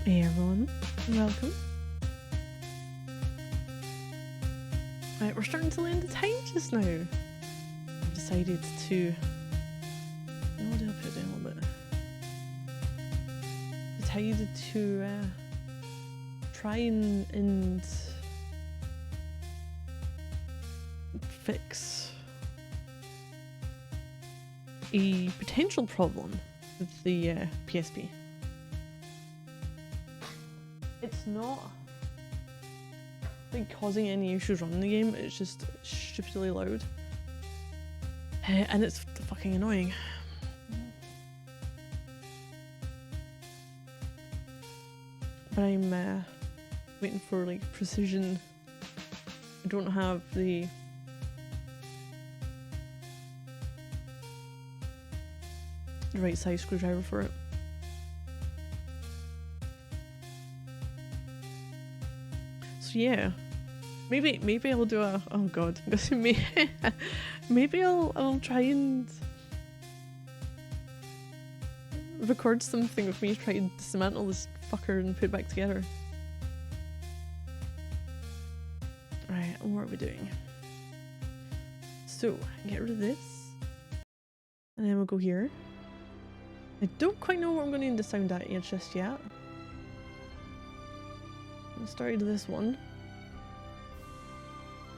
Hey everyone, welcome. Right, we're starting to land the time just now. I've decided to... What did I put down a little bit? Decided to try and fix a potential problem with the PSP. It's not like causing any issues running the game, it's just stupidly loud. And it's fucking annoying. But I'm waiting for like precision. I don't have the right size screwdriver for it. So yeah, maybe I'll do a, oh god, maybe I'll try and record something of me trying to dismantle this fucker and put it back together. Right, what are we doing? So, get rid of this. And then we'll go here. I don't quite know what I'm going to need the sound at just yet. I started this one.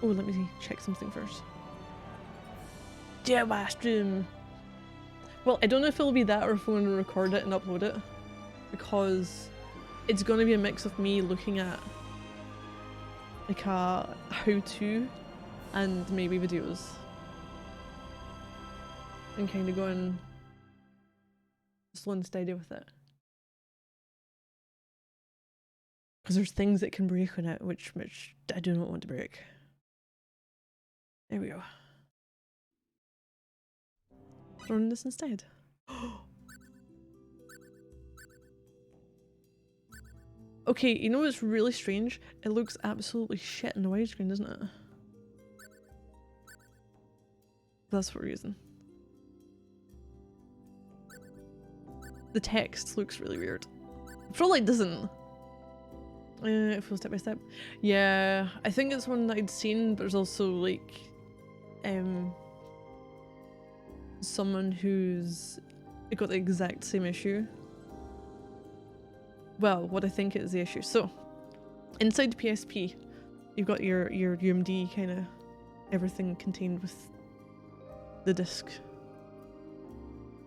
Oh, let me check something first. Yeah, bathroom. Well, I don't know if it'll be that or if I'm going to record it and upload it, because it's going to be a mix of me looking at like a how-to and maybe videos and kind of going slow and steady with it. Because there's things that can break on it which I do not want to break. There we go. Run this instead. Okay, you know what's really strange? It looks absolutely shit in the widescreen, doesn't it? That's for a reason. The text looks really weird. Probably doesn't. Full step by step. Yeah, I think it's one that I'd seen, but there's also like someone who's got the exact same issue. Well, what I think is the issue. So, inside the PSP, you've got your UMD kind of everything contained with the disc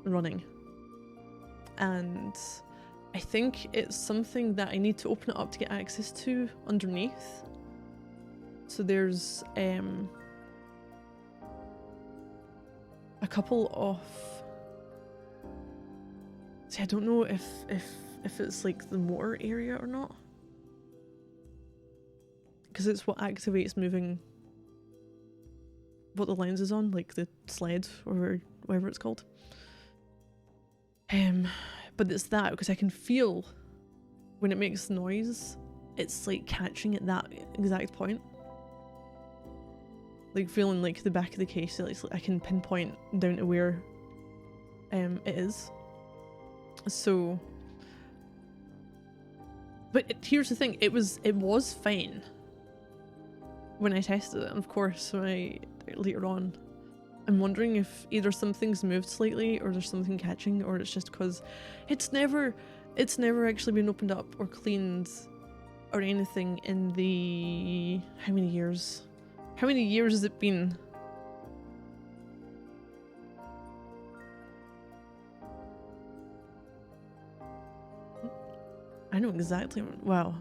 running. And I think it's something that I need to open it up to get access to underneath. So there's a couple of... See, I don't know if it's like the motor area or not, because it's what activates moving what the lens is on, like the sled or whatever it's called. But it's that, because I can feel when it makes noise, it's like catching at that exact point. Like feeling like the back of the case, like I can pinpoint down to where it is. So, but here's the thing, it was fine when I tested it, and of course when I later on, I'm wondering if either something's moved slightly or there's something catching, or it's just because it's never actually been opened up or cleaned or anything in the... How many years? How many years has it been? I know exactly. Wow.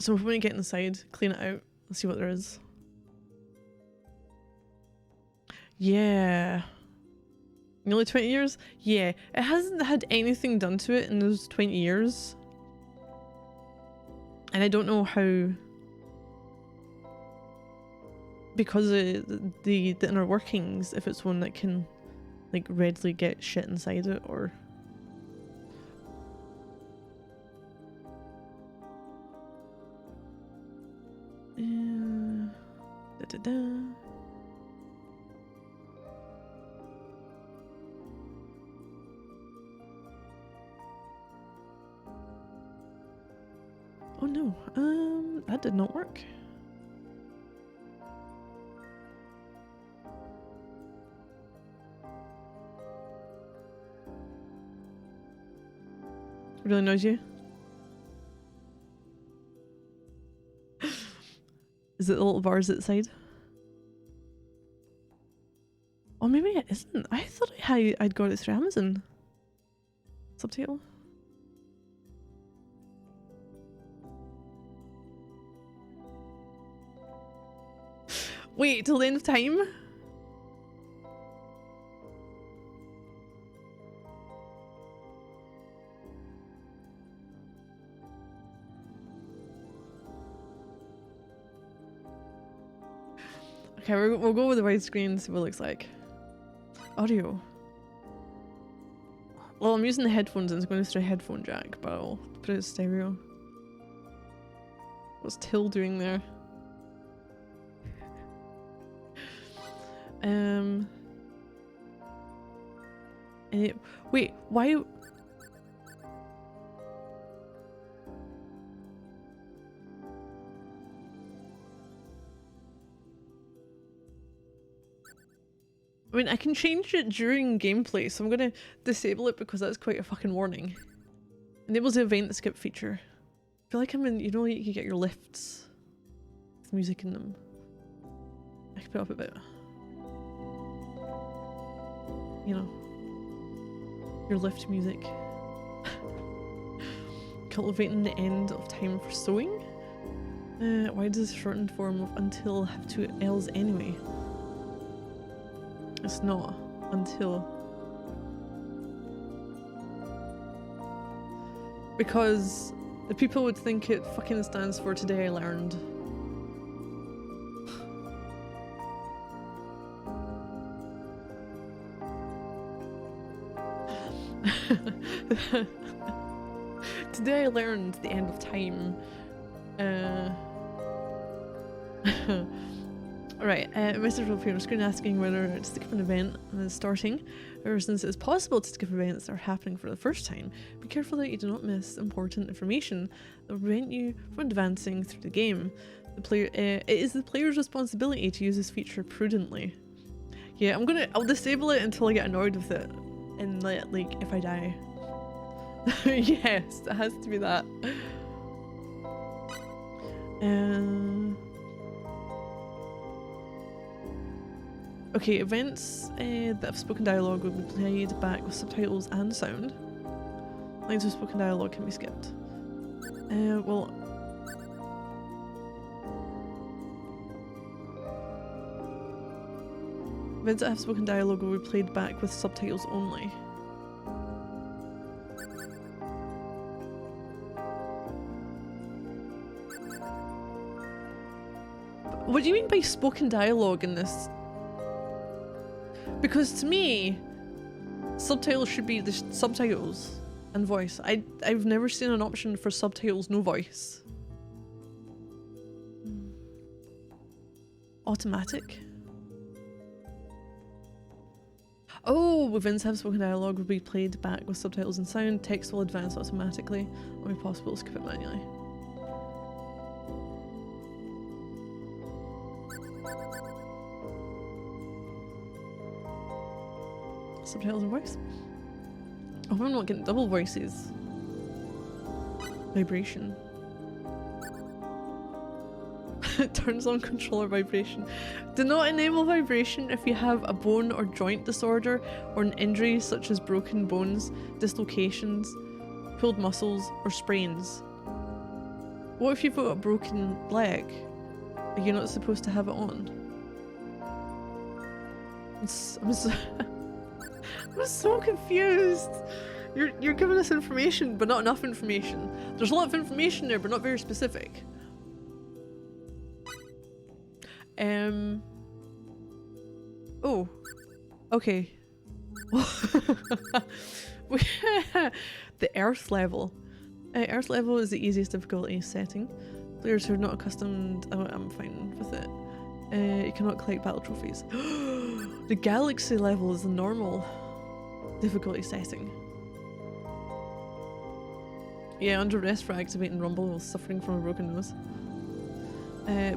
So when we get inside, clean it out, let's see what there is. Yeah. Nearly 20 years? Yeah, it hasn't had anything done to it in those 20 years. And I don't know how... Because of the inner workings, if it's one that can like readily get shit inside it, or... Da, da, da. Oh no, that did not work. Really annoys you? Is it the little bars outside? Oh, maybe it isn't. I thought I'd got it through Amazon. Subtitle. Wait till the end of time? Okay, we'll go with the widescreen and see what it looks like. Audio. Well, I'm using the headphones and it's going through a headphone jack, but I'll put it as stereo. What's Till doing there? Wait, why? I mean, I can change it during gameplay, so I'm gonna disable it because that's quite a fucking warning. Enables the event skip feature. I feel like I'm in, you know, you can get your lifts with music in them. I can put it up a bit. You know, your lift music. Cultivating the end of time for sowing. Why does the shortened form of until have two L's anyway? It's not until. Because the people would think it fucking stands for today I learned. Today I learned the end of time. Alright, Mr. Will appear on screen asking whether to skip an event and then starting, or since it is possible to skip events that are happening for the first time, be careful that you do not miss important information that will prevent you from advancing through the game. It is the player's responsibility to use this feature prudently. Yeah, I'll disable it until I get annoyed with it, and like, if I die. Yes, it has to be that. Okay, events that have spoken dialogue will be played back with subtitles and sound. Lines of spoken dialogue can be skipped. Well... Events that have spoken dialogue will be played back with subtitles only. What do you mean by spoken dialogue in this? Because to me, subtitles should be the subtitles and voice. I've never seen an option for subtitles, no voice. Automatic. Oh, events have spoken dialogue will be played back with subtitles and sound. Text will advance automatically. It will be possible to skip it manually. Subtitles and voice. Oh, I'm not getting double voices. Vibration. It turns on controller vibration. Do not enable vibration if you have a bone or joint disorder or an injury such as broken bones, dislocations, pulled muscles, or sprains. What if you've got a broken leg? Are you not supposed to have it on? I'm so confused. You're giving us information, but not enough information. There's a lot of information there, but not very specific. Oh. Okay. The Earth level. Earth level is the easiest difficulty setting. Players who are not accustomed... Oh, I'm fine with it. You cannot collect battle trophies. The Galaxy level is the normal difficulty setting. Yeah, under arrest for activating Rumble while suffering from a broken nose.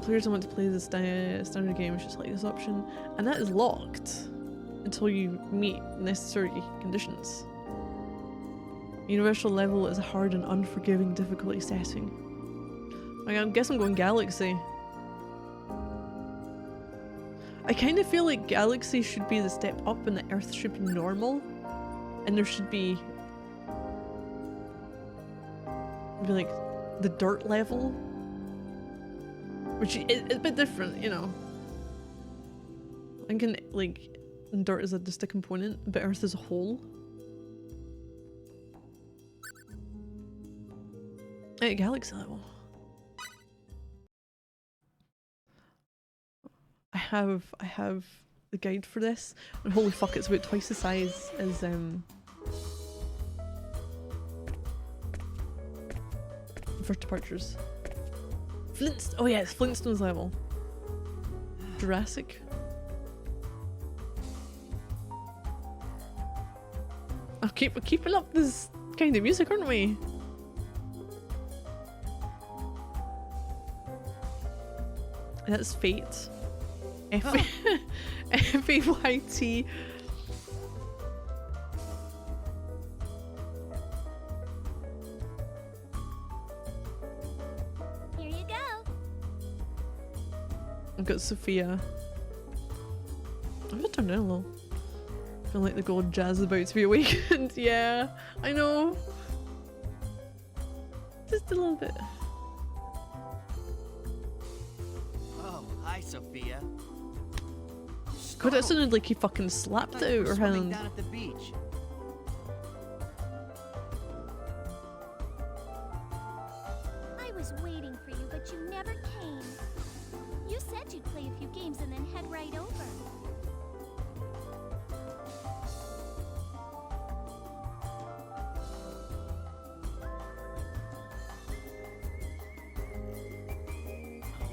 Players who want to play the standard game should select this option, and that is locked until you meet necessary conditions. Universal level is a hard and unforgiving difficulty setting. I guess I'm going Galaxy. I kind of feel like Galaxy should be the step up and the Earth should be normal, and there should be maybe like the dirt level, which is a bit different, you know. I'm thinking like dirt is just a component, but Earth as a whole. Hey, Galaxy level. I have the guide for this, and holy fuck, it's about twice the size as First Departures. Oh yeah, it's Flintstones level. Jurassic. We're keeping up this kind of music, aren't we? That's Fate. F-A-Y-T. Here you go. I've got Sophia. I'm gonna turn down a little. I feel like the gold jazz is about to be awakened. Yeah, I know. Just a little bit. Oh, hi, Sophia. God, that sounded like he fucking slapped it out her hand. Down at the beach. I was waiting for you, but you never came. You said you'd play a few games and then head right over.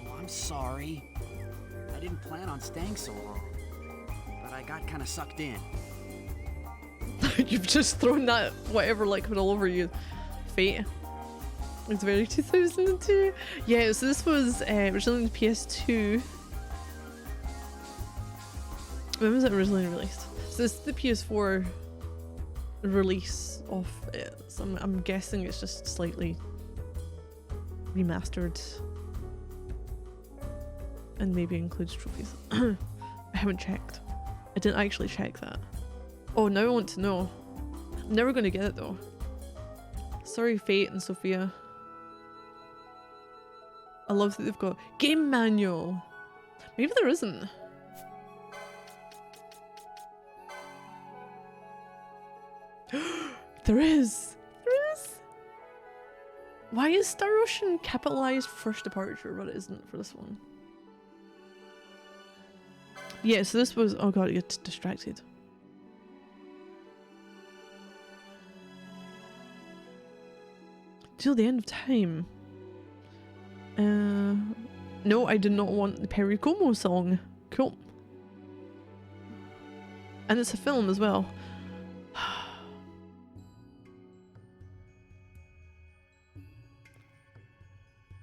Oh, I'm sorry. I didn't plan on staying so long, but I got kind of sucked in. You've just thrown that whatever liquid all over you. Fate. It's very 2002. Yeah, so this was originally on the PS2. When was it originally released? So this is the PS4 release of it. So I'm guessing it's just slightly remastered. And maybe includes trophies. I haven't checked. I didn't actually check that. Oh, now I want to know. I'm never going to get it though. Sorry, Fate and Sophia. I love that they've got game manual. Maybe there isn't. There is. There is. Why is Star Ocean capitalized First Departure, but it isn't for this one? Yeah, so this was. Oh god, I get distracted. Till the end of time. No, I did not want the Perry Como song. Cool. And it's a film as well.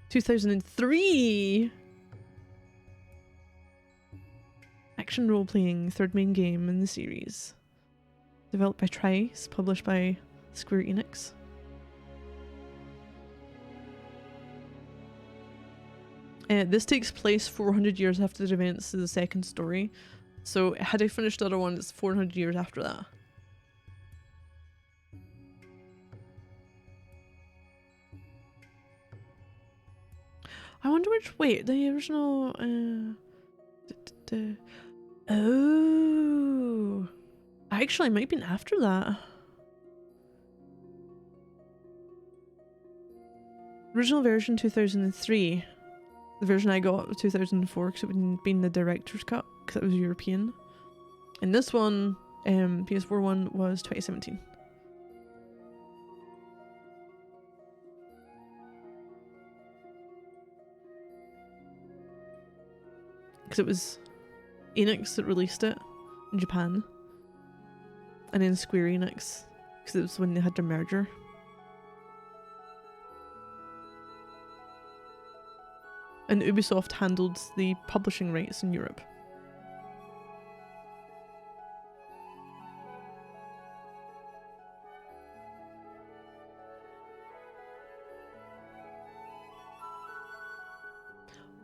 2003. Action role-playing, third main game in the series. Developed by Trice, published by Square Enix. This takes place 400 years after the events of the second story. So had I finished the other one, it's 400 years after that. I wonder which. Wait, the original. Oh, actually, it might have been after that. Original version 2003. The version I got was 2004 because it would been the director's cut because it was European. And this one, PS4 one, was 2017. Because it was Enix that released it in Japan. And then Square Enix, because it was when they had their merger. and Ubisoft handled the publishing rights in Europe.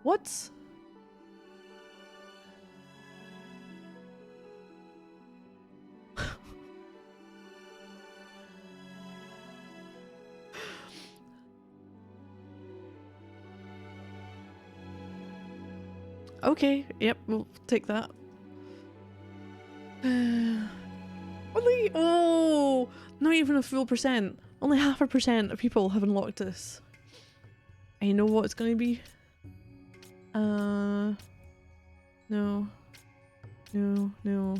What? Okay, yep, we'll take that. Only, oh, not even a full percent. Only 0.5% of people have unlocked this. I know what it's going to be. No. No, no.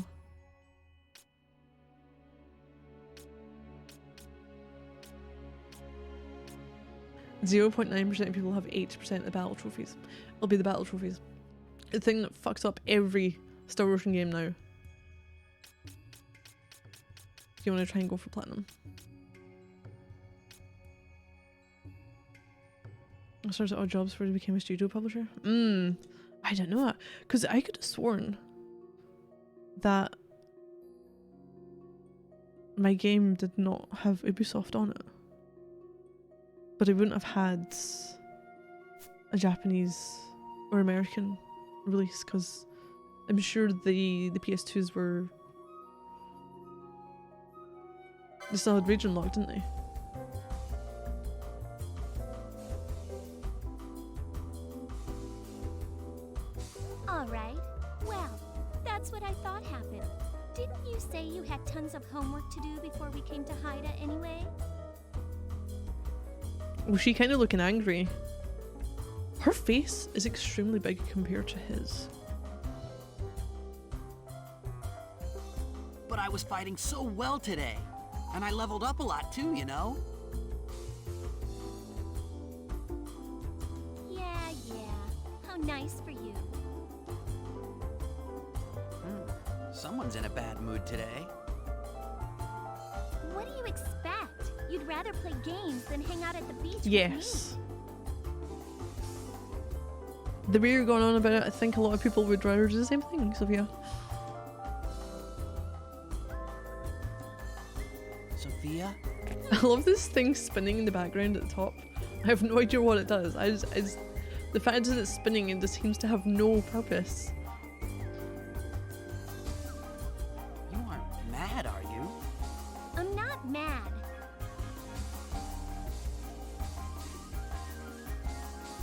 .9% of people have 80% of the battle trophies. It'll be the battle trophies. The thing that fucks up every Star Ocean game now. If you want to try and go for platinum. I started odd jobs before I became a studio publisher. I don't know. Because I could have sworn that my game did not have Ubisoft on it. But I wouldn't have had a Japanese or American release, because I'm sure the PS2s were... They still had region locked, didn't they? Alright, well, that's what I thought happened. Didn't you say you had tons of homework to do before we came to Haida anyway? Was she kind of looking angry? Her face is extremely big compared to his. But I was fighting so well today. And I leveled up a lot too, you know? Yeah. How nice for you. Someone's in a bad mood today. What do you expect? You'd rather play games than hang out at the beach Yes. The way you're going on about it, I think a lot of people would rather do the same thing, Sophia. Sophia? I love this thing spinning in the background at the top. I have no idea what it does. The fact that it's spinning and just seems to have no purpose. You aren't mad, are you? I'm not mad.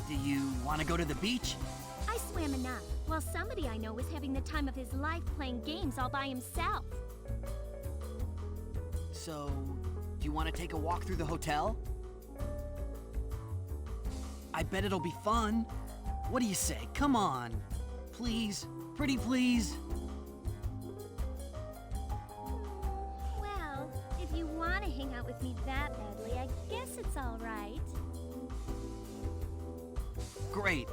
Do you want to go to the beach? I swam enough, while somebody I know was having the time of his life playing games all by himself. So, do you want to take a walk through the hotel? I bet it'll be fun. What do you say? Come on. Please. Pretty please. Well, if you want to hang out with me that badly, I guess it's all right. Great.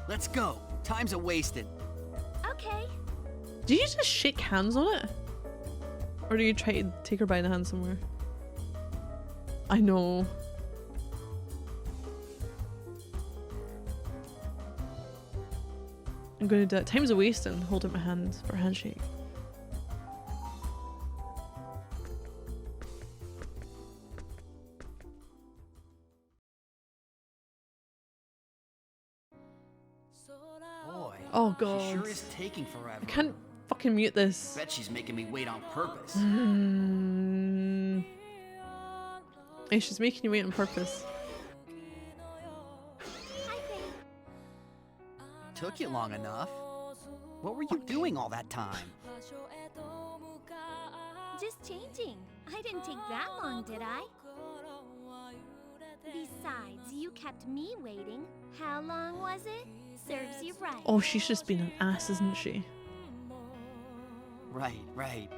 Let's go. Time's a-wasted. Okay. Do you just shake hands on it? Or do you try to take her by the hand somewhere? I know. I'm gonna do it. Time's a wasting. Hold out my hand for a handshake. Boy. Oh She god. sure is taking forever. I can't fucking mute this. Bet she's making me wait on purpose. Hey, she's making you wait on purpose. Hi, Faye. Took you long enough. What were you doing all that time? Just changing. I didn't take that long, did I? Besides, you kept me waiting. How long was it? Serves you right. Oh, she's just been an ass, isn't she? Right.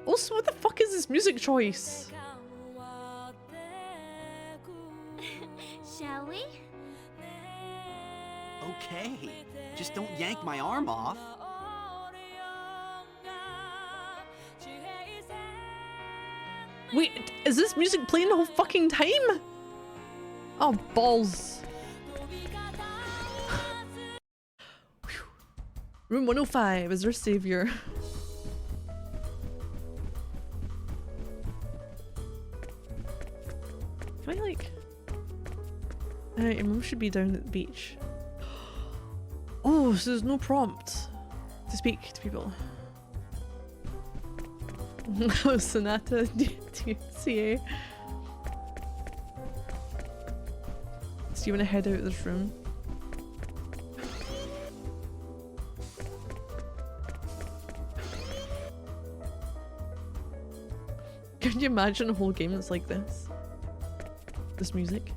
Also, what the fuck is this music choice? Shall we? Okay. Just don't yank my arm off. Wait, is this music playing the whole fucking time? Oh, balls. Room 105 is our savior. Can I like... your mum should be down at the beach. Oh, so there's no prompt to speak to people. Sonata DCA. So you want to head out of this room? Can you imagine a whole game that's like this? This music.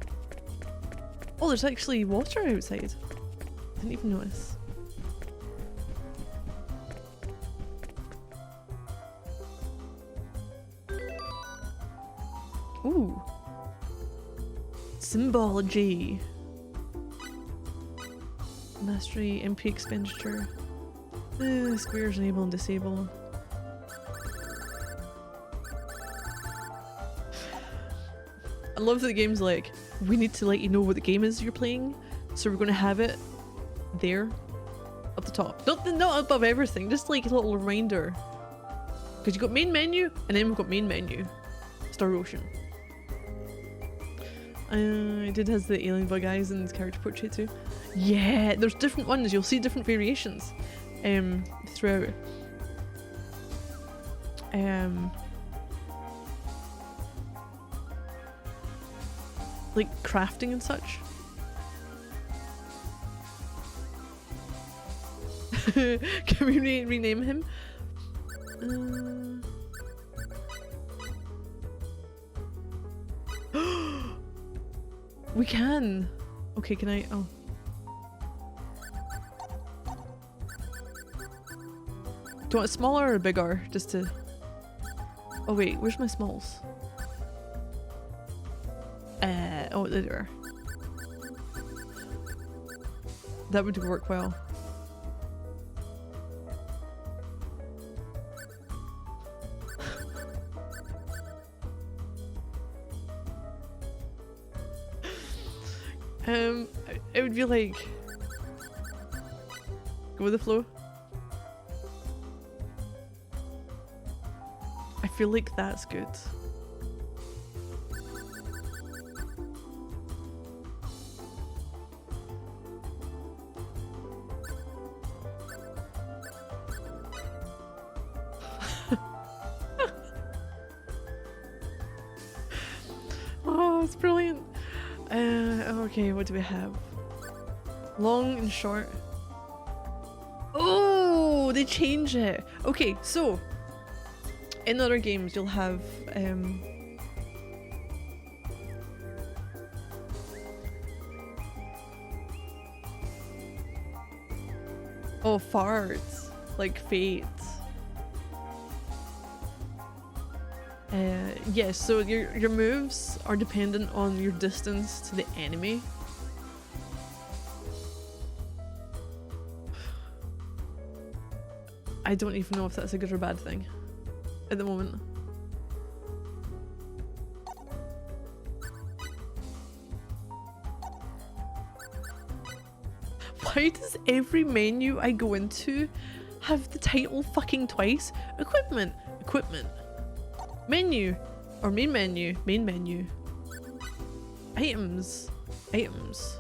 Oh, there's actually water outside. Didn't even notice. Ooh. Symbology. Mastery, MP expenditure. Squares enable and disable. I love that the game's like, we need to let you know what the game is you're playing, so we're going to have it there, up the top. Not above everything, just like a little reminder. Because you've got main menu, and then we've got main menu. Star Ocean. It did has the alien bug eyes and character portrait too. Yeah, there's different ones, you'll see different variations throughout. Like crafting and such. Can we rename him? We can. Okay, can I? Oh. Do you want it smaller or bigger? Just to. Oh wait, where's my smalls? Oh, there. That would work well. It would be like go with the flow. I feel like that's good. Oh, it's brilliant. Okay, what do we have? Long and short. Oh, they change it. Okay, so in other games you'll have oh, farts, like Fate. Yes, so your moves are dependent on your distance to the enemy. I don't even know if that's a good or bad thing at the moment. Why does every menu I go into have the title fucking twice? Equipment, equipment. Menu, or main menu, main menu. Items, items.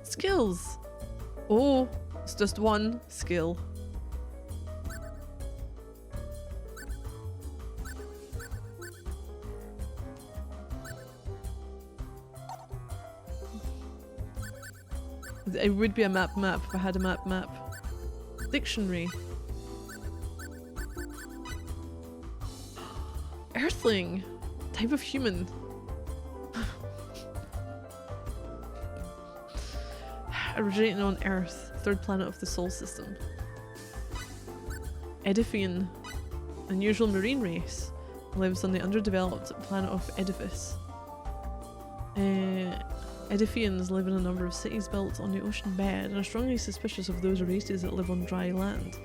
Skills. Oh, it's just one skill. It would be a map if I had a map. Dictionary. Earthling. Type of human. Originating on Earth, third planet of the Sol system. Edifian, unusual marine race, lives on the underdeveloped planet of Edifice. Edifians live in a number of cities built on the ocean bed and are strongly suspicious of those races that live on dry land.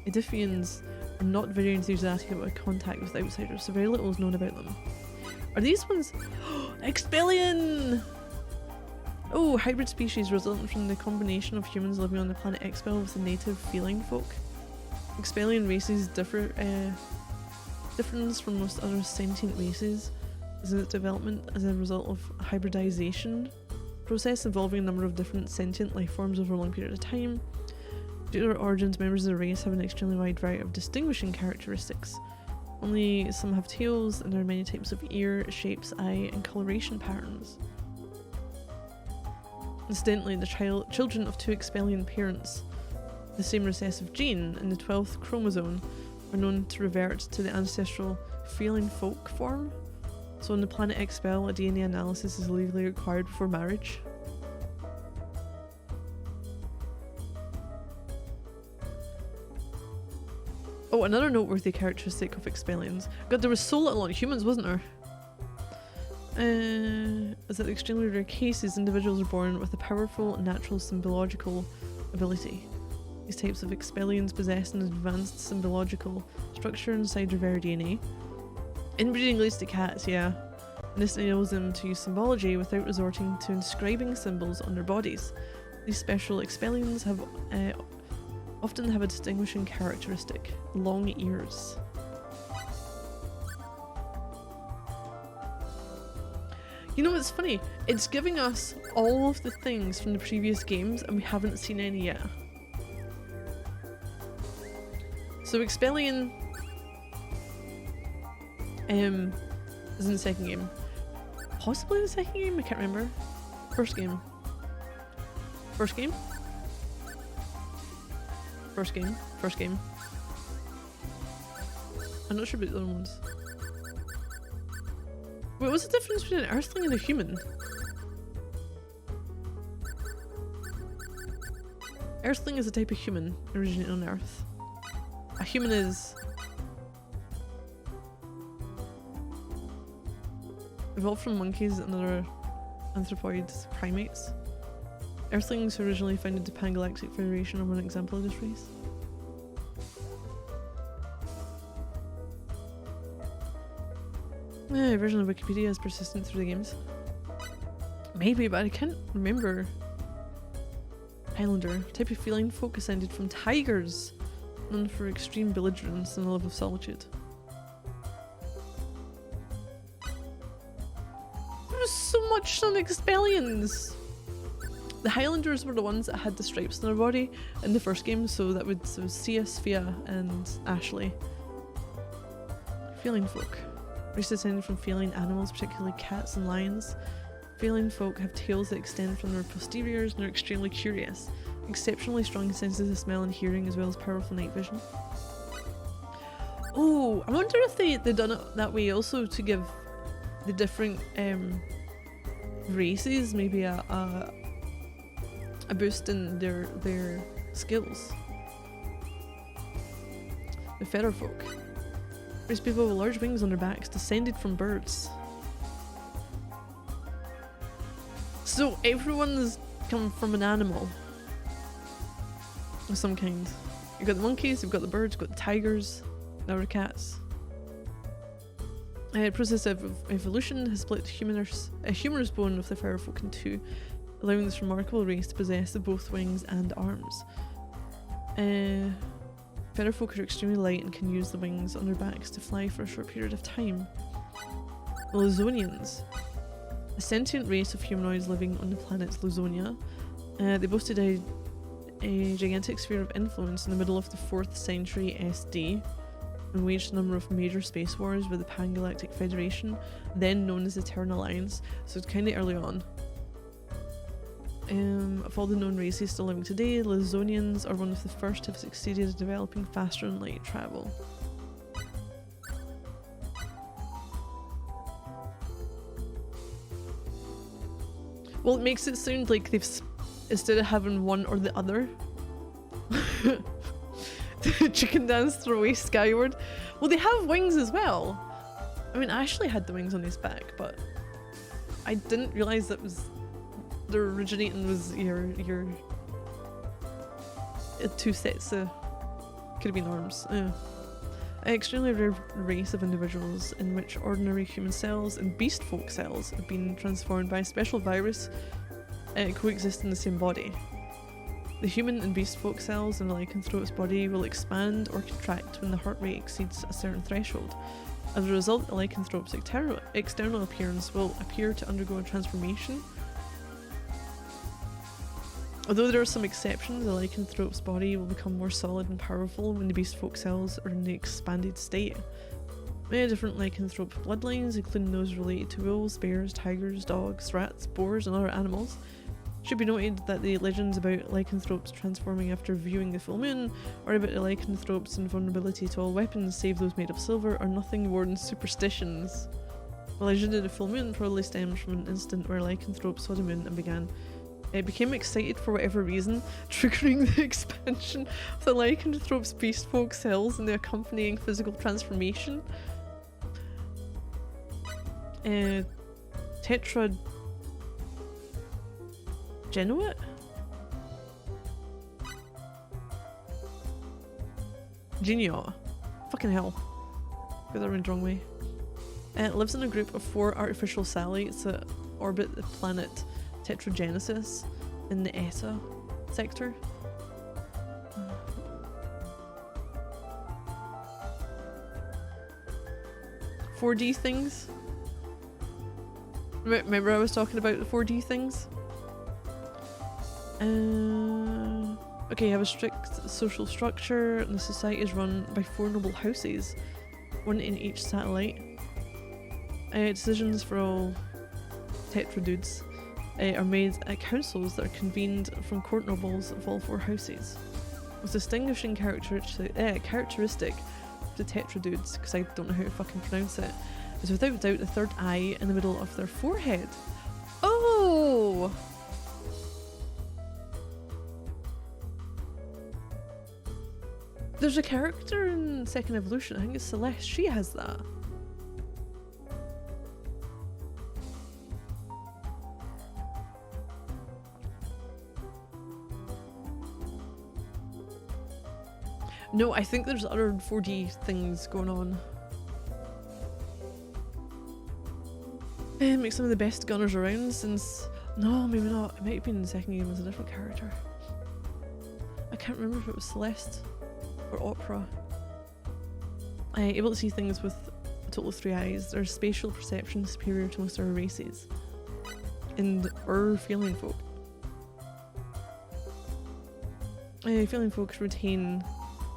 Edifians are not very enthusiastic about contact with outsiders, so very little is known about them. Are these ones? Expellion! Oh, hybrid species resulting from the combination of humans living on the planet Expel with the native feline folk. Expelian races difference from most other sentient races is in its development as a result of hybridization process involving a number of different sentient life forms over a long period of time. Due to their origins, members of the race have an extremely wide variety of distinguishing characteristics. Only some have tails, and there are many types of ear, shapes, eye, and coloration patterns. Incidentally, the children of two Expelian parents, the same recessive gene in the 12th chromosome, are known to revert to the ancestral feline folk form. So on the planet Expel, a DNA analysis is legally required before marriage. Oh, another noteworthy characteristic of Expelians. God, there was so little on humans, wasn't there? Is that in extremely rare cases, individuals are born with a powerful natural symbological ability. These types of Expelians possess an advanced symbological structure inside their DNA. Inbreeding leads to cats, yeah. And this enables them to use symbology without resorting to inscribing symbols on their bodies. These special Expelians have often have a distinguishing characteristic: long ears. You know what's funny? It's giving us all of the things from the previous games and we haven't seen any yet. So Expelian is in the second game. Possibly the second game? I can't remember. First game. First game? First game. First game. I'm not sure about the other ones. Wait, what's the difference between an Earthling and a human? Earthling is a type of human originating on Earth. A human is evolved from monkeys and other anthropoid primates. Earthlings who originally founded the Pangalactic Federation are one example of this race. The version of Wikipedia is persistent through the games. Maybe, but I can't remember. Highlander, type of feline folk ascended from tigers, known for extreme belligerence and a love of solitude. There was so much on Expelians! The Highlanders were the ones that had the stripes on their body in the first game, so that would Sia, Sphia, and Ashley. Feline folk. Race descended from feline animals, particularly cats and lions. Feline folk have tails that extend from their posteriors and are extremely curious. Exceptionally strong senses of smell and hearing, as well as powerful night vision. Oh, I wonder if they've done it that way also to give the different races maybe a boost in their skills. The feather folk. These people with large wings on their backs descended from birds. So everyone's come from an animal of some kind. You've got the monkeys, you've got the birds, you've got the tigers, now the cats. The process of evolution has split a humerus bone of the feather folk in two, allowing this remarkable race to possess both wings and arms. Feather folk are extremely light and can use the wings on their backs to fly for a short period of time. The Luzonians, a sentient race of humanoids living on the planet Luzonia. They boasted a gigantic sphere of influence in the middle of the 4th century SD and waged a number of major space wars with the Pangalactic Federation, then known as the Terran Alliance, so it's kind of early on. Of all the known races still living today, the Luzonians are one of the first to have succeeded in developing faster than light travel. Well, it makes it sound like they've, instead of having one or the other, the chicken danced their way skyward. Well, they have wings as well. I mean, Ashley had the wings on his back, but I didn't realise that was the originating was your two sets of could have been arms. An extremely rare race of individuals in which ordinary human cells and beast folk cells have been transformed by a special virus coexist in the same body. The human and beast folk cells in a lycanthrope's body will expand or contract when the heart rate exceeds a certain threshold. As a result, the lycanthrope's external appearance will appear to undergo a transformation. Although there are some exceptions, the lycanthrope's body will become more solid and powerful when the beast folk cells are in the expanded state. Many different lycanthrope bloodlines, including those related to wolves, bears, tigers, dogs, rats, boars, and other animals. Should be noted that the legends about lycanthropes transforming after viewing the full moon, or about the lycanthrope's invulnerability to all weapons save those made of silver, are nothing more than superstitions. The legend of the full moon probably stems from an instant where a lycanthrope saw the moon and became excited for whatever reason, triggering the expansion of the lycanthrope's beast folk cells and the accompanying physical transformation. Tetragenuate? Genio. Fucking hell. Got that around the wrong way. It lives in a group of 4 artificial satellites that orbit the planet Tetragenesis in the ETA sector. 4D things. Remember I was talking about the 4D things? Okay, you have a strict social structure, and the society is run by 4 noble houses, 1 in each satellite. Decisions for all Tetra dudes are made at councils that are convened from court nobles of all 4 houses. With distinguishing characteristic of the Tetra dudes, because I don't know how to fucking pronounce it, is without doubt the 3rd eye in the middle of their forehead. Oh! There's a character in Second Evolution, I think it's Celeste, she has that. No, I think there's other 4D things going on. Make some of the best gunners around since... No, maybe not. It might have been in the second game as a different character. I can't remember if it was Celeste or Opera. Able to see things with a total of 3 eyes. Their spatial perception is superior to most other races. And feeling folk. Feeling folk retain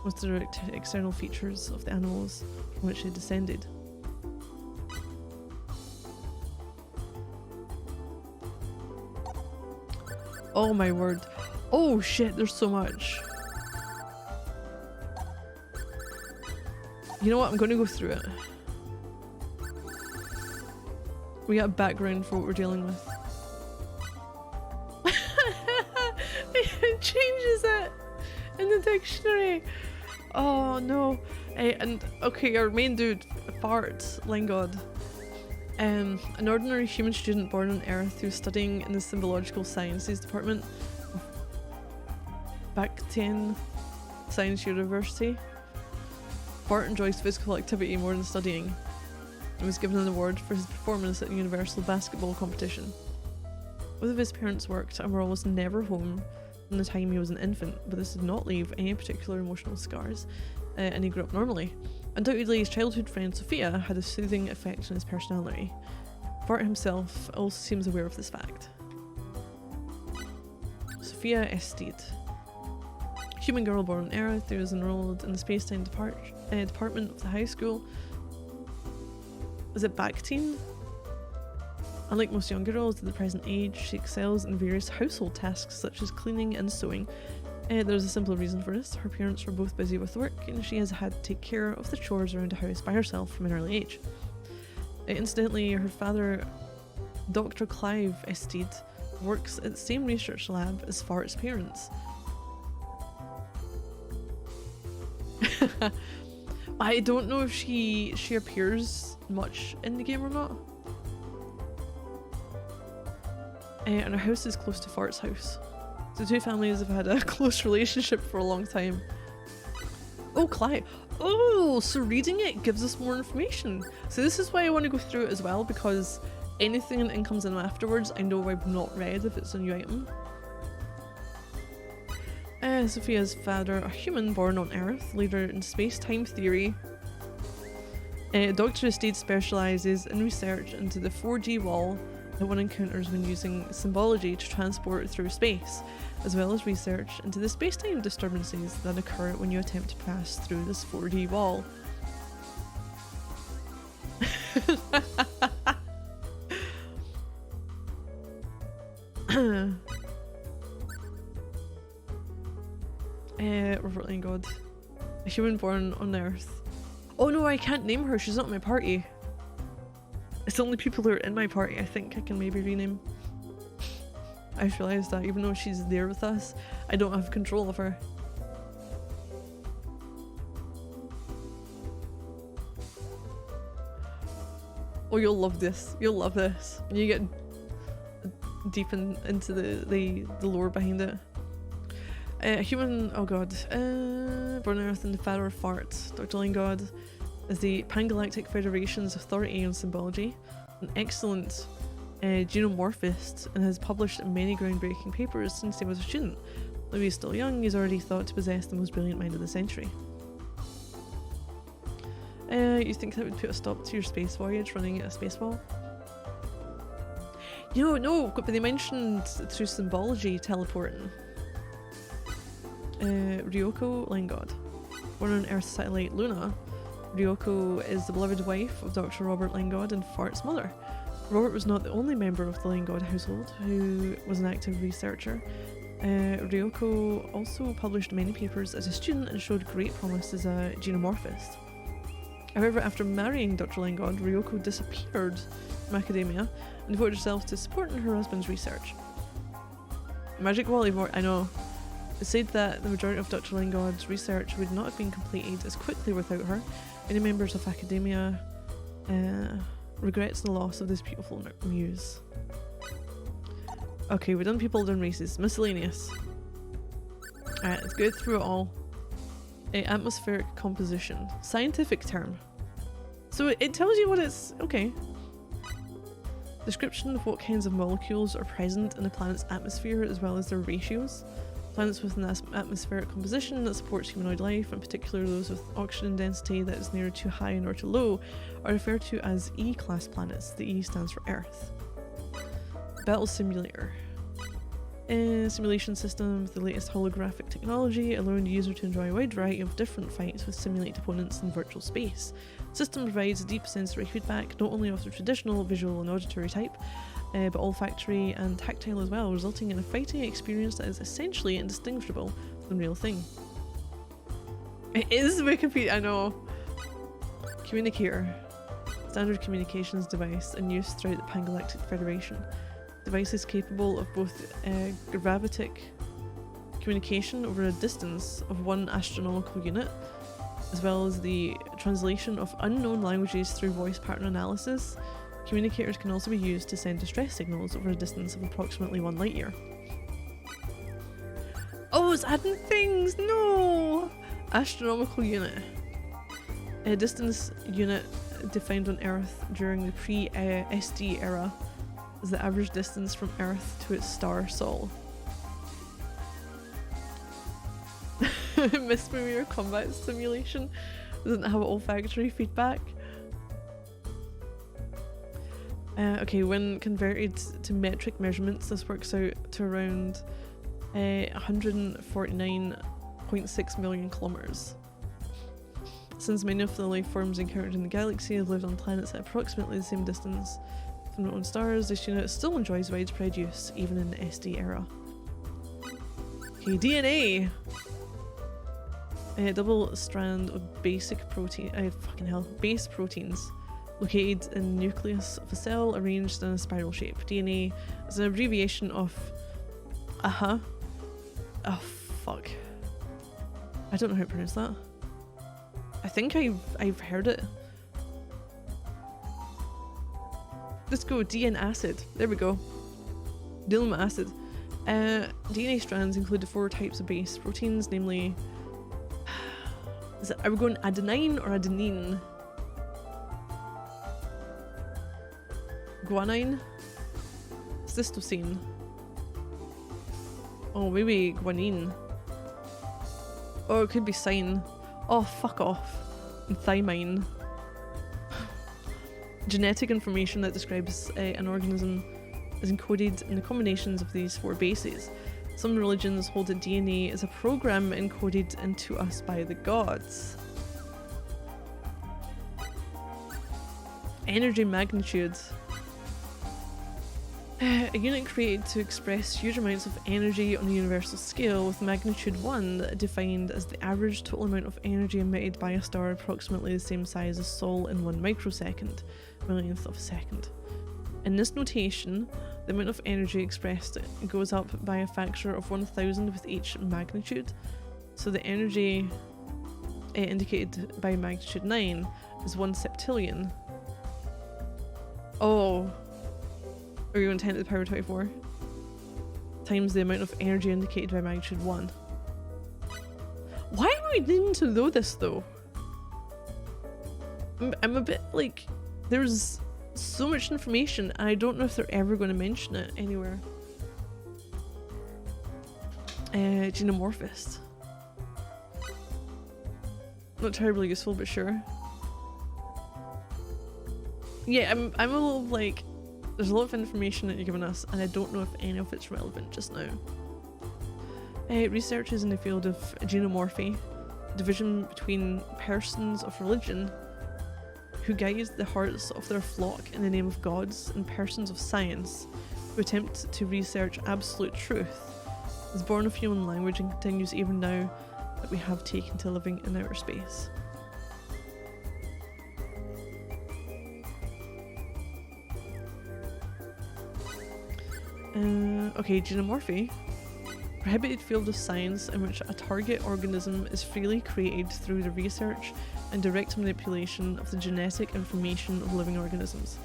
most of the external features of the animals from which they descended. Oh my word. Oh shit, there's so much. You know what, I'm going to go through it. We got a background for what we're dealing with. It changes it in the dictionary. Oh no. And okay, our main dude, Fart, Lingod. An ordinary human student born on Earth who's studying in the Symbological Sciences Department of Bactian Science University. Bart enjoys physical activity more than studying and was given an award for his performance at the Universal Basketball Competition. Both of his parents worked and were almost never home from the time he was an infant, but this did not leave any particular emotional scars, and he grew up normally. Undoubtedly, his childhood friend Sophia had a soothing effect on his personality. Bart himself also seems aware of this fact. Sophia Estede. Human girl born on Earth who was enrolled in the Space-Time department of the high school. Is it Bactine? Unlike most young girls at the present age, she excels in various household tasks such as cleaning and sewing. There's a simple reason for this. Her parents were both busy with work and she has had to take care of the chores around the house by herself from an early age. Incidentally, her father, Dr. Clive Estede, works at the same research lab as Fart's parents. I don't know if she appears much in the game or not. And her house is close to Fart's house. The two families have had a close relationship for a long time. Oh, Clive. Oh, so reading it gives us more information. So this is why I want to go through it as well, because anything that comes in afterwards, I know I've not read if it's a new item. Sophia's father, a human born on Earth, leader in space-time theory. Dr. Estade specialises in research into the 4D wall that one encounters when using symbology to transport through space, as well as research into the space-time disturbances that occur when you attempt to pass through this 4D wall. Robert Lingard. A human born on Earth. Oh no, I can't name her, she's not in my party. It's only people who are in my party I think I can maybe rename. I just realised that even though she's there with us, I don't have control of her. Oh, you'll love this. You'll love this. You get deep into the lore behind it. A human, oh god, born on Earth and the father of farts. Dr. Lingard is the Pangalactic Federation's authority on symbology, an excellent genomorphist, and has published many groundbreaking papers since he was a student. Though he's still young, he's already thought to possess the most brilliant mind of the century. You think that would put a stop to your space voyage running at a space wall? No, but they mentioned through symbology teleporting. Ryoko Lingard. Born on Earth's satellite Luna, Ryoko is the beloved wife of Dr. Robert Lingard and Fart's mother. Robert was not the only member of the Lingard household who was an active researcher. Ryoko also published many papers as a student and showed great promise as a genomorphist. However, after marrying Dr. Lingard, Ryoko disappeared from academia and devoted herself to supporting her husband's research. Magic Wall Evor, I know. It said that the majority of Dr. Lingard's research would not have been completed as quickly without her. Many members of academia regrets the loss of this beautiful muse. Okay, we've done people, done races. Miscellaneous. Alright, let's go through it all. Atmospheric composition. Scientific term. So it tells you what it's... okay. Description of what kinds of molecules are present in the planet's atmosphere as well as their ratios. Planets with an atmospheric composition that supports humanoid life, in particular those with oxygen density that is neither too high nor too low, are referred to as E-class planets. The E stands for Earth. Battle Simulator. A simulation system with the latest holographic technology, allowing the user to enjoy a wide variety of different fights with simulated opponents in virtual space. The system provides deep sensory feedback, not only of the traditional visual and auditory type, but olfactory and tactile as well, resulting in a fighting experience that is essentially indistinguishable from the real thing. It is Wikipedia, I know. Communicator. Standard communications device in use throughout the Pangalactic Federation. Device is capable of both gravitic communication over a distance of 1 astronomical unit, as well as the translation of unknown languages through voice pattern analysis. Communicators can also be used to send distress signals over a distance of approximately 1 light year. Oh, it's adding things! No! Astronomical unit. A distance unit defined on Earth during the pre-SD era is the average distance from Earth to its star Sol. Miss Premier Combat Simulation doesn't have olfactory feedback. Okay, when converted to metric measurements, this works out to around 149.6 million kilometers. Since many of the life forms encountered in the galaxy have lived on planets at approximately the same distance from known stars, this unit still enjoys widespread use, even in the SD era. Okay, DNA! A double strand of basic protein, base proteins located in the nucleus of a cell arranged in a spiral shape. DNA is an abbreviation of oh fuck, I don't know how to pronounce that. I think I've heard it. Let's go DNA acid. There we go. Dealing with acid. DNA strands include the 4 types of base proteins, namely, are we going adenine or adenine? Guanine? Cystosine. Oh, maybe guanine. Or it could be sign. Oh, fuck off. And thymine. Genetic information that describes an organism is encoded in the combinations of these 4 bases. Some religions hold that DNA is a program encoded into us by the gods. Energy magnitude. A unit created to express huge amounts of energy on a universal scale, with magnitude 1 defined as the average total amount of energy emitted by a star approximately the same size as Sol in 1 microsecond, millionth of a second. In this notation, the amount of energy expressed goes up by a factor of 1000 with each magnitude, so the energy indicated by magnitude 9 is 1 septillion. Oh. Or you 10 to the power 24 times the amount of energy indicated by magnitude 1. Why do we need to know this though? I'm a bit like, there's so much information and I don't know if they're ever going to mention it anywhere. Xenomorphist. Not terribly useful, but sure. Yeah, I'm a little like, there's a lot of information that you're giving us, and I don't know if any of it's relevant just now. Researchers in the field of xenomorphy, division between persons of religion who guide the hearts of their flock in the name of gods, and persons of science who attempt to research absolute truth, is born of human language and continues even now that we have taken to living in outer space. Okay, xenomorphy. Prohibited field of science in which a target organism is freely created through the research and direct manipulation of the genetic information of living organisms.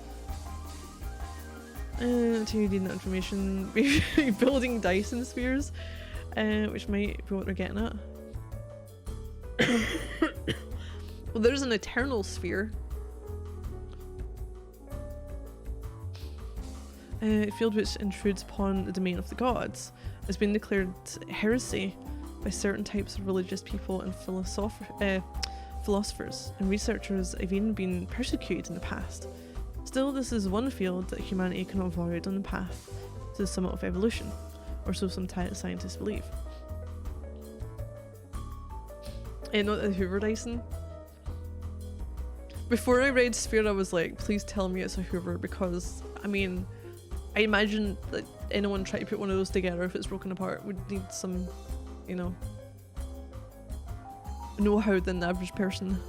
To read that information, we're building Dyson spheres, which might be what we're getting at. Well, there's an eternal sphere. A field which intrudes upon the domain of the gods has been declared heresy by certain types of religious people and philosophers, and researchers have even been persecuted in the past. Still, this is one field that humanity cannot avoid on the path to the summit of evolution, or so some scientists believe. Not the Hoover Dyson. Before I read Sphere, I was like, please tell me it's a Hoover, because, I mean, I imagine that anyone trying to put one of those together, if it's broken apart, would need some, you know, know-how than the average person.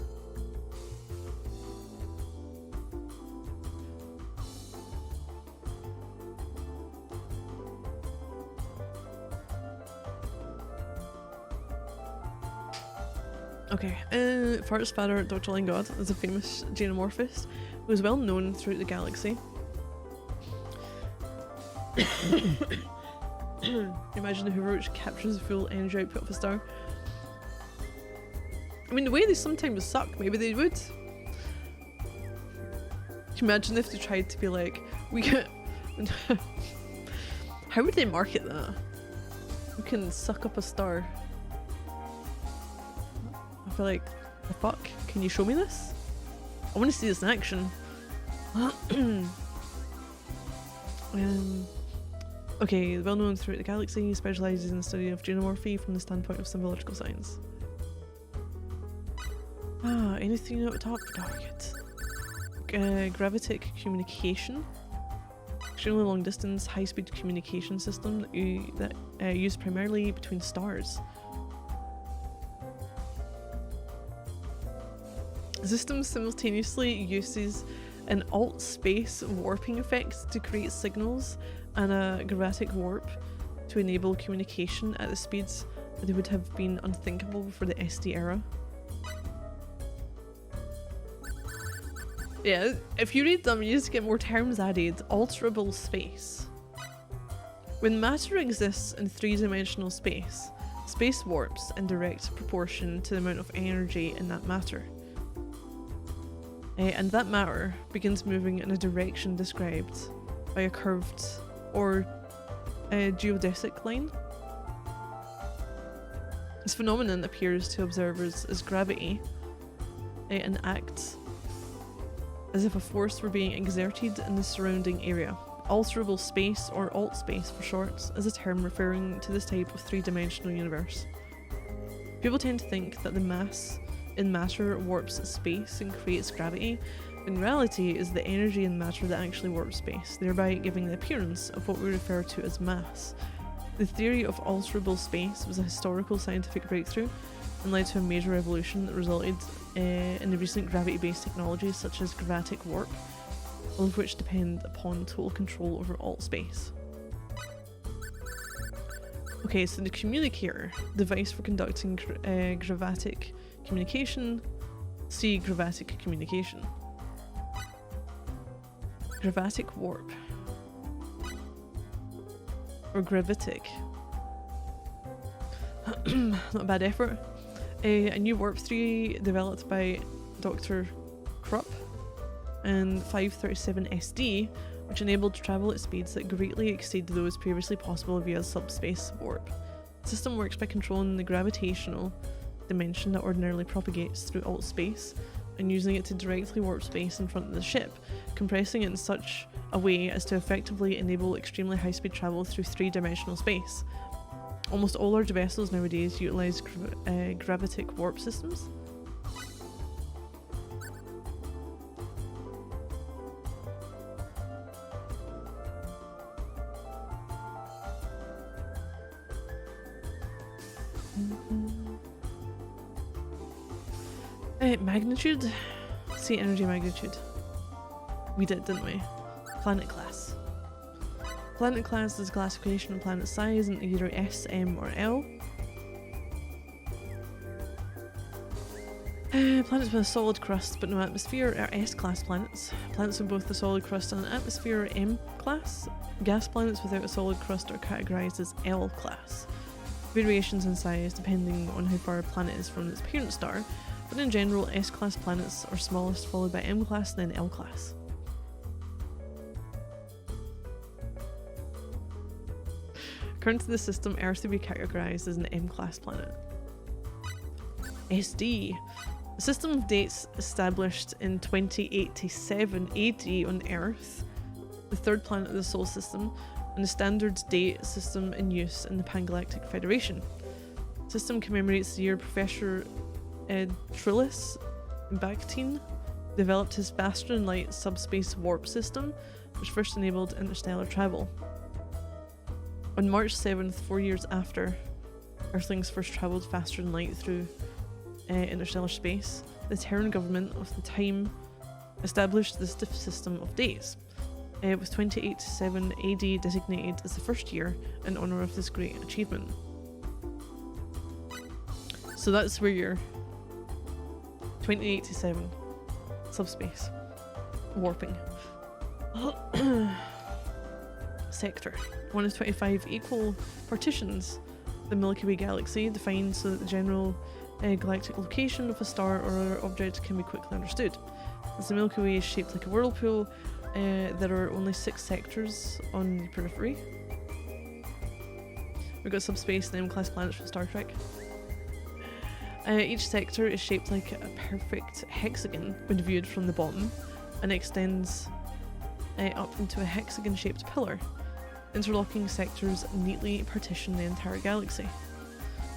Okay, Fart's father, Dr. Lingard, is a famous xenomorphist who is well known throughout the galaxy. Imagine the Hoover which captures the full energy output of a star. I mean, the way they sometimes suck, maybe they would. Imagine if they tried to be like, we can... How would they market that? We can suck up a star. I feel like, the fuck? Can you show me this? I want to see this in action. Okay, well known throughout the galaxy, specialises in the study of xenomorphy from the standpoint of symbological science. Anything at the top target. Gravitic communication. Extremely long distance, high speed communication system that used primarily between stars. The system simultaneously uses an alt-space warping effect to create signals and a gravitic warp to enable communication at the speeds that would have been unthinkable for the SD era. Yeah, if you read them, you just get more terms added. Alterable space. When matter exists in three-dimensional space, space warps in direct proportion to the amount of energy in that matter. and that matter begins moving in a direction described by a curved or a geodesic line. This phenomenon appears to observers as gravity and acts as if a force were being exerted in the surrounding area. Alterable space, or alt space for short, is a term referring to this type of three-dimensional universe. People tend to think that the mass in matter warps space and creates gravity. In reality, it is the energy in matter that actually warps space, thereby giving the appearance of what we refer to as mass. The theory of alterable space was a historical scientific breakthrough and led to a major revolution that resulted in the recent gravity-based technologies such as gravatic warp, all of which depend upon total control over alt space. Okay, so the communicator, device for conducting gravatic communication. See gravatic communication. Gravatic warp. Or gravitic. Not a bad effort. A new warp theory developed by Dr. Krupp and 537 SD, which enabled travel at speeds that greatly exceed those previously possible via subspace warp. The system works by controlling the gravitational dimension that ordinarily propagates through alt space and using it to directly warp space in front of the ship, compressing it in such a way as to effectively enable extremely high-speed travel through three-dimensional space. Almost all large vessels nowadays utilize gravitic warp systems. Magnitude? See energy magnitude. We did, didn't we? Planet class. Planet class is a classification of planet size in either S, M, or L. Planets with a solid crust but no atmosphere are S-class planets. Planets with both a solid crust and an atmosphere are M-class. Gas planets without a solid crust are categorised as L-class. Variations in size depending on how far a planet is from its parent star, but in general S-class planets are smallest, followed by M-class and then L-class. According to the system, Earth would be categorised as an M-class planet. SD. A system of dates established in 2087 AD on Earth, the third planet of the Solar System, and the standard date system in use in the Pangalactic Federation. The system commemorates the year Professor Trillis Bakhtin developed his faster than light subspace warp system, which first enabled interstellar travel. On March 7th, 4 years after Earthlings first travelled faster than light through interstellar space, the Terran government of the time established this system of dates, with 2087 AD designated as the first year in honour of this great achievement. So that's where you're 2087 subspace warping. Sector. One of 25 equal partitions. The Milky Way galaxy, defined so that the general galactic location of a star or other object can be quickly understood. As the Milky Way is shaped like a whirlpool, there are only 6 sectors on the periphery. We've got subspace and M-class planets from Star Trek. Each sector is shaped like a perfect hexagon when viewed from the bottom, and extends up into a hexagon-shaped pillar. Interlocking sectors neatly partition the entire galaxy.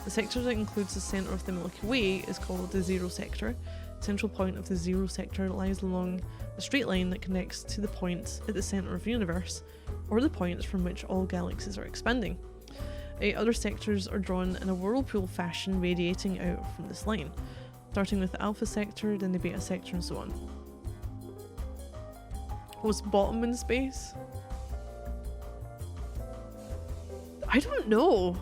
The sector that includes the centre of the Milky Way is called the zero sector. The central point of the zero sector lies along the straight line that connects to the point at the centre of the universe, or the points from which all galaxies are expanding. Other sectors are drawn in a whirlpool fashion radiating out from this line, starting with the alpha sector, then the beta sector, and so on. What's bottom in space? I don't know.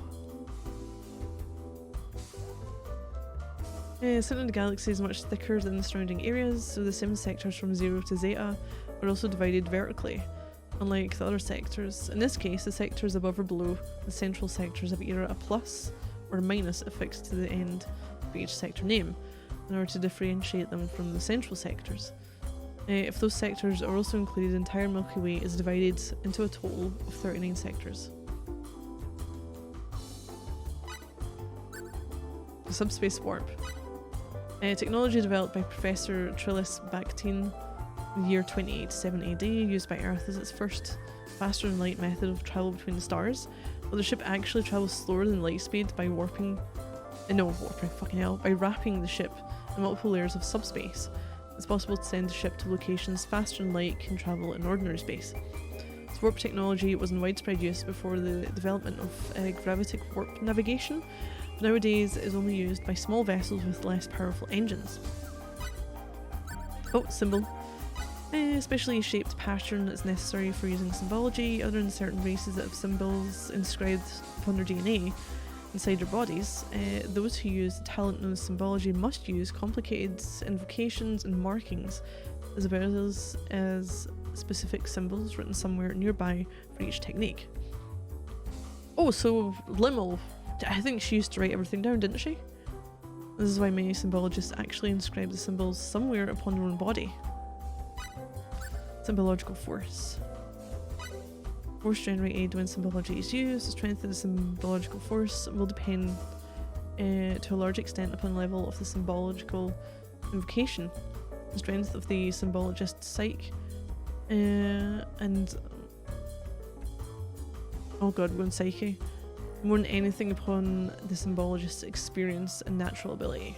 The centre of the galaxy is much thicker than the surrounding areas, so the 7 sectors from 0 to zeta are also divided vertically, unlike the other sectors. In this case, the sectors above or below the central sectors have either a plus or a minus affixed to the end of each sector name, in order to differentiate them from the central sectors. If those sectors are also included, the entire Milky Way is divided into a total of 39 sectors. The subspace warp. Technology developed by Professor Trillis Bakhtin in the year 2887 AD, used by Earth as its first faster than light method of travel between the stars. While the ship actually travels slower than light speed by warping, by wrapping the ship in multiple layers of subspace, it's possible to send the ship to locations faster than light can travel in ordinary space. This warp technology was in widespread use before the development of gravitic warp navigation, but nowadays it is only used by small vessels with less powerful engines. Oh, symbol. A specially shaped pattern is necessary for using symbology. Other than certain races that have symbols inscribed upon their DNA inside their bodies, those who use the talent known as symbology must use complicated invocations and markings, as well as specific symbols written somewhere nearby for each technique. Oh, so Limmel, I think she used to write everything down, didn't she? This is why many symbologists actually inscribe the symbols somewhere upon their own body. Symbological force. Force generated when symbology is used. The strength of the symbological force will depend to a large extent upon the level of the symbological invocation, the strength of the symbologist's psyche, and oh god, we're on psyche, more than anything upon the symbologist's experience and natural ability.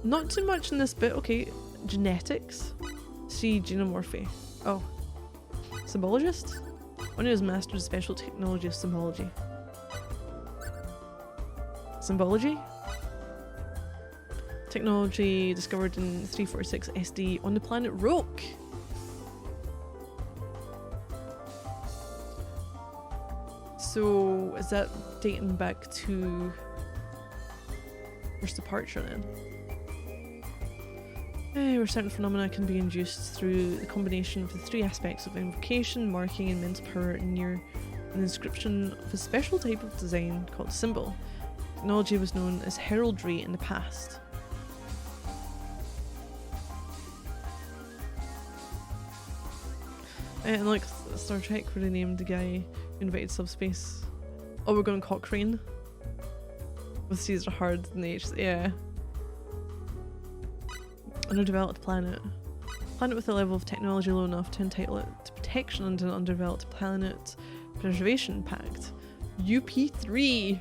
Not too much in this bit. Okay, genetics. See genomorphy. Oh. Symbologist? One who has mastered the special technology of symbology. Symbology? Technology discovered in 346 SD on the planet Roke. So, is that dating back to first departure then? Where certain phenomena can be induced through the combination of the three aspects of invocation, marking, and mental power near an inscription of a special type of design called symbol. Technology was known as heraldry in the past. And like Star Trek, where they named the guy who invited subspace. Oh, we're going Cochrane with Caesar Hard and the H. Yeah. Underdeveloped planet. Planet with a level of technology low enough to entitle it to protection under an Underdeveloped Planet Preservation Pact. UP3!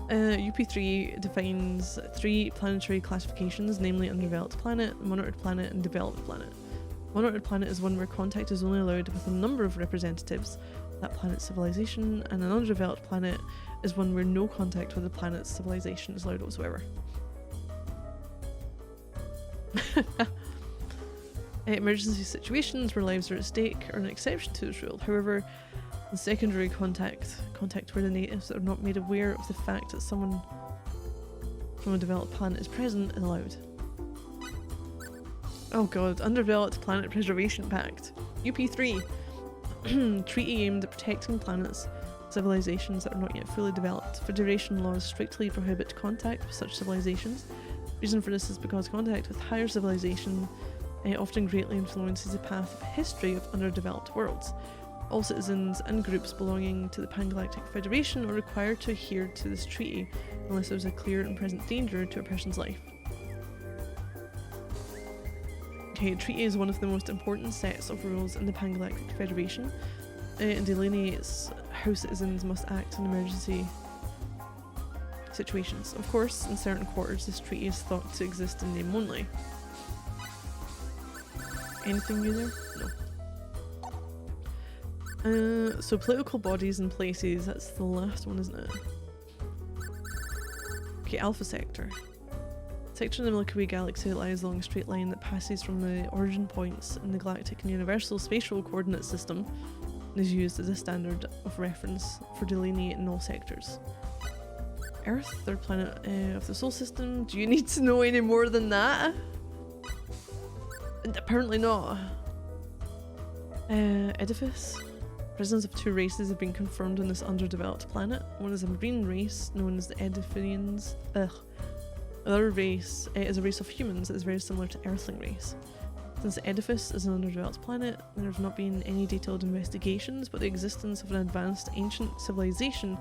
UP3 defines three planetary classifications, namely Underdeveloped Planet, Monitored Planet, and Developed Planet. Monitored Planet is one where contact is only allowed with a number of representatives of that planet's civilization, and an Underdeveloped Planet is one where no contact with the planet's civilization is allowed whatsoever. Emergency situations where lives are at stake are an exception to this rule. However, in secondary contact where the natives are not made aware of the fact that someone from a developed planet is present is allowed. Oh god, Underdeveloped Planet Preservation Pact. UP3. Treaty aimed at protecting planets, civilizations that are not yet fully developed. Federation laws strictly prohibit contact with such civilizations. Reason for this is because contact with higher civilization often greatly influences the path of history of underdeveloped worlds. All citizens and groups belonging to the Pangalactic Federation are required to adhere to this treaty unless there is a clear and present danger to a person's life. Okay, a treaty is one of the most important sets of rules in the Pangalactic Federation and delineates how citizens must act in emergency situations. Of course, in certain quarters this treaty is thought to exist in name only. Anything new there? No. So political bodies and places, that's the last one, isn't it? Okay, Alpha Sector. Sector in the Milky Way galaxy that lies along a straight line that passes from the origin points in the Galactic and Universal Spatial Coordinate System and is used as a standard of reference for delineating all sectors. Earth, third planet of the Solar System. Do you need to know any more than that? And apparently not. Edifice. Presence of two races have been confirmed on this underdeveloped planet. One is a marine race known as the Edifians. Another race is a race of humans that is very similar to Earthling race. Since Edifice is an underdeveloped planet, there have not been any detailed investigations, but the existence of an advanced ancient civilization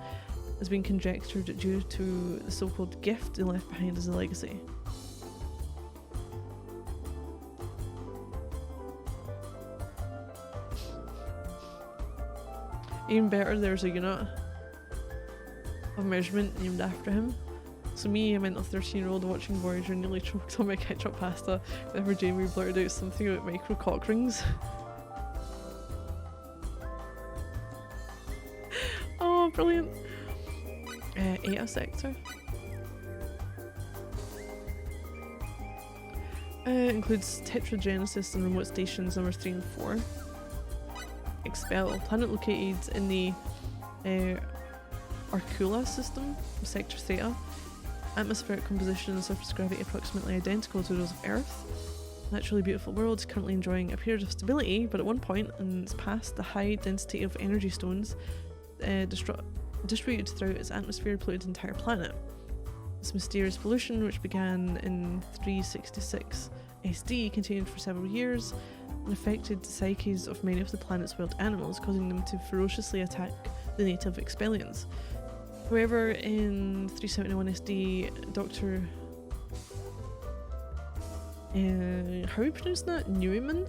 has been conjectured due to the so-called gift they left behind as a legacy. Even better, there's a unit of measurement named after him. So me, a mental 13-year-old watching Voyager, nearly choked on my ketchup pasta whenever Jamie blurted out something about micro cock rings. Oh, brilliant. Eta Sector. Includes Tetragenesis and remote stations numbers 3 and 4. Expel, planet located in the Arcula system of Sector Theta. Atmospheric composition and surface gravity approximately identical to those of Earth. Naturally beautiful world, currently enjoying a period of stability, but at one point in its past, the high density of energy stones distributed throughout its atmosphere polluted the entire planet. This mysterious pollution, which began in 366 SD, continued for several years and affected the psyches of many of the planet's wild animals, causing them to ferociously attack the native Expellians. However, in 371 SD, Dr. How are we pronouncing that? Neumann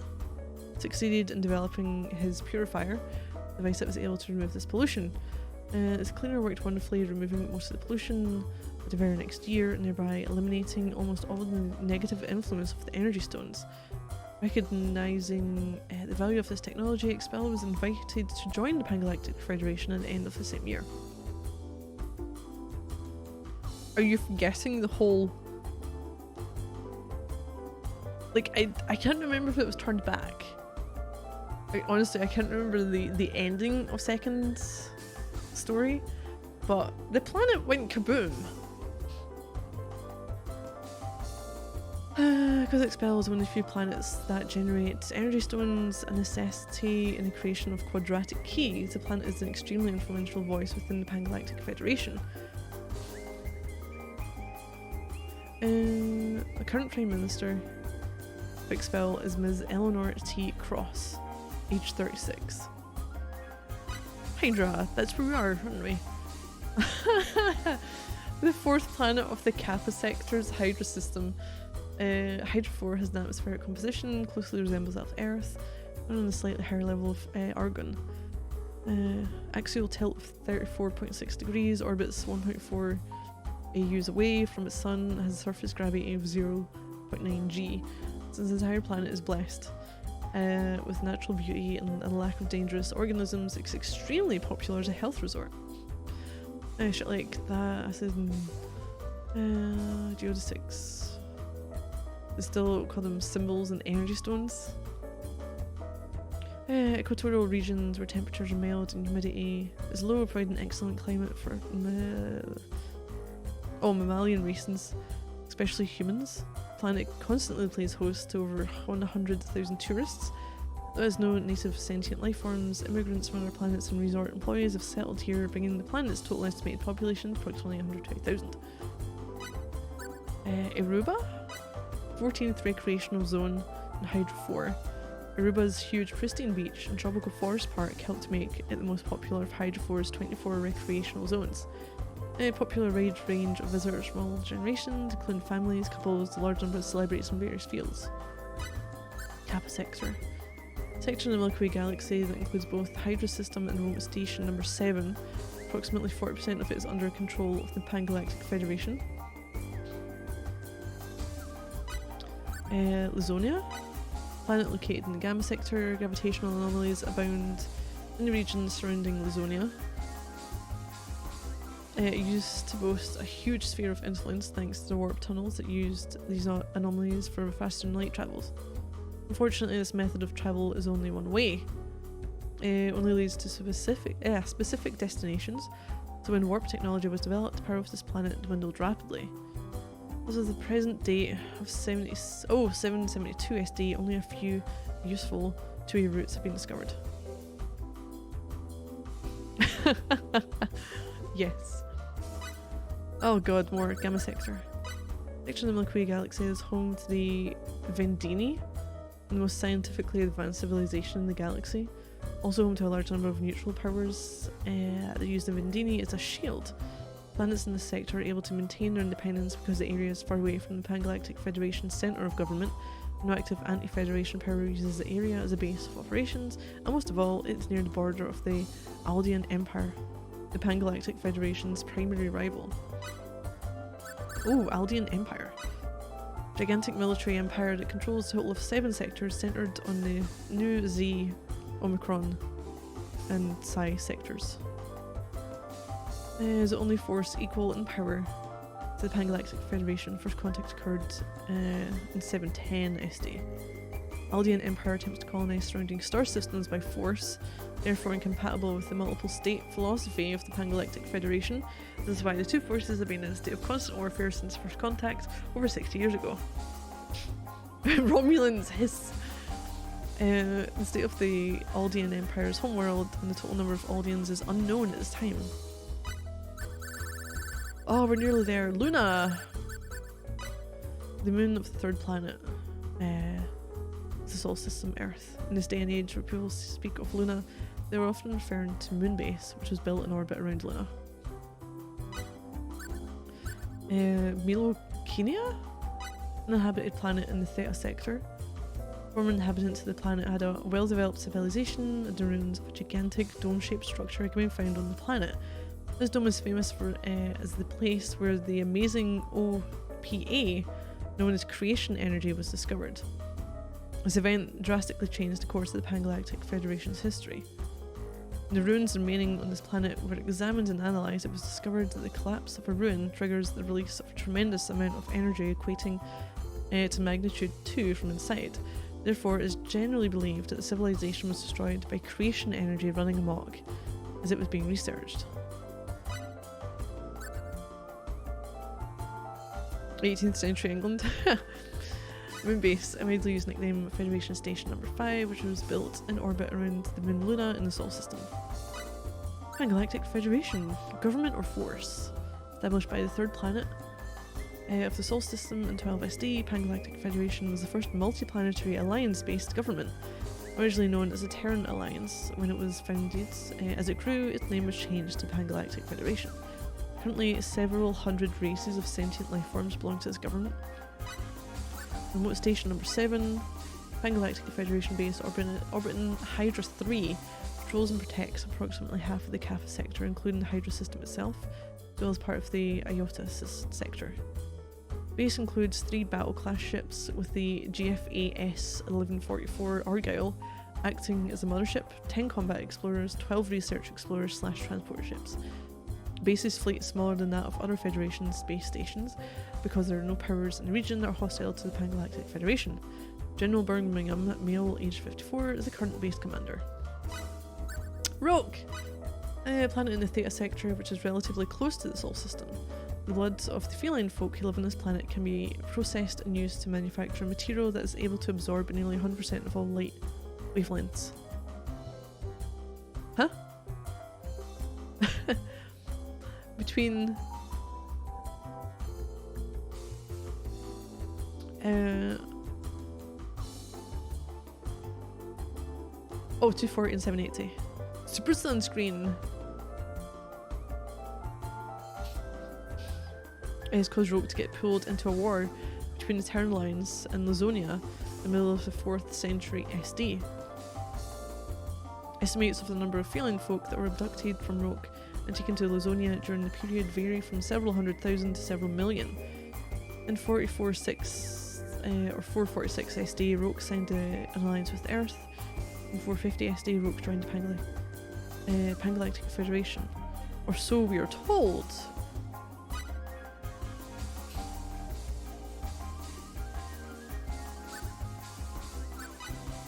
succeeded in developing his purifier, a device that was able to remove this pollution. This cleaner worked wonderfully, removing most of the pollution the very next year, thereby eliminating almost all of the negative influence of the energy stones. Recognizing the value of this technology, Expel was invited to join the Pangalactic Federation at the end of the same year. Are you forgetting the whole... Like, I can't remember if it was turned back. Like, honestly, I can't remember the ending of Second's story, but the planet went kaboom. Because Expel is one of the few planets that generate energy stones, a necessity in the creation of quadratic keys. The planet is an extremely influential voice within the Pangalactic Federation. The current Prime Minister of Expel is Ms. Eleanor T. Cross, age 36. Hydra, that's where we are, aren't we? The fourth planet of the Kappa Sector's Hydra system. Hydra 4 has an atmospheric composition, closely resembles that of Earth, and on a slightly higher level of Argon. Axial tilt of 34.6 degrees, orbits 1.4 AUs away from its sun, has a surface gravity of 0.9 g. Since the entire planet is blessed with natural beauty and a lack of dangerous organisms, it's extremely popular as a health resort. Shit like that, acid and geodesics. They still call them symbols and energy stones. Equatorial regions where temperatures are mild and humidity is low, providing excellent climate for mammalian races, especially humans. The planet constantly plays host to over 100,000 tourists. There is no native sentient life forms. Immigrants from other planets and resort employees have settled here, bringing the planet's total estimated population to approximately 120,000. Aruba? 14th recreational zone in Hydra 4. Aruba's huge pristine beach and tropical forest park helped to make it the most popular of Hydra 4's 24 recreational zones. A popular wide range of visitors from all generations, including families, couples, a large number of celebrities from various fields. Kappa Sector. Sector in the Milky Way galaxy that includes both the Hydra system and remote station number 7. Approximately 40% of it is under control of the Pangalactic Federation. Lizonia, planet located in the Gamma Sector. Gravitational anomalies abound in the region surrounding Lizonia. It used to boast a huge sphere of influence thanks to the warp tunnels that used these anomalies for faster light travels. Unfortunately, this method of travel is only one way. It only leads to specific destinations, so when warp technology was developed, the power of this planet dwindled rapidly. As of the present date of 772 SD, only a few useful two-way routes have been discovered. Yes. Oh god, more Gamma Sector. Section of the Milky Way galaxy is home to the Vendini, the most scientifically advanced civilization in the galaxy. Also home to a large number of neutral powers that use the Vendini as a shield. Planets in this sector are able to maintain their independence because the area is far away from the Pangalactic Federation's centre of government. No active anti-Federation power uses the area as a base of operations, and most of all, it's near the border of the Aldean Empire, the Pangalactic Federation's primary rival. Oh, Aldean Empire. Gigantic military empire that controls a total of 7 sectors centred on the Nu, Z, Omicron, and Psi sectors. Is the only force equal in power to the Pangalactic Federation. First contact occurred in 710 SD. Aldean Empire attempts to colonize surrounding star systems by force, therefore incompatible with the multiple state philosophy of the Pangalactic Federation. This is why the two forces have been in a state of constant warfare since first contact over 60 years ago. Romulans hiss. The state of the Aldean Empire's homeworld and the total number of Aldeans is unknown at this time. Oh, we're nearly there. Luna! The moon of the third planet. The Solar System Earth. In this day and age where people speak of Luna, they were often referring to Moonbase, which was built in orbit around Luna. Milokenia? An inhabited planet in the Theta sector. Former inhabitants of the planet had a well-developed civilization, and the ruins of a gigantic dome-shaped structure can be found on the planet. This dome is famous for as the place where the amazing OPA, known as creation energy, was discovered. This event drastically changed the course of the Pangalactic Federation's history. The ruins remaining on this planet were examined and analysed. It was discovered that the collapse of a ruin triggers the release of a tremendous amount of energy equating to magnitude 2 from inside. Therefore, it is generally believed that the civilization was destroyed by creation energy running amok as it was being researched. 18th century England. Moonbase, a widely used nickname, Federation Station Number 5, which was built in orbit around the moon Luna in the Solar System. Pangalactic Federation, government or force? Established by the third planet of the Solar System in 12 SD, Pangalactic Federation was the first multiplanetary alliance-based government, originally known as the Terran Alliance. When it was founded, as it grew, its name was changed to Pangalactic Federation. Currently, several hundred races of sentient life forms belong to this government. Remote Station Number 7, Pangalactic Federation base orbiting Hydra 3, patrols and protects approximately half of the Kappa sector, including the Hydra system itself, as well as part of the Iota sector. Base includes 3 battle-class ships, with the GFAS 1144 Argyle acting as a mothership, 10 combat explorers, 12 research explorers / transport ships. Base's fleet is smaller than that of other Federation space stations because there are no powers in the region that are hostile to the Pangalactic Federation. General Birmingham, male, age 54, is the current base commander. Roke! A planet in the Theta sector which is relatively close to the Solar System. The blood of the feline folk who live on this planet can be processed and used to manufacture material that is able to absorb nearly 100% of all light wavelengths. Huh? Between 240 and 780. Super sunscreen. It has caused Roke to get pulled into a war between the Terran Alliance and Lazonia in the middle of the 4th century SD. Estimates of the number of feline folk that were abducted from Roke and taken to Lazonia during the period vary from several 100,000 to several million. In 446 SD, Roke signed an alliance with Earth. In 450 SD, Roke joined the Pangalactic Federation. Or so we are told.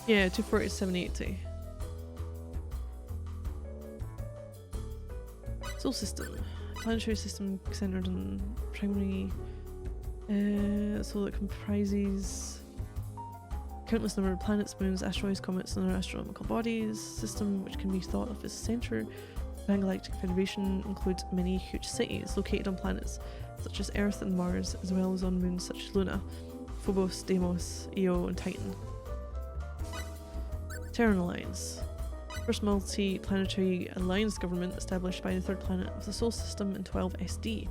Yeah, 240 to 780. Solar System. Planetary system centered on primary so that comprises countless number of planets, moons, asteroids, comets, and other astronomical bodies. System which can be thought of as center The Pan-Galactic Federation includes many huge cities located on planets such as Earth and Mars, as well as on moons such as Luna, Phobos, Deimos, Io, and Titan. Terran Alliance. First multi-planetary alliance government established by the third planet of the Sol System in 12 SD.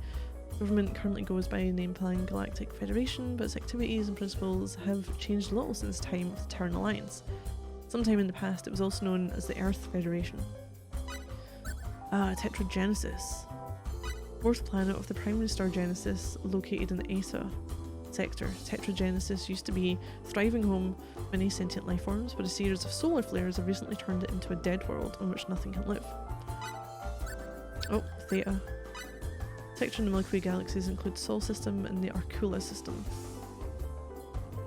The government currently goes by the name Pan-Galactic Federation, but its activities and principles have changed little since the time of the Terran Alliance. Sometime in the past it was also known as the Earth Federation. Tetragenesis. Fourth planet of the primary star Genesis, located in the ESA sector. Tetragenesis used to be a thriving home of many sentient life forms, but a series of solar flares have recently turned it into a dead world on which nothing can live. Oh, Theta. Sector in the Milky Way galaxies includes Sol System and the Arcula system.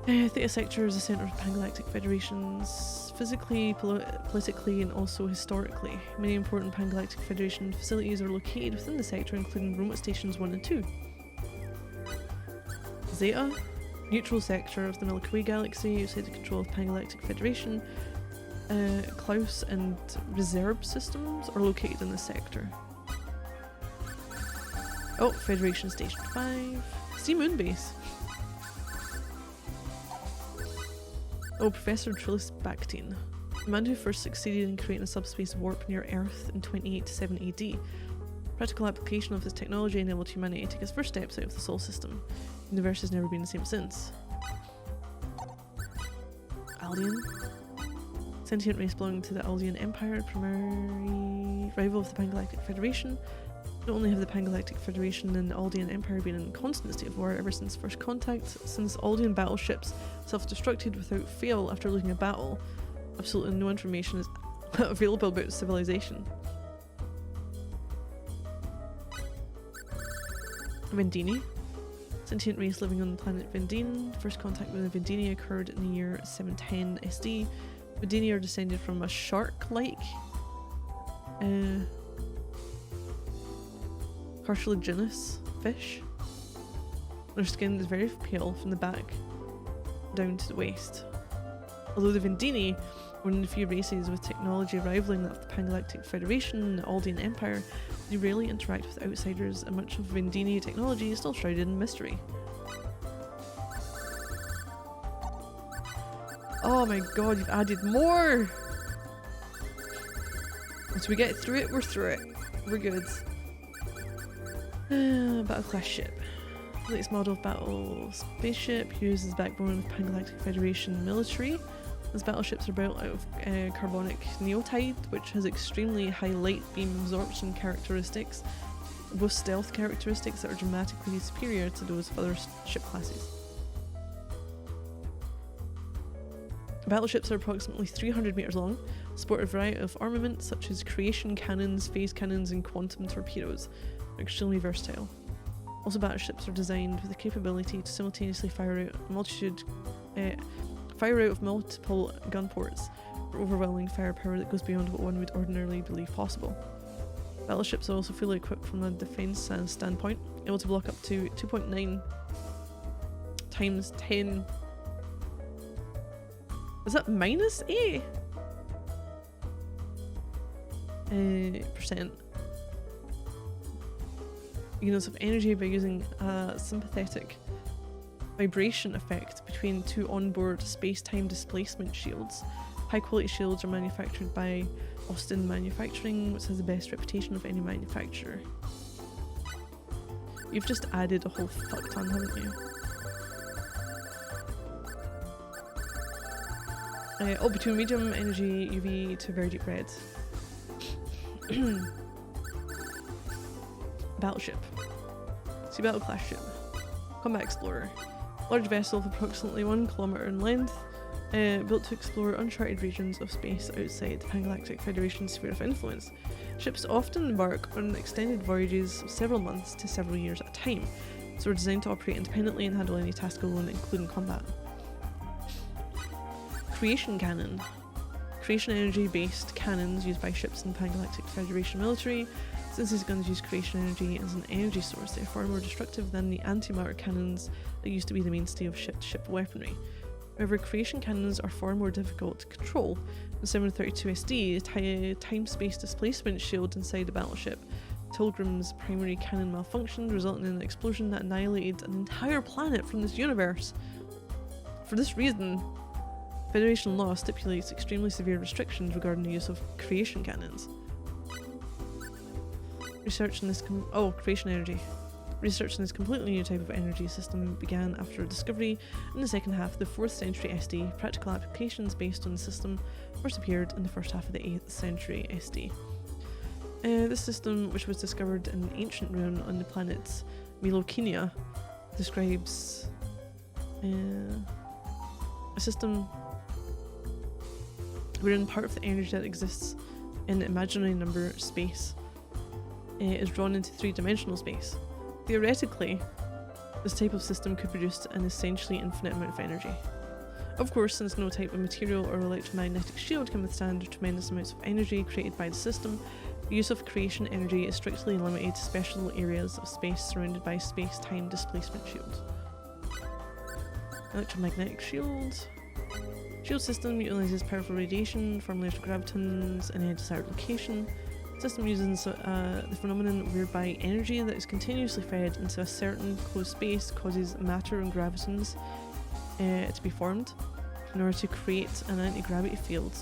Theta Sector is the centre of Pan-Galactic Federations, physically, politically, and also historically. Many important Pan-Galactic Federation facilities are located within the sector, including remote stations 1 and 2. Zeta, neutral sector of the Milky Way galaxy, outside the control of Pan-Galactic Federation. Klaus and Reserve systems are located in this sector. Oh, Federation Station 5. See Moon Base. Oh, Professor Trillis Bactine, the man who first succeeded in creating a subspace warp near Earth in 28-7 AD. Practical application of this technology enabled humanity to take its first steps out of the Sol System. The universe has never been the same since. Aldean. Sentient race belonging to the Aldean Empire, primary rival of the Pan-Galactic Federation. Not only have the Pan-Galactic Federation and the Aldean Empire been in constant state of war ever since first contact, since Aldean battleships self-destructed without fail after losing a battle, absolutely no information is available about civilization. Vendini. Sentient race living on the planet Vendine. First contact with the Vendini occurred in the year 710 SD. Vendini are descended from a shark-like cartilaginous fish. Their skin is very pale from the back down to the waist. Although the Vendini were one of the few races with technology rivaling that of the Pan-Galactic Federation and the Aldean Empire, they rarely interact with outsiders, and much of Vendini technology is still shrouded in mystery. Oh my god, you've added more! Once we get through it, we're through it. We're good. Battle class ship. Latest model of battle spaceship used as backbone of Pan-Galactic Federation military. These battleships are built out of carbonic neotide, which has extremely high light beam absorption characteristics, both stealth characteristics that are dramatically superior to those of other ship classes. Battleships are approximately 300 meters long, sport a variety of armament such as creation cannons, phase cannons, and quantum torpedoes. They're extremely versatile. Also, battleships are designed with the capability to simultaneously fire out of multiple gun ports for overwhelming firepower that goes beyond what one would ordinarily believe possible. Battleships are also fully equipped from a defense standpoint, able to block up to 2.9 times 10. Is that minus 8? Percent units of energy by using a sympathetic vibration effect between two onboard space-time displacement shields. High-quality shields are manufactured by Austin Manufacturing, which has the best reputation of any manufacturer. You've just added a whole fuck ton, haven't you? Between medium energy UV to very deep red. Battleship. Sea Battle class ship. Combat Explorer. Large vessel of approximately 1 kilometer in length, built to explore uncharted regions of space outside the Pan-Galactic Federation's sphere of influence. Ships often embark on extended voyages of several months to several years at a time, so are designed to operate independently and handle any task alone, including combat. Creation Cannon. Creation energy-based cannons used by ships in the Pan-Galactic Federation military. Since these guns use creation energy as an energy source, they are far more destructive than the antimatter cannons that used to be the mainstay of ship-to-ship weaponry. However, creation cannons are far more difficult to control. In 732 SD, the time-space displacement shield inside the battleship Tilgrim's primary cannon malfunctioned, resulting in an explosion that annihilated an entire planet from this universe. For this reason, Federation law stipulates extremely severe restrictions regarding the use of creation cannons. Research in this creation energy. Research in this completely new type of energy system began after a discovery in the second half of the 4th century SD. Practical applications based on the system first appeared in the first half of the 8th century SD. This system, which was discovered in an ancient ruin on the planet Melokinia, describes a system wherein part of the energy that exists in imaginary number space is drawn into three-dimensional space. Theoretically, this type of system could produce an essentially infinite amount of energy. Of course, since no type of material or electromagnetic shield can withstand the tremendous amounts of energy created by the system, the use of creation energy is strictly limited to special areas of space surrounded by space-time displacement shields. Electromagnetic shield. Shield system utilizes powerful radiation from large gravitons in a desired location. System uses the phenomenon whereby energy that is continuously fed into a certain closed space causes matter and gravitons to be formed in order to create an anti-gravity field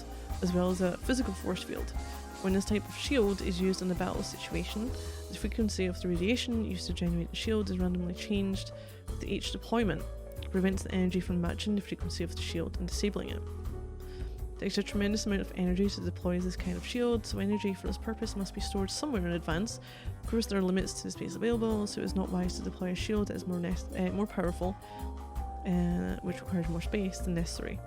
as well as a physical force field. When this type of shield is used in a battle situation, the frequency of the radiation used to generate the shield is randomly changed with each deployment. It prevents the energy from matching the frequency of the shield and disabling it. It takes a tremendous amount of energy to deploy this kind of shield, so energy for this purpose must be stored somewhere in advance. Of course, there are limits to the space available, so it is not wise to deploy a shield that is more powerful, which requires more space than necessary.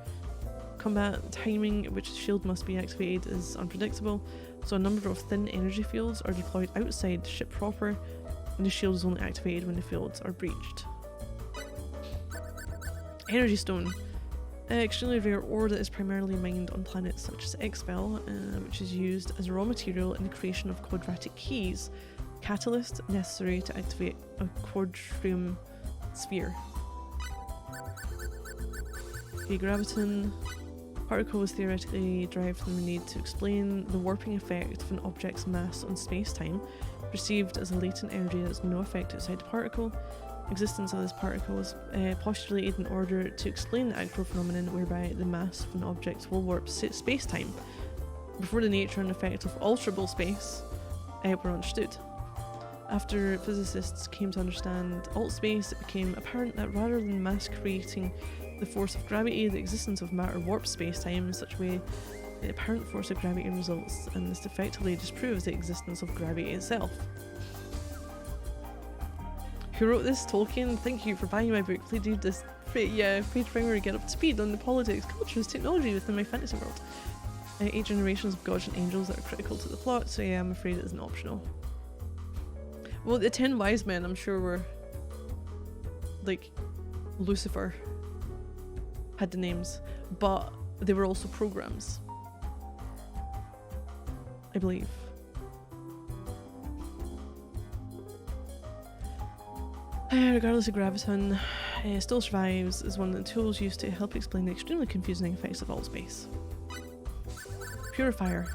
Combat timing at which the shield must be activated is unpredictable, so a number of thin energy fields are deployed outside the ship proper, and the shield is only activated when the fields are breached. Energy Stone. Extremely rare ore that is primarily mined on planets such as Expel, which is used as raw material in the creation of quadratic keys, catalyst necessary to activate a quadrium sphere. A graviton. Particle was theoretically derived from the need to explain the warping effect of an object's mass on space-time, perceived as a latent energy that has no effect outside the particle. Existence of this particle was postulated in order to explain the actual phenomenon whereby the mass of an object will warp space-time, before the nature and effect of alterable space were understood. After physicists came to understand alt-space, it became apparent that rather than mass creating the force of gravity, the existence of matter warps space-time in such a way the apparent force of gravity results, and this effectively disproves the existence of gravity itself. Who wrote this? Tolkien. Thank you for buying my book. Please do this. Page primary get up to speed on the politics, cultures, technology within my fantasy world. 8 generations of gods and angels that are critical to the plot, so yeah, I'm afraid it isn't optional. Well, the 10 wise men, I'm sure, were like Lucifer had the names, but they were also programs, I believe. Regardless of graviton, still survives as one of the tools used to help explain the extremely confusing effects of alt space. Purifier.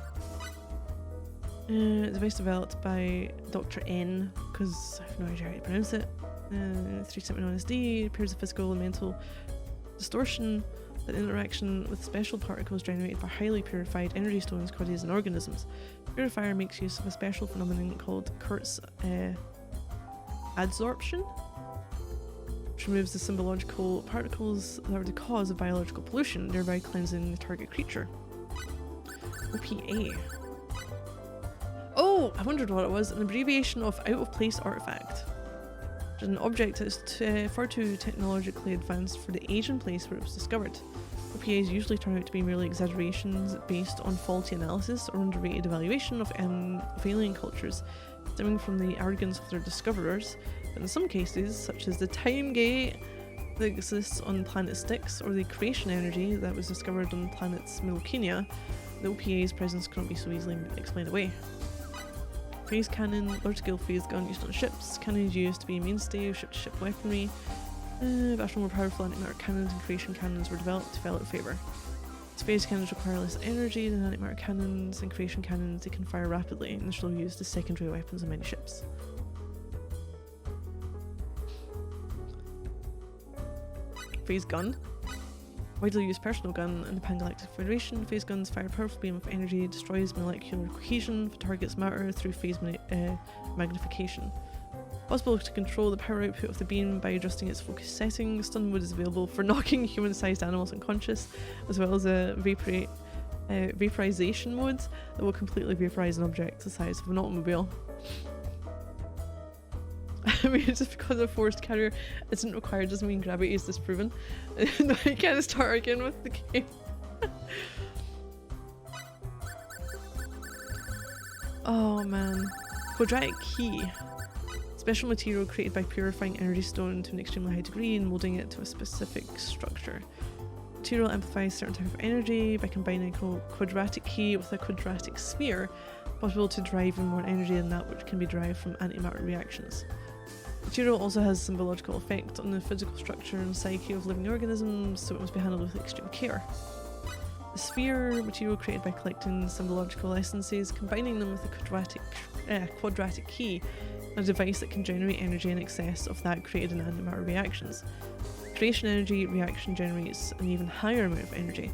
Device developed by Dr. N, because I have no idea how to pronounce it. 379 SD appears a physical and mental distortion that interaction with special particles generated by highly purified energy stones causes in organisms. Purifier makes use of a special phenomenon called Kurt's adsorption, which removes the symbological particles that are the cause of biological pollution, thereby cleansing the target creature. OPA. Oh, I wondered what it was. An abbreviation of Out of Place Artifact. Which is an object that is far too technologically advanced for the age and place where it was discovered. OPAs usually turn out to be merely exaggerations based on faulty analysis or underrated evaluation of alien cultures, stemming from the arrogance of their discoverers, but in some cases, such as the time gate that exists on planet Styx or the creation energy that was discovered on planets Melokinia, the OPA's presence cannot be so easily explained away. Phase cannon, large-scale phase gun used on ships. Cannon is used to be a mainstay of ship-to-ship weaponry. Faster, more powerful antimatter cannons and creation cannons were developed to fell out of favour. Space cannons require less energy than antimatter cannons, and creation cannons they can fire rapidly and are still used as secondary weapons on many ships. Phase gun. Widely used personal gun in the Pangalactic Federation, phase guns fire a powerful beam of energy, destroys molecular cohesion for targets matter through phase magnification. Possible to control the power output of the beam by adjusting its focus settings. Stun mode is available for knocking human-sized animals unconscious, as well as a vaporization mode that will completely vaporize an object the size of an automobile. I mean, just because a forced carrier isn't required doesn't mean gravity is disproven. No, you can't start again with the game. Oh man. Quadratic key. Special material created by purifying energy stone to an extremely high degree and molding it to a specific structure. Material amplifies certain type of energy by combining a quadratic key with a quadratic sphere, possible to derive even more energy than that which can be derived from antimatter reactions. Material also has symbological effect on the physical structure and psyche of living organisms, so it must be handled with extreme care. The sphere, material created by collecting symbological essences, combining them with a quadratic key, a device that can generate energy in excess of that created in antimatter reactions. Creation energy reaction generates an even higher amount of energy,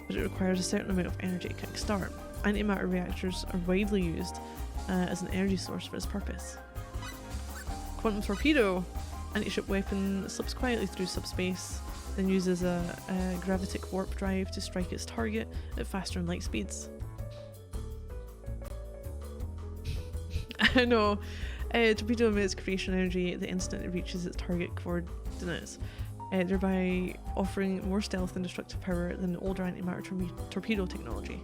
but it requires a certain amount of energy to kickstart. Antimatter reactors are widely used as an energy source for this purpose. Quantum torpedo, anti-ship weapon that slips quietly through subspace, then uses a gravitic warp drive to strike its target at faster and light speeds. I know. Torpedo emits creation energy the instant it reaches its target coordinates, thereby offering more stealth and destructive power than the older antimatter torpedo technology.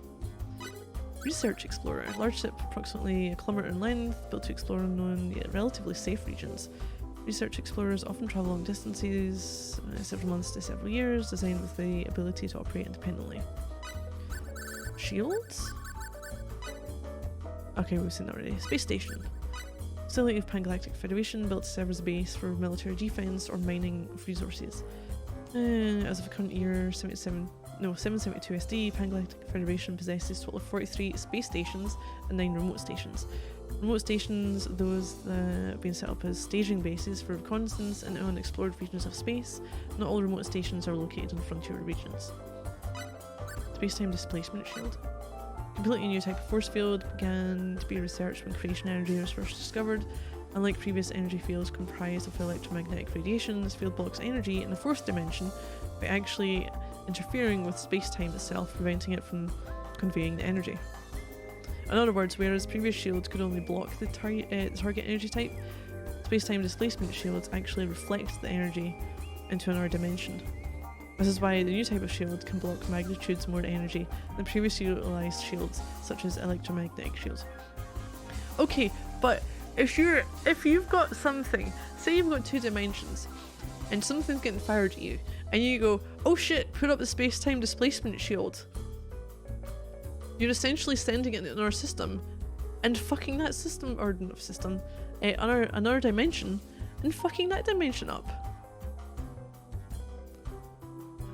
Research Explorer, large ship approximately 1 kilometer in length, built to explore unknown yet relatively safe regions. Research Explorers often travel long distances, several months to several years, designed with the ability to operate independently. Shields? Okay, we've seen that already. Space Station. Facility of Pangalactic Federation, built to serve as a base for military defense or mining of resources. As of the current year, 772 SD, Pangalactic Federation possesses a total of 43 space stations and 9 remote stations. Remote stations, those being set up as staging bases for reconnaissance in unexplored regions of space. Not all remote stations are located in frontier regions. Space-time displacement shield. Completely new type of force field, began to be researched when creation energy was first discovered. Unlike previous energy fields comprised of electromagnetic radiation, this field blocks energy in the fourth dimension by actually interfering with space-time itself, preventing it from conveying the energy. In other words, whereas previous shields could only block the target energy type, space-time displacement shields actually reflect the energy into another dimension. This is why the new type of shield can block magnitudes more energy than previously utilized shields, such as electromagnetic shields. Okay, but if you've got something, say you've got 2 dimensions, and something's getting fired at you, and you go, oh shit, put up the space-time displacement shield. You're essentially sending it into another system, and fucking that system, or system, another dimension, and fucking that dimension up.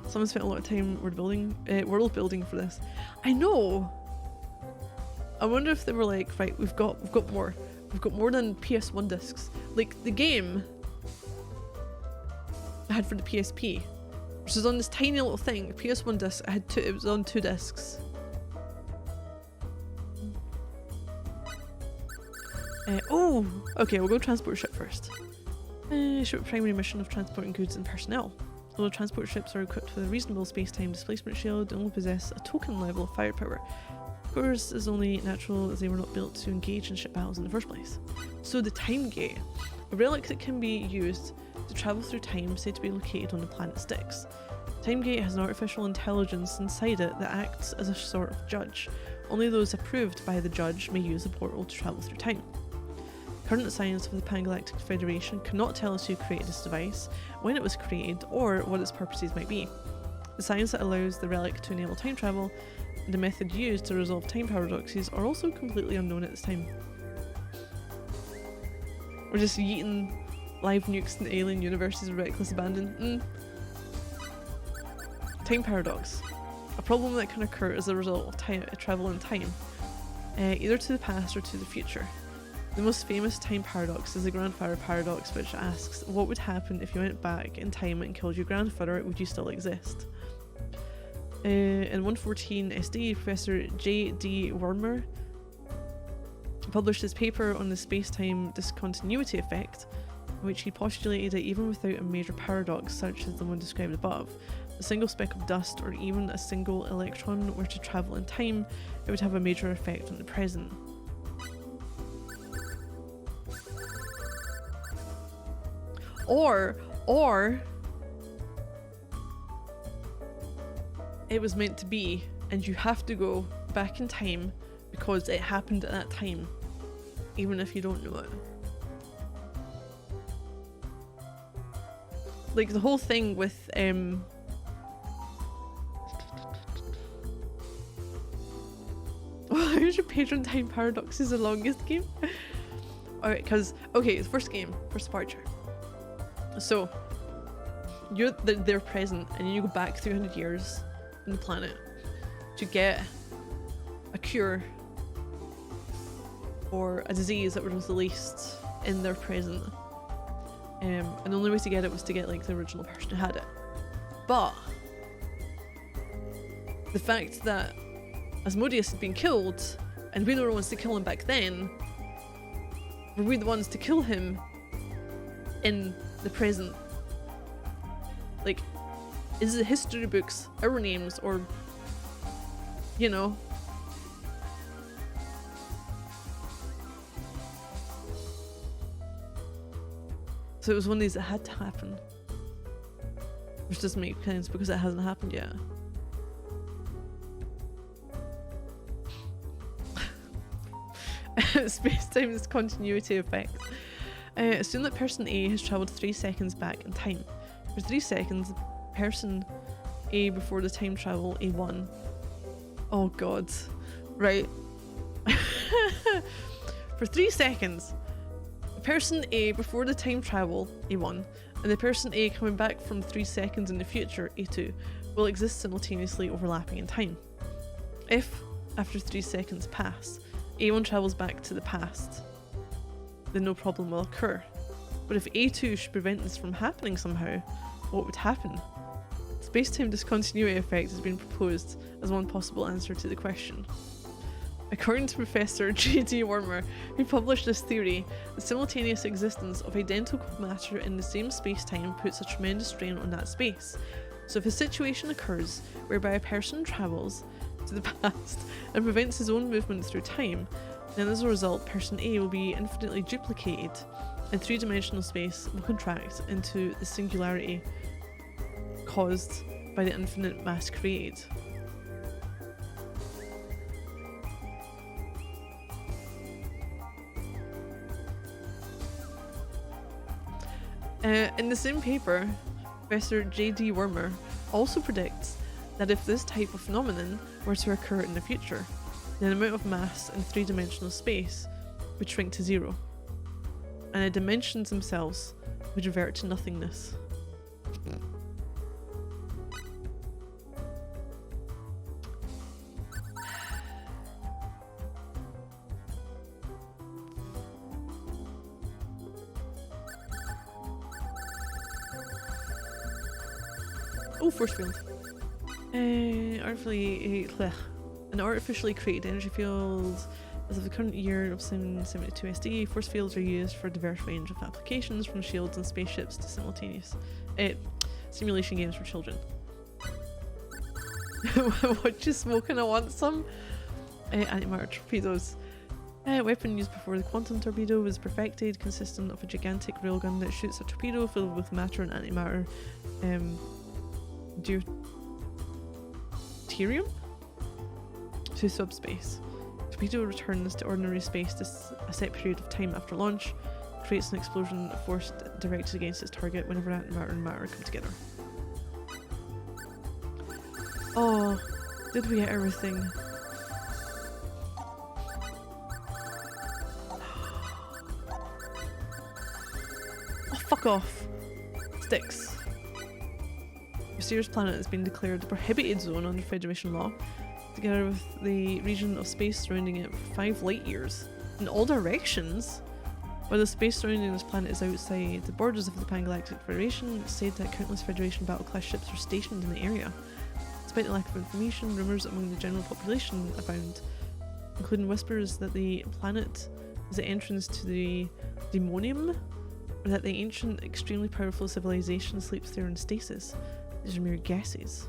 Someone spent a lot of time world building for this. I know. I wonder if they were like, right, we've got more than PS1 discs. Like the game I had for the PSP, which is on this tiny little thing. PS1 disc, it was on 2 discs. Oh, okay, we'll go transport ship first. Ship primary mission of transporting goods and personnel. Although transport ships are equipped with a reasonable space-time displacement shield, they only possess a token level of firepower. Of course, is only natural as they were not built to engage in ship battles in the first place. So the Time Gate, a relic that can be used to travel through time, said to be located on the planet Styx. Time Gate has an artificial intelligence inside it that acts as a sort of judge. Only those approved by the judge may use the portal to travel through time. Current science of the Pangalactic Federation cannot tell us who created this device, when it was created, or what its purposes might be. The science that allows the relic to enable time travel, and the method used to resolve time paradoxes are also completely unknown at this time. We're just yeeting Live nukes in alien universes with reckless abandon. Time paradox. A problem that can occur as a result of travel in time, either to the past or to the future. The most famous time paradox is the grandfather paradox, which asks, what would happen if you went back in time and killed your grandfather? Would you still exist? In 114 SD, Professor J.D. Wormer published his paper on the space-time discontinuity effect, in which he postulated that even without a major paradox such as the one described above, a single speck of dust or even a single electron were to travel in time, it would have a major effect on the present. Or it was meant to be, and you have to go back in time because it happened at that time, even if you don't know it. Like the whole thing with here's your patron time paradox is the longest game. Alright, because okay, the first departure. So you're they're present, and you go back 300 years on the planet to get a cure for a disease that was released in their present. And the only way to get it was to get like the original person who had it. But the fact that Asmodeus had been killed, and we were the ones to kill him back then, were we the ones to kill him in the present? Like, is it history books, our names, or, you know? So it was one of these that had to happen. Which doesn't make sense because it hasn't happened yet. Space-time discontinuity effect. Assume that person A has travelled 3 seconds back in time. For 3 seconds, person A before the time travel, A1. Oh god. Right. For 3 seconds, person A before the time travel, A1, and the person A coming back from 3 seconds in the future, A2, will exist simultaneously overlapping in time. If, after 3 seconds pass, A1 travels back to the past, then no problem will occur. But if A2 should prevent this from happening somehow, what would happen? Space-time discontinuity effect has been proposed as one possible answer to the question. According to Professor J.D. Wormer, who published this theory, the simultaneous existence of identical matter in the same space-time puts a tremendous strain on that space. So if a situation occurs whereby a person travels to the past and prevents his own movement through time, then as a result, person A will be infinitely duplicated, and three-dimensional space will contract into the singularity caused by the infinite mass created. In the same paper, Professor J.D. Wormer also predicts that if this type of phenomenon were to occur in the future, then the amount of mass in three-dimensional space would shrink to zero, and the dimensions themselves would revert to nothingness. Oh, force field. An artificially created energy field. As of the current year of 772 SD, force fields are used for a diverse range of applications, from shields and spaceships to simultaneous simulation games for children. What you smoking? I want some. Antimatter torpedoes. Weapon used before the quantum torpedo was perfected, consistent of a gigantic railgun that shoots a torpedo filled with matter and antimatter. Deuterium to subspace. Torpedo returns to ordinary space a set period of time after launch, creates an explosion of force directed against its target whenever antimatter and matter come together. Oh, did we get everything? Oh, fuck Fuck off. Sticks. Mysterious planet has been declared a prohibited zone under Federation law, together with the region of space surrounding it for 5 light years in all directions. While the space surrounding this planet is outside the borders of the Pangalactic Federation, it's said that countless Federation battle-class ships are stationed in the area. Despite the lack of information, rumours among the general population abound, including whispers that the planet is the entrance to the Demonium, or that the ancient, extremely powerful civilization sleeps there in stasis. These are mere guesses.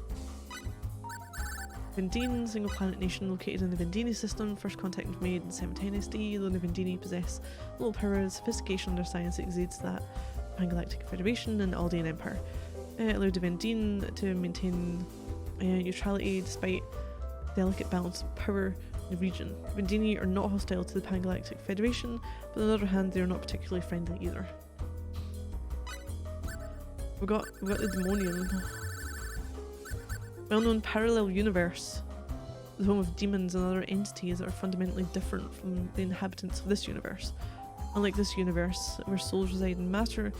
Vendine, single planet nation located in the Vendini system. First contact was made in 17 SD, though the Vendini possess little power and sophistication in their science exceeds that Pangalactic Federation and Aldean Empire. It allowed the Vendine to maintain neutrality despite delicate balance of power in the region. Vendini are not hostile to the Pangalactic Federation, but on the other hand they are not particularly friendly either. We got the Demonium. Well-known parallel universe, the home of demons and other entities that are fundamentally different from the inhabitants of this universe. Unlike this universe, where souls reside in matter,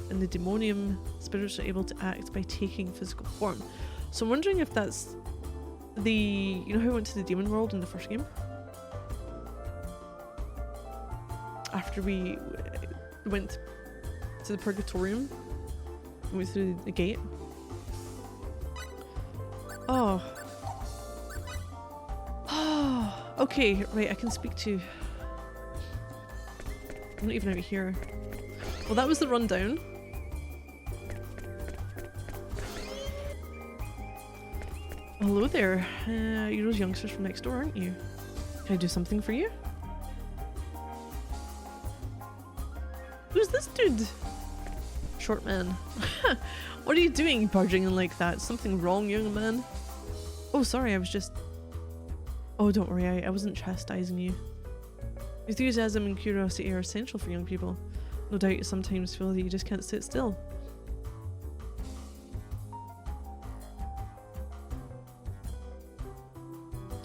in the Demonium, spirits are able to act by taking physical form. So I'm wondering if that's the... You know how we went to the demon world in the first game? After we went to the Purgatorium, we went through the gate. Oh. Oh. Okay, right, I can speak to... I'm not even out here. Well, that was the rundown. Hello there. You're those youngsters from next door, aren't you? Can I do something for you? Who's this dude? Short man. What are you doing barging in like that? Something wrong, young man? Oh, sorry, I was just... Oh, don't worry, I wasn't chastising you. Enthusiasm and curiosity are essential for young people. No doubt you sometimes feel that you just can't sit still.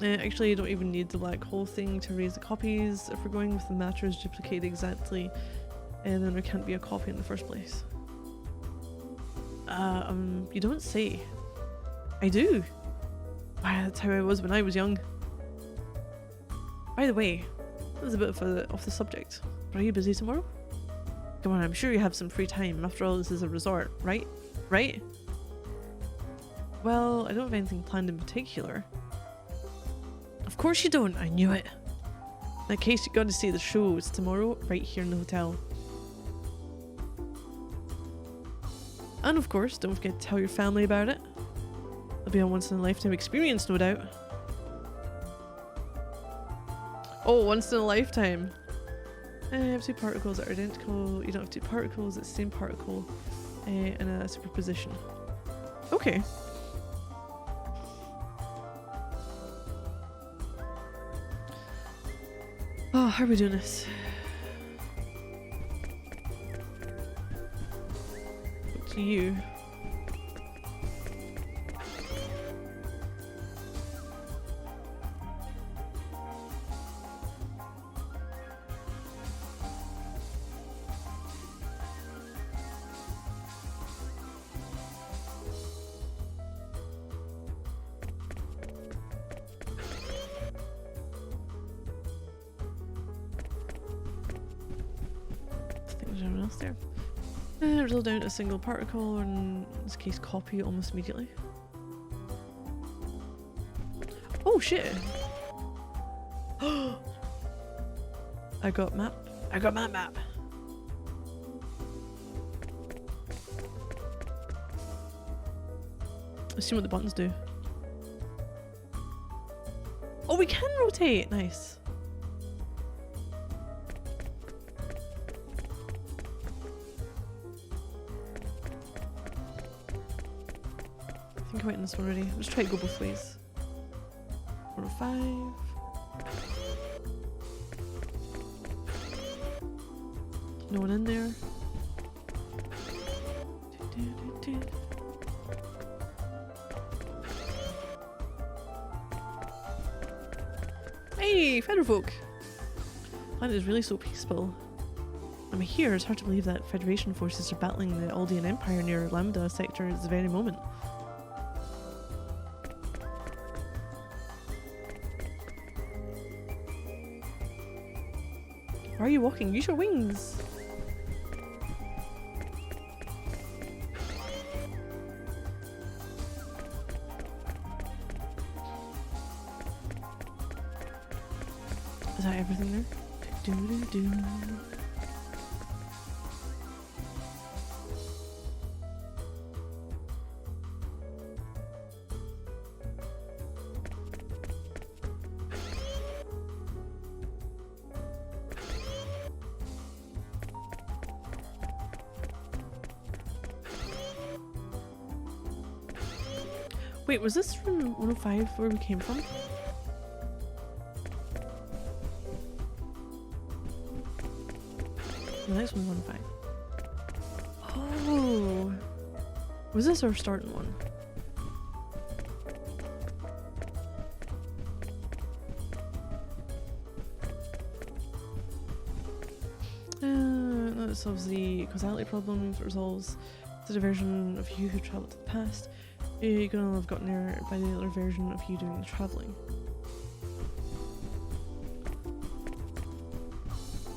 Actually, you don't even need the black hole thing to raise the copies. If we're going with the matters duplicated exactly, then there can't be a copy in the first place. You don't say. I do. Wow, that's how I was when I was young. By the way, that was a bit of off the subject. Are you busy tomorrow? Come on, I'm sure you have some free time. After all, this is a resort, right? Right? Well, I don't have anything planned in particular. Of course you don't, I knew it. In that case, you got to see the show. It's tomorrow, right here in the hotel. And of course, don't forget to tell your family about it. It'll be a once-in-a-lifetime experience, no doubt. Oh, once in a lifetime. I have 2 particles that are identical. You don't have 2 particles, it's the same particle and a superposition. Okay. Oh, how are we doing this? Up to you. There. Result down to a single particle, or in this case copy almost immediately. Oh shit! I got map. I got map. Let's see what the buttons do. Oh, we can rotate! Nice. I think I went in this one already. Let's try to go both ways. 405. No one in there. Hey, Featherfolk! Planet is really so peaceful. I'm here. It's hard to believe that Federation forces are battling the Aldean Empire near Lambda sector at this very moment. Why are you walking? Use your wings! Is that everything there? Do-do-do. Wait, was this from 105 where we came from? The next one's 105. Oh! Was this our starting one? That solves the causality problem. If it resolves the diversion of you who travelled to the past, you're gonna have gotten there by the other version of you doing the travelling.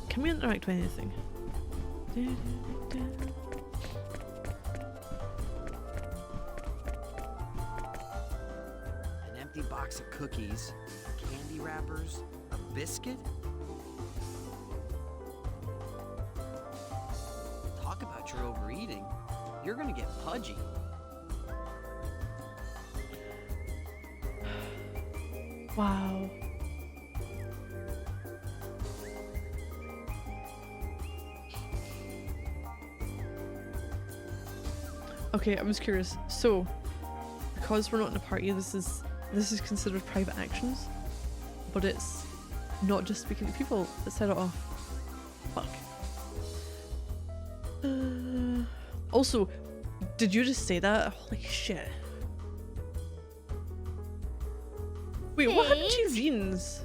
Can we interact with anything? An empty box of cookies, candy wrappers, a biscuit? Talk about your overeating. You're gonna get pudgy. Wow. Okay, I was curious. So, because we're not in a party, this is considered private actions, but it's not just speaking to people that set it off. Fuck. Also, did you just say that? Holy shit. Wait, what happened to Eugene's?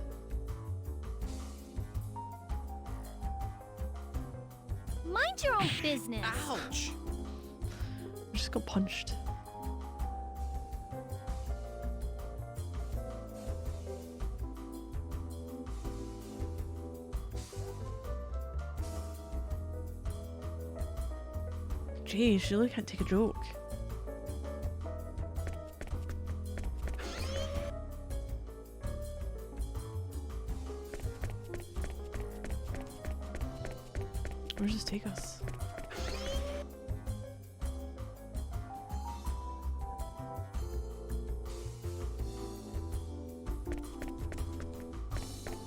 Mind your own business. Ouch! I just got punched. Jeez, she really can't take a joke. Where does this take us?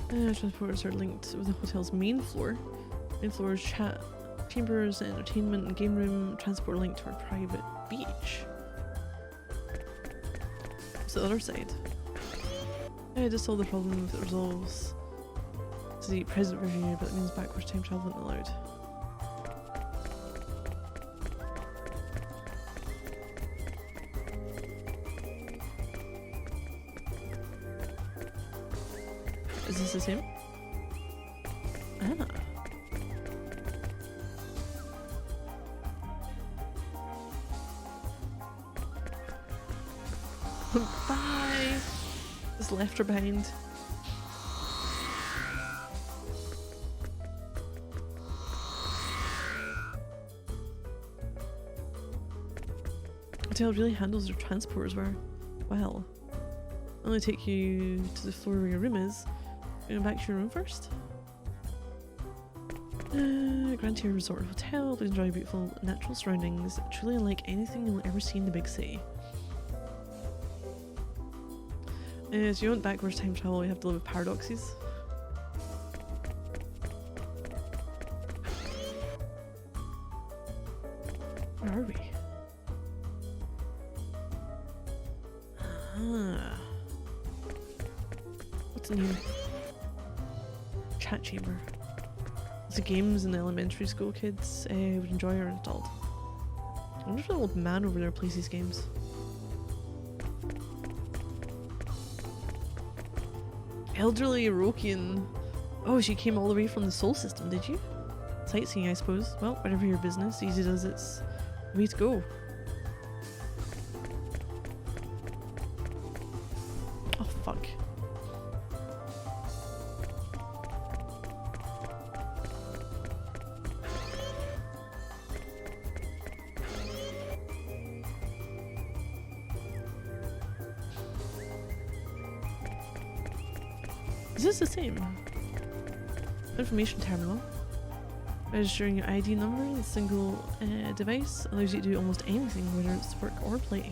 Transporters are linked with the hotel's main floor. Main floor is chat chambers, entertainment, and game room. Transport linked to our private beach. What's the other side? Yeah, just solve the problem if it resolves. It's the present version, but it means backwards time travel isn't allowed. Is this the same? Ah. Bye! Just left her behind. Hotel really handles their transporters well. Only take you to the floor where your room is. Going back to your room first. Grand Tier Resort Hotel. Please enjoy beautiful natural surroundings. Truly unlike anything you'll ever see in the big city. So you want backwards time travel, you have to live with paradoxes. Where are we? Ah. What's in here? Chat chamber. Lots of games in the elementary school kids would enjoy are installed. I wonder if the old man over there plays these games. Elderly Orokian. Oh, she came all the way from the Sol system, did you? Sightseeing, I suppose. Well, whatever your business, easy does its way to go. Oh, fuck. Is this the same? Information terminal. Registering your ID number with a single device allows you to do almost anything, whether it's work or play.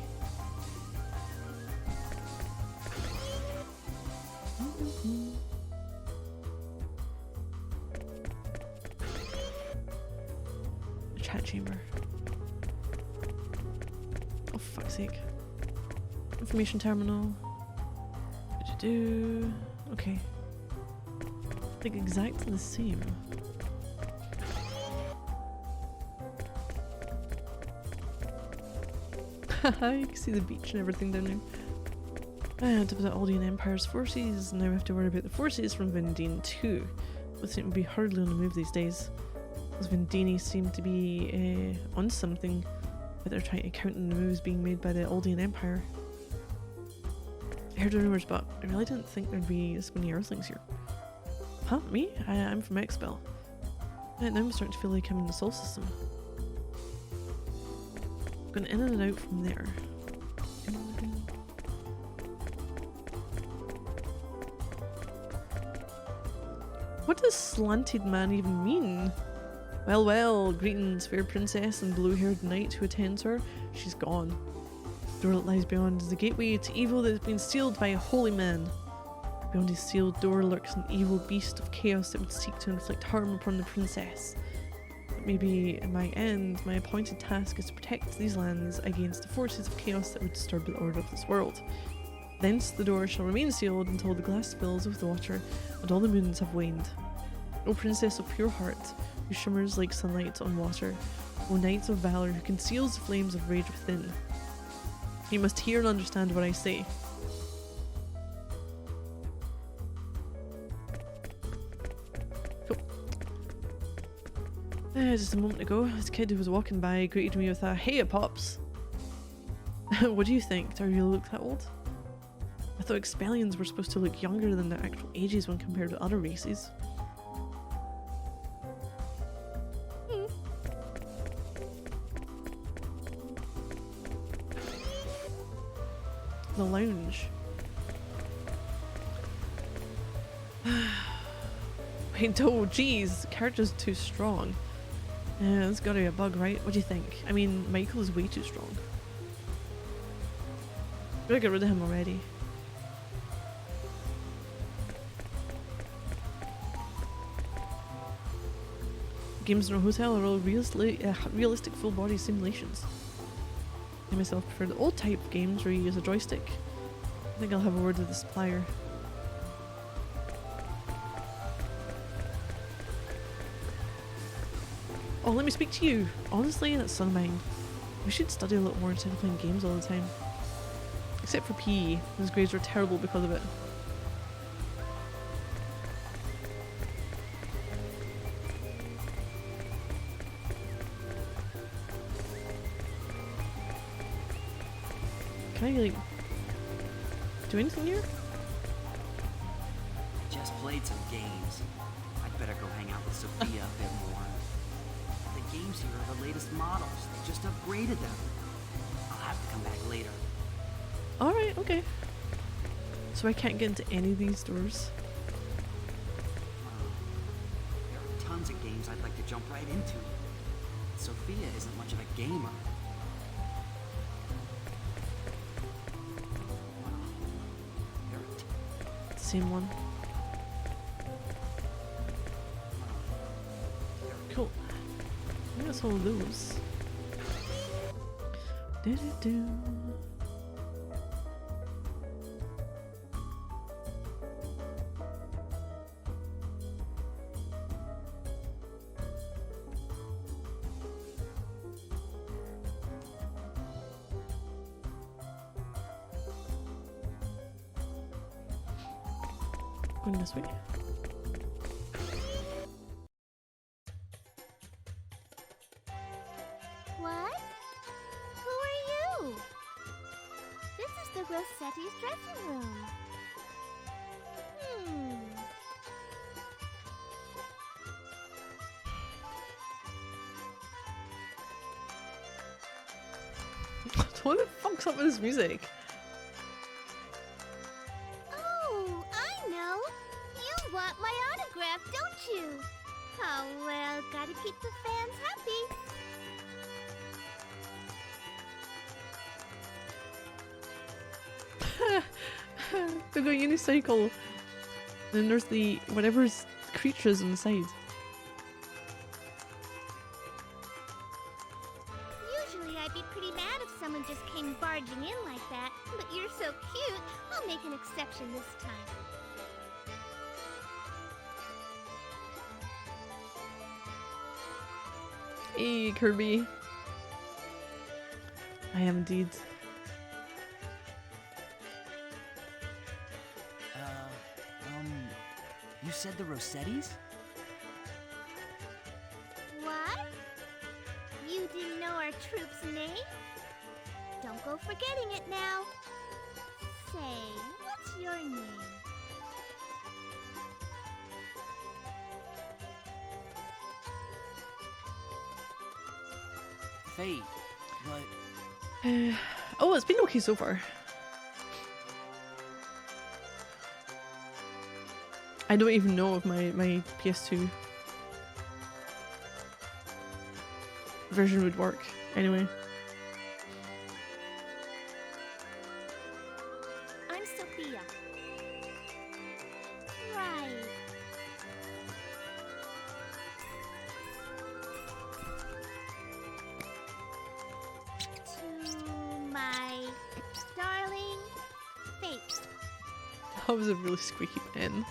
A chat chamber. Oh, fuck's sake. Information terminal. Okay. Like exactly the same. You can see the beach and everything down there. I had to put the Aldean Empire's forces, and now we have to worry about the forces from Vendine too, which seem to be hardly on the move these days. As Vendini seem to be on something, but they're trying to counter the moves being made by the Aldean Empire. I heard the rumours, but I really didn't think there'd be this many Earthlings here. Huh? Me? I'm from Expel. Now I'm starting to feel like I'm in the Sol system. Going in and out from there. What does slanted man even mean? Well, well, greetings, fair princess and blue-haired knight who attends her. She's gone. The door that lies beyond is the gateway to evil that has been sealed by a holy man. Beyond his sealed door lurks an evil beast of chaos that would seek to inflict harm upon the princess. Maybe in my end, my appointed task is to protect these lands against the forces of chaos that would disturb the order of this world. Thence the door shall remain sealed until the glass fills with water and all the moons have waned. O princess of pure heart, who shimmers like sunlight on water, O knights of valor who conceals the flames of rage within. You must hear and understand what I say. Just a moment ago, this kid who was walking by greeted me with a "Hey, Pops!" What do you think? Do I really look that old? I thought Expellions were supposed to look younger than their actual ages when compared to other races. The lounge. Wait, oh geez, character's too strong. There's gotta be a bug, right? What do you think? I mean, Michael is way too strong. Gotta get rid of him already. Games in a hotel are all realistic full body simulations. I myself prefer the old type of games where you use a joystick. I think I'll have a word with the supplier. Oh, let me speak to you. Honestly, that son of mine. We should study a little more instead of playing games all the time. Except for PE. His grades were terrible because of it. Can I, like, do anything here? Just played some games. I'd better go hang out with Sophia a bit more. The games here are the latest models. They just upgraded them. I'll have to come back later. Alright, okay. So I can't get into any of these doors. There are tons of games I'd like to jump right into. Sophia isn't much of a gamer. Same one. Cool. I think that's all of those. Do-do-do. Going this way. Rossetti's dressing room. What the fuck's up with this music? Oh, I know. You want my autograph, don't you? Oh, well, gotta keep the fans happy. They go unicycle. Then there's the whatever's creatures on the side. Usually I'd be pretty mad if someone just came barging in like that, but you're so cute, I'll make an exception this time. Hey, Kirby. I am indeed. You said the Rossettis? What? You didn't know our troop's name? Don't go forgetting it now. Say, what's your name? Fate, but Oh, it's been okay so far. I don't even know if my PS2 version would work anyway. I'm Sophia. Right. To my darling Fate. That was a really squeaky pen.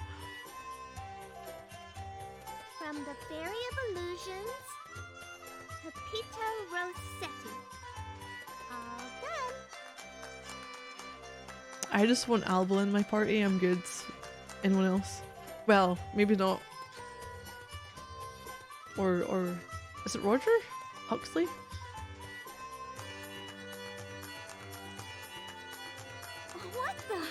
From the Fairy of Illusions, Pepita Rossetti. All done. I just want Alba in my party. I'm good. Anyone else? Well, maybe not. Or is it Roger? Huxley? What the?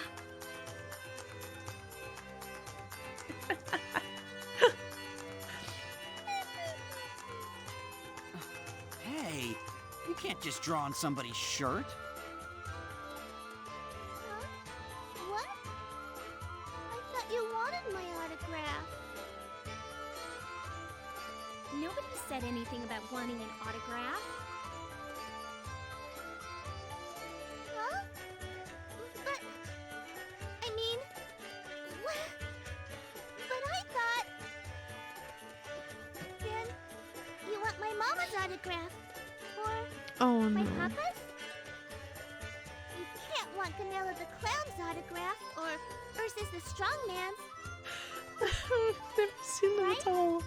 hey, you can't just draw on somebody's shirt. Huh? What? I thought you wanted my autograph. Nobody said anything about wanting an autograph. Huh? But, I mean, what? But I thought... Then, you want my mama's autograph? Or Oh my no. papa's? You can't want Ganella the Clown's autograph, or Ursus the Strongman's. I've never seen them at all.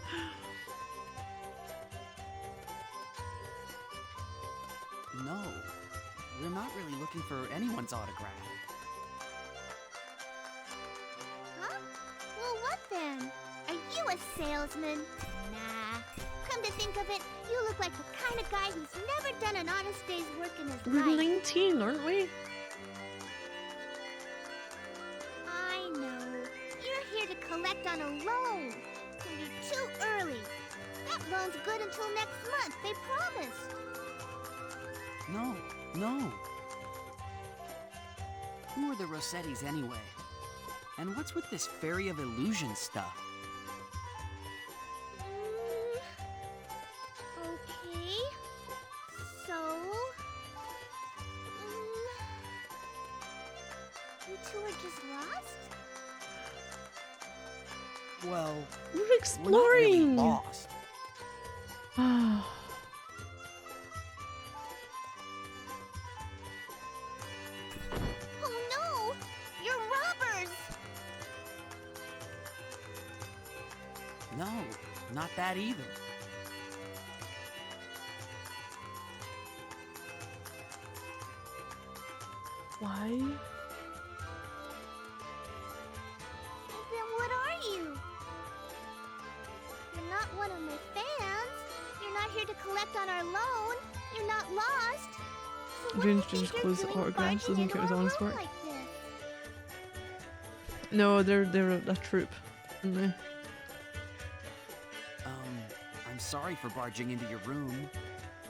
No, we're not really looking for anyone's autograph. Huh? Well, what then? Are you a salesman? Nah. Come to think of it, you look like the kind of guy who's never done an honest day's work in his We're life. 19, aren't we? I know. You're here to collect on a loan. And you're too early. That loan's good until next month, they promised. No, no. Who are the Rossettis anyway? And what's with this Fairy of Illusion stuff? Okay. So... you two are just lost? Well, We're we're not really exploring. lost. Oh no! You're robbers! No, not that either. Why? Then what are you? You're not one of my fans. You're not here to collect on our loan. You're not lost. What do you June think just they're closed doing autographs, barging doesn't think it was into our honest room work. like this? No, they're a troop. Aren't they? I'm sorry for barging into your room.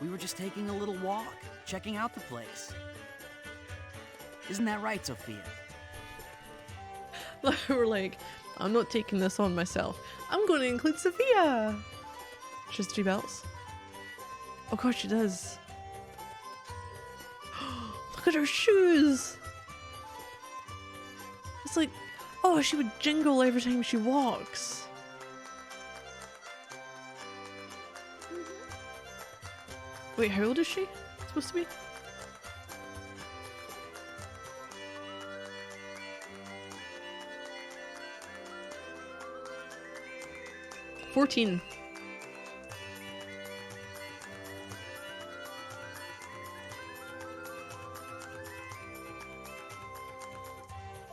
We were just taking a little walk, checking out the place. Isn't that right, Sophia? We're like, I'm not taking this on myself. I'm going to include Sophia. She has 3 belts. Oh god, she does. Look at her shoes. It's like, oh, she would jingle every time she walks. Wait, how old is she supposed to be? "14.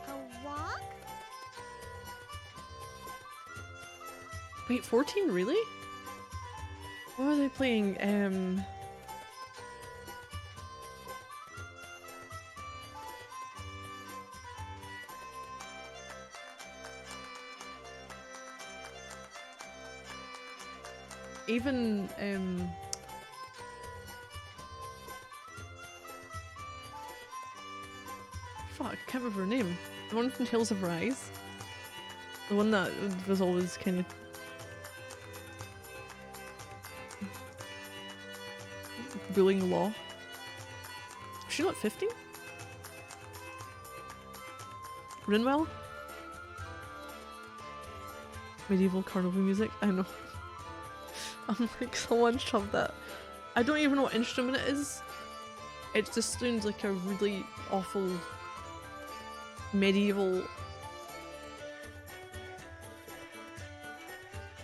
A walk? Wait, 14? Really? What are they playing? Even, fuck, I can't remember her name. The one from Tales of Rise. The one that was always kind of bullying Law. Is she not 15? Rinwell? Medieval carnival music? I know. I'm like, someone shoved that. I don't even know what instrument it is. It just sounds like a really awful medieval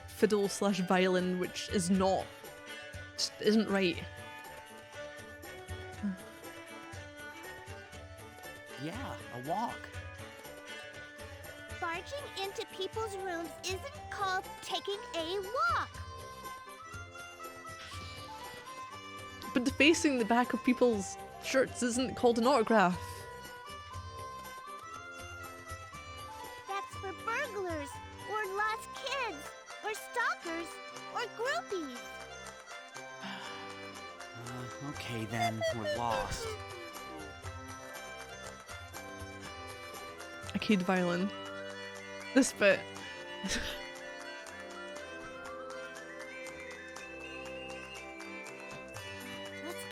fiddle slash violin, which is not, just isn't right. Yeah, a walk. Barging into people's rooms isn't called taking a walk. But defacing the back of people's shirts isn't called an autograph. That's for burglars, or lost kids, or stalkers, or groupies. Okay then, we're lost. A keyed violin. This bit. Let's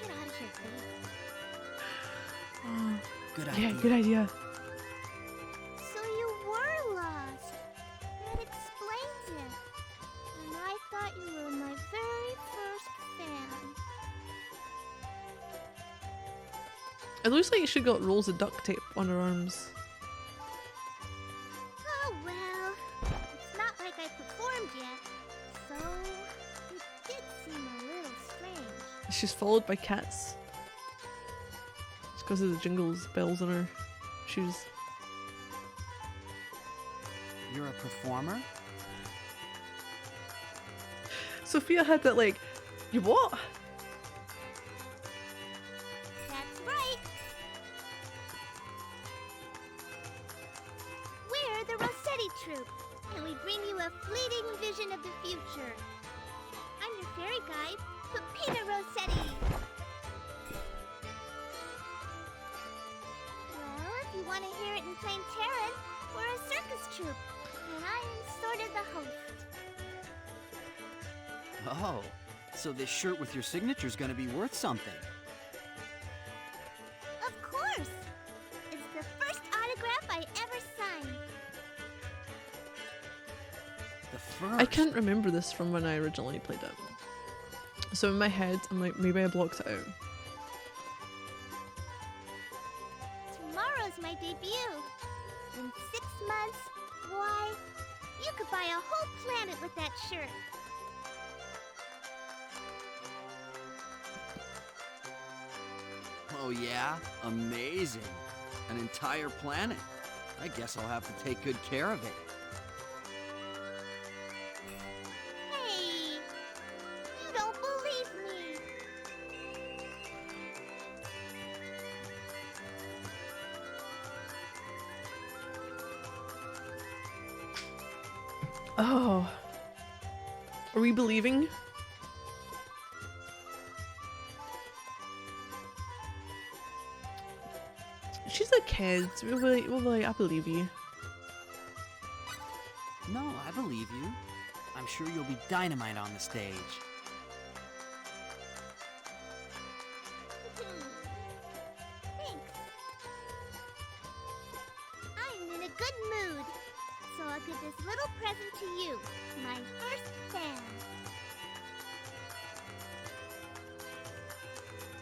get out of here, Faye. Good Yeah, idea. good idea. So you were lost. That explains it. And I thought you were my very first fan. It looks like she got rolls of duct tape on her arms. Oh well, it's not like I performed yet, so it did seem a little strange. She's followed by cats. It's because of the jingles bells on her shoes. You're a performer? Sophia had that like, you what? That's right. We're the Rossetti Troupe, and we bring you a fleeting vision of the future. I'm your fairy guide, Pepita Rossetti. Well, if you want to hear it in plain Terran, we're a circus troupe, and I'm sort of the host. Oh, so this shirt with your signature's gonna be worth something. Of course! It's the first autograph I ever signed. The first. I can't remember this from when I originally played it. So in my head, I'm like, maybe I blocked it out. Tomorrow's my debut. In 6 months, why, you could buy a whole planet with that shirt. Oh yeah? Amazing. An entire planet. I guess I'll have to take good care of it. Hey, you don't believe me. Oh. Are we believing? She's a kid. We'll be like, I believe you. No, I believe you. I'm sure you'll be dynamite on the stage. Thanks. I'm in a good mood, so I'll give this little present to you, my first fan.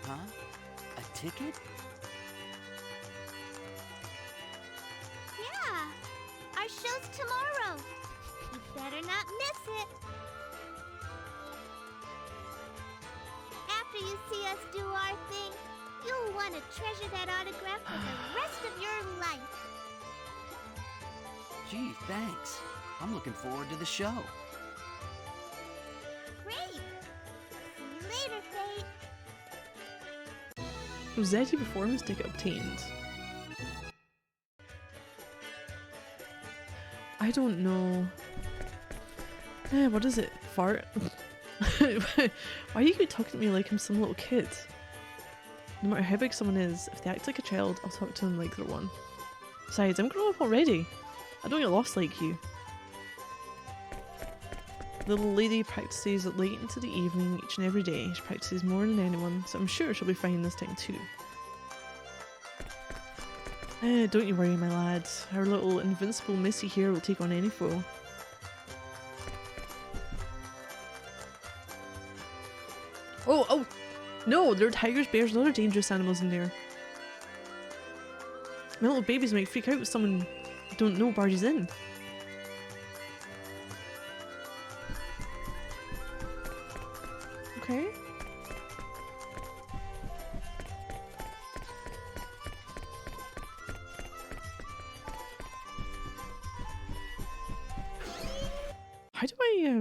Huh? A ticket? Yeah, our show's tomorrow. You better not miss it. After you see us do our thing, you'll want to treasure that autograph for the rest of your life. Gee, thanks. I'm looking forward to the show. Great. See you later, Fate. Rossetti performance ticket obtained. I don't know. What is it? Fart? Why do you keep talking to me like I'm some little kid? No matter how big someone is, if they act like a child, I'll talk to them like they're one. Besides, I'm grown up already. I don't get lost like you. The little lady practices late into the evening each and every day. She practices more than anyone, so I'm sure she'll be fine this time too. Don't you worry, my lad. Our little invincible Missy here will take on any foe. Oh! No, there are tigers, bears, and other dangerous animals in there. My little babies might freak out if someone you don't know barges in. Okay. How do I,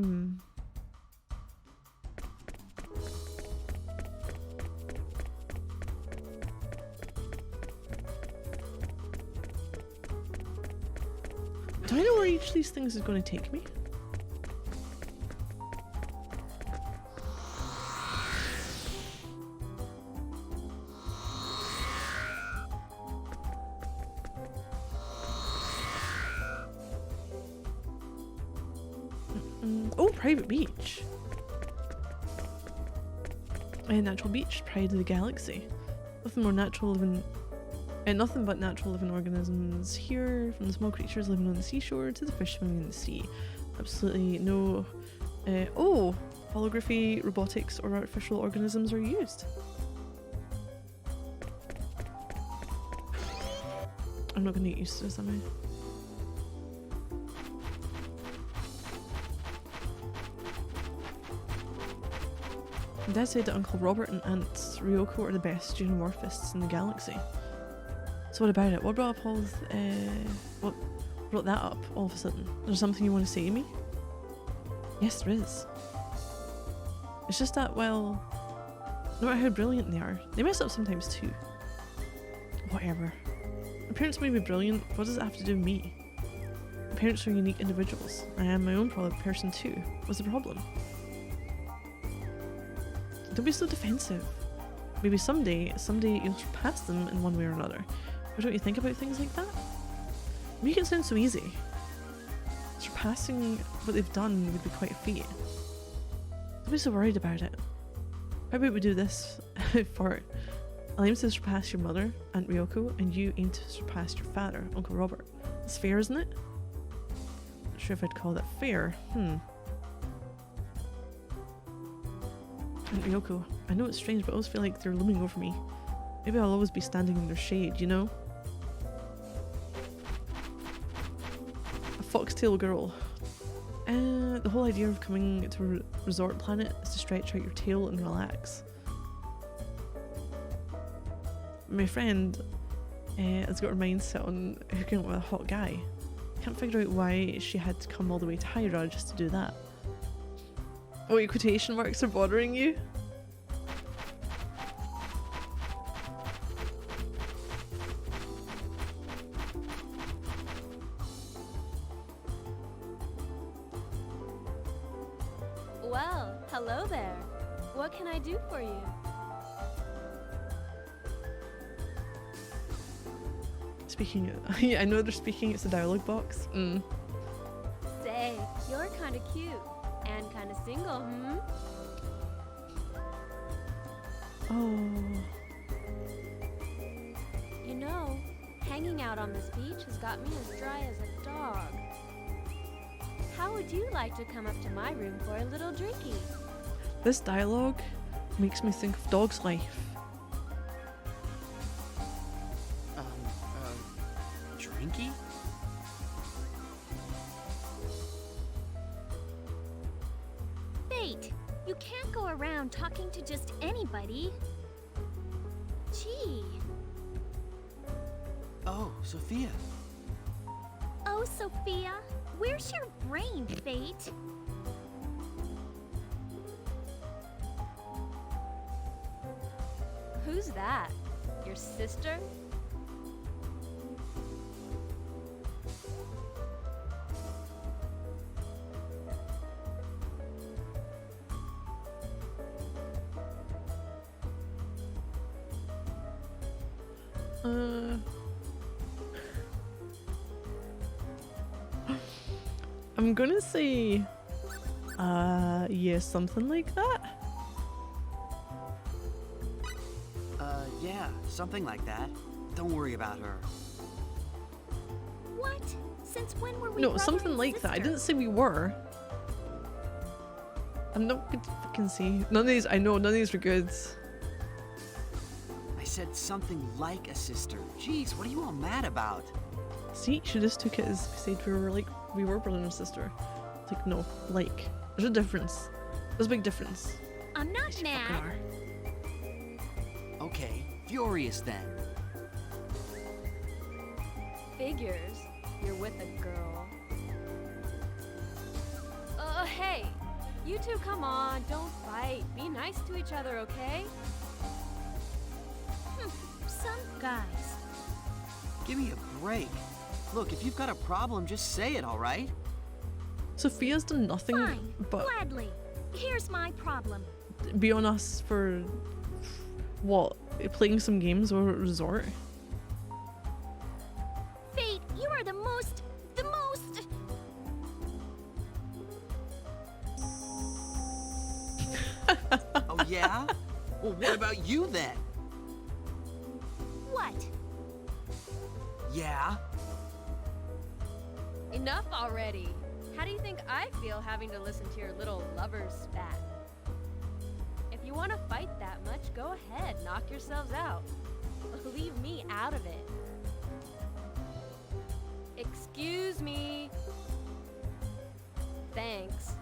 do I know where each of these things is going to take me? Oh, private beach. A natural beach, pride of the galaxy. Nothing more natural living, nothing but natural living organisms here, from the small creatures living on the seashore to the fish swimming in the sea. Absolutely no. Holography, robotics, or artificial organisms are used. I'm not going to get used to this, am I? Dad said that Uncle Robert and Aunt Ryoko are the best geomorphists in the galaxy. So what about it? What brought up what brought that up all of a sudden? There's something you want to say to me? Yes, there is. It's just that, well, no matter how brilliant they are, they mess up sometimes too. Whatever. My parents may be brilliant, what does it have to do with me? My parents are unique individuals. I am my own person too. What's the problem? Don't be so defensive. Maybe someday you'll surpass them in one way or another. Why don't you think about things like that? Make it sound so easy. Surpassing what they've done would be quite a feat. Don't be so worried about it. How about we do this for I'll aim to surpass your mother, Aunt Ryoko, and you aim to surpass your father, Uncle Robert. It's fair, isn't it? Not sure if I'd call that fair. Aunt Ryoko, I know it's strange, but I always feel like they're looming over me. Maybe I'll always be standing in their shade, you know? A foxtail girl. The whole idea of coming to a resort planet is to stretch out your tail and relax. My friend has got her mind set on hooking up with a hot guy. Can't figure out why she had to come all the way to Hyrule just to do that. Oh, your quotation marks are bothering you? Hello there. What can I do for you? Speaking, yeah, I know they're speaking. It's a dialogue box. Say, you're kind of cute and kind of single, hmm? Oh, You know, hanging out on this beach has got me as dry as a dog. How would you like to come up to my room for a little drinky? this dialogue makes me think of Dog's Life. Drinky? Fate, you can't go around talking to just anybody. Gee. Oh, Sophia. Oh, Sophia, where's your brain, Fate? Who's that? Your sister? I'm gonna say, yeah, something like that. Yeah, something like that. Don't worry about her. What? Since when were we No, brother something and like that. I sister? didn't say we were. I'm not good to fucking see. None of these, I know, none of these were good. I said something like a sister. Jeez, what are you all mad about? See, she just took it as we said we were brother and sister. It's like, no, like. There's a difference. There's a big difference. I'm not Yes, you fucking mad. are. Okay, furious then. Figures. You're with a girl. Hey. You two come on, don't fight. Be nice to each other, okay? Some guys. Give me a break. Look, if you've got a problem, just say it, alright? Sophia's done nothing Fine, but gladly. Here's my problem. be on us for what? Playing some games over at resort? Fate, you are the most. Oh, yeah? Well, what about you then? What? Yeah? Enough already. How do you think I feel having to listen to your little lover's spat? If you want to fight that much, go ahead, knock yourselves out. Leave me out of it. Excuse me. Thanks.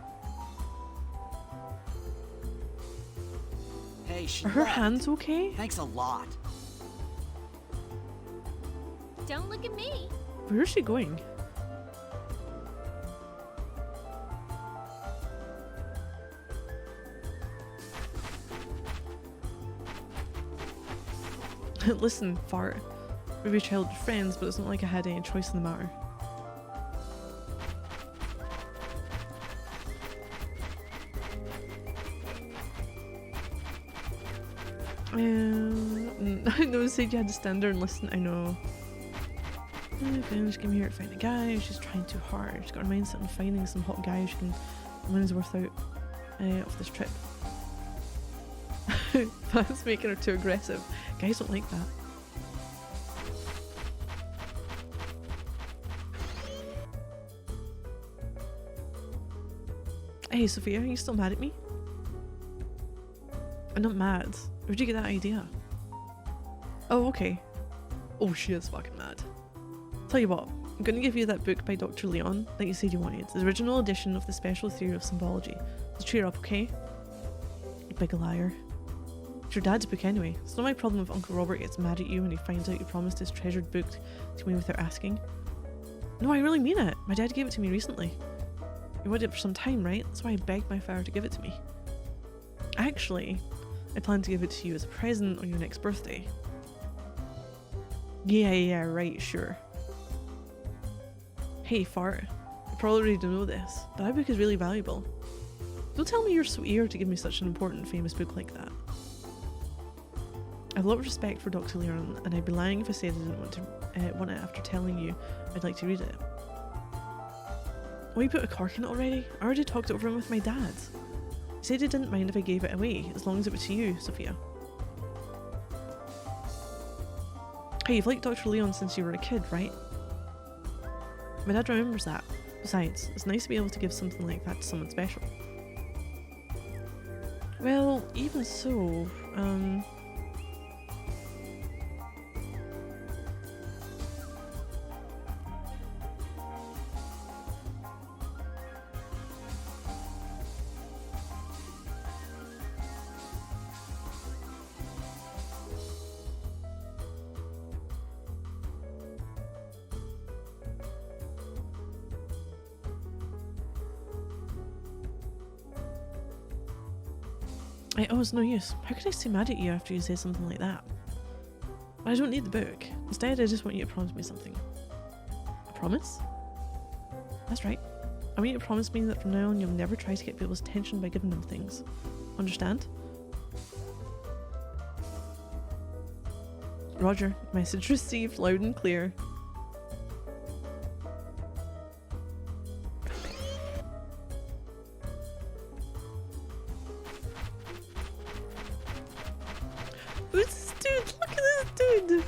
Hey, she Are her left. hands okay? Thanks a lot. Don't look at me. Where is she going? Listen, fart. Maybe childhood friends, but it's not like I had any choice in the matter. I know, said you had to stand there and listen. I know. She came here to find a guy. She's trying too hard. She's got her mindset on finding some hot guy she can money's worth out off this trip. That's making her too aggressive. Guys don't like that. Hey Sophia, are you still mad at me? I'm not mad. Where'd you get that idea? Oh, okay. Oh, she is fucking mad. Tell you what, I'm gonna give you that book by Dr. Leon that you said you wanted. The original edition of the Special Theory of Symbology. So cheer up, okay? You big liar. It's your dad's book anyway. It's not my problem if Uncle Robert gets mad at you when he finds out you promised his treasured book to me without asking. No, I really mean it. My dad gave it to me recently. He wanted it for some time, right? That's why I begged my father to give it to me. Actually, I plan to give it to you as a present on your next birthday. Yeah, right, sure. Hey, fart. You probably already know this, but that book is really valuable. Don't tell me you're so eager to give me such an important, famous book like that. I have a lot of respect for Dr. Leon, and I'd be lying if I said I didn't want it after telling you I'd like to read it. Oh, you put a cork in it already? I already talked it over with my dad. He said he didn't mind if I gave it away, as long as it was to you, Sophia. Hey, you've liked Dr. Leon since you were a kid, right? My dad remembers that. Besides, it's nice to be able to give something like that to someone special. Well, even so, oh, it's no use. How could I stay mad at you after you say something like that? I don't need the book. Instead, I just want you to promise me something. A promise? That's right. I want you to promise me that from now on you'll never try to get people's attention by giving them things. Understand? Roger. Message received loud and clear. Who's this dude? Look at this dude!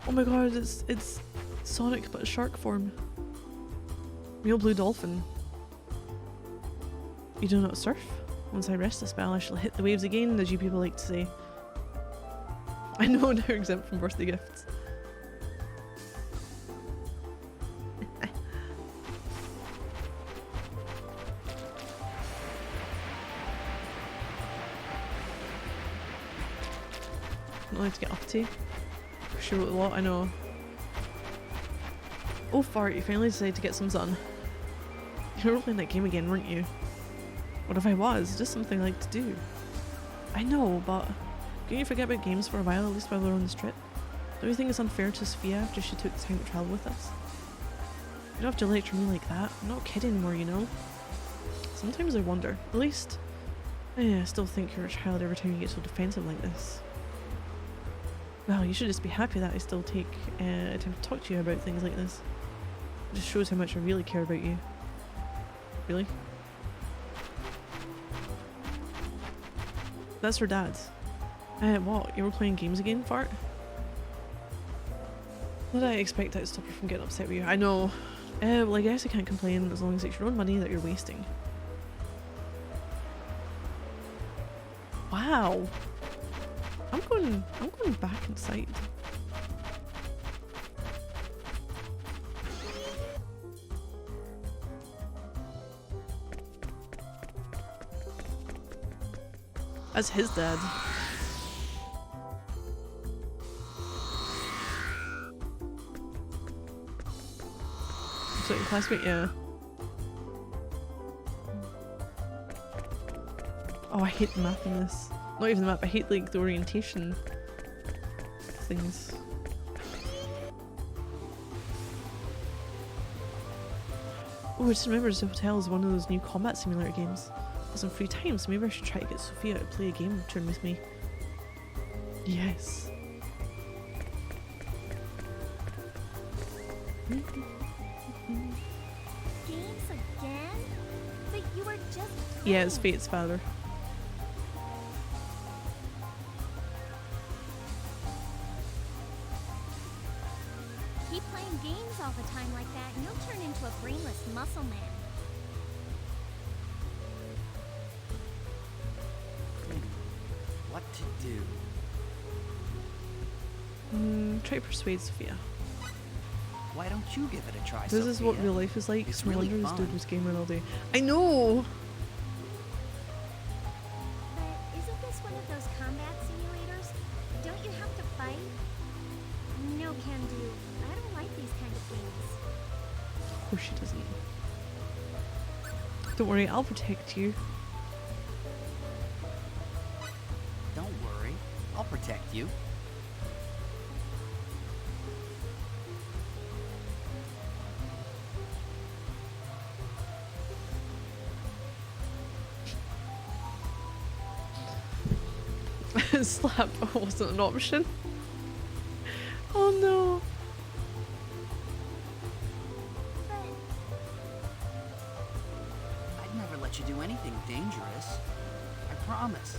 Oh my god, it's Sonic but a shark form. Real blue dolphin. You do not surf? Once I rest the spell, I shall hit the waves again, as you people like to say. I know, now you're exempt from birthday gifts. Not allowed to get up to. Sure what a lot, I know. Oh fart, you finally decided to get some sun. You were playing that game again, weren't you? What if I was? Just something I like to do. I know, but can't you forget about games for a while, at least while we're on this trip? Don't you think it's unfair to Sophia after she took the time to travel with us? You don't have to lecture me like that. I'm not a kid anymore, you know? Sometimes I wonder. At least, I still think you're a child every time you get so defensive like this. Well, you should just be happy that I still take time to talk to you about things like this. It just shows how much I really care about you. Really? That's her dad. What? You were playing games again, fart? What did I expect that to stop her from getting upset with you? I know. Well, I guess I can't complain as long as it's your own money that you're wasting. Wow. I'm going back inside. That's his dad. So your classmate, yeah. Oh, I hate the map in this. Not even the map, I hate like the orientation things. Oh, I just remembered this hotel is one of those new combat simulator games. Got some free time, so maybe I should try to get Sophia to play a game or two with me. Yes. Games again? But you were just Yeah, it's playing. Fate's father. Keep playing games all the time like that and you'll turn into a brainless muscle man. What to do? Try to persuade Sophia. Why don't you give it a try, This is what Sophia? real life is like. It's No really wonder this fun. dude was gaming all day. I know! But isn't this one of those combat simulators? Don't you have to fight? No can do. I don't like these kind of games. Of course she doesn't. Don't worry, I'll protect you. Don't worry, I'll protect you. Slap wasn't an option. Oh no. But I'd never let you do anything dangerous. I promise.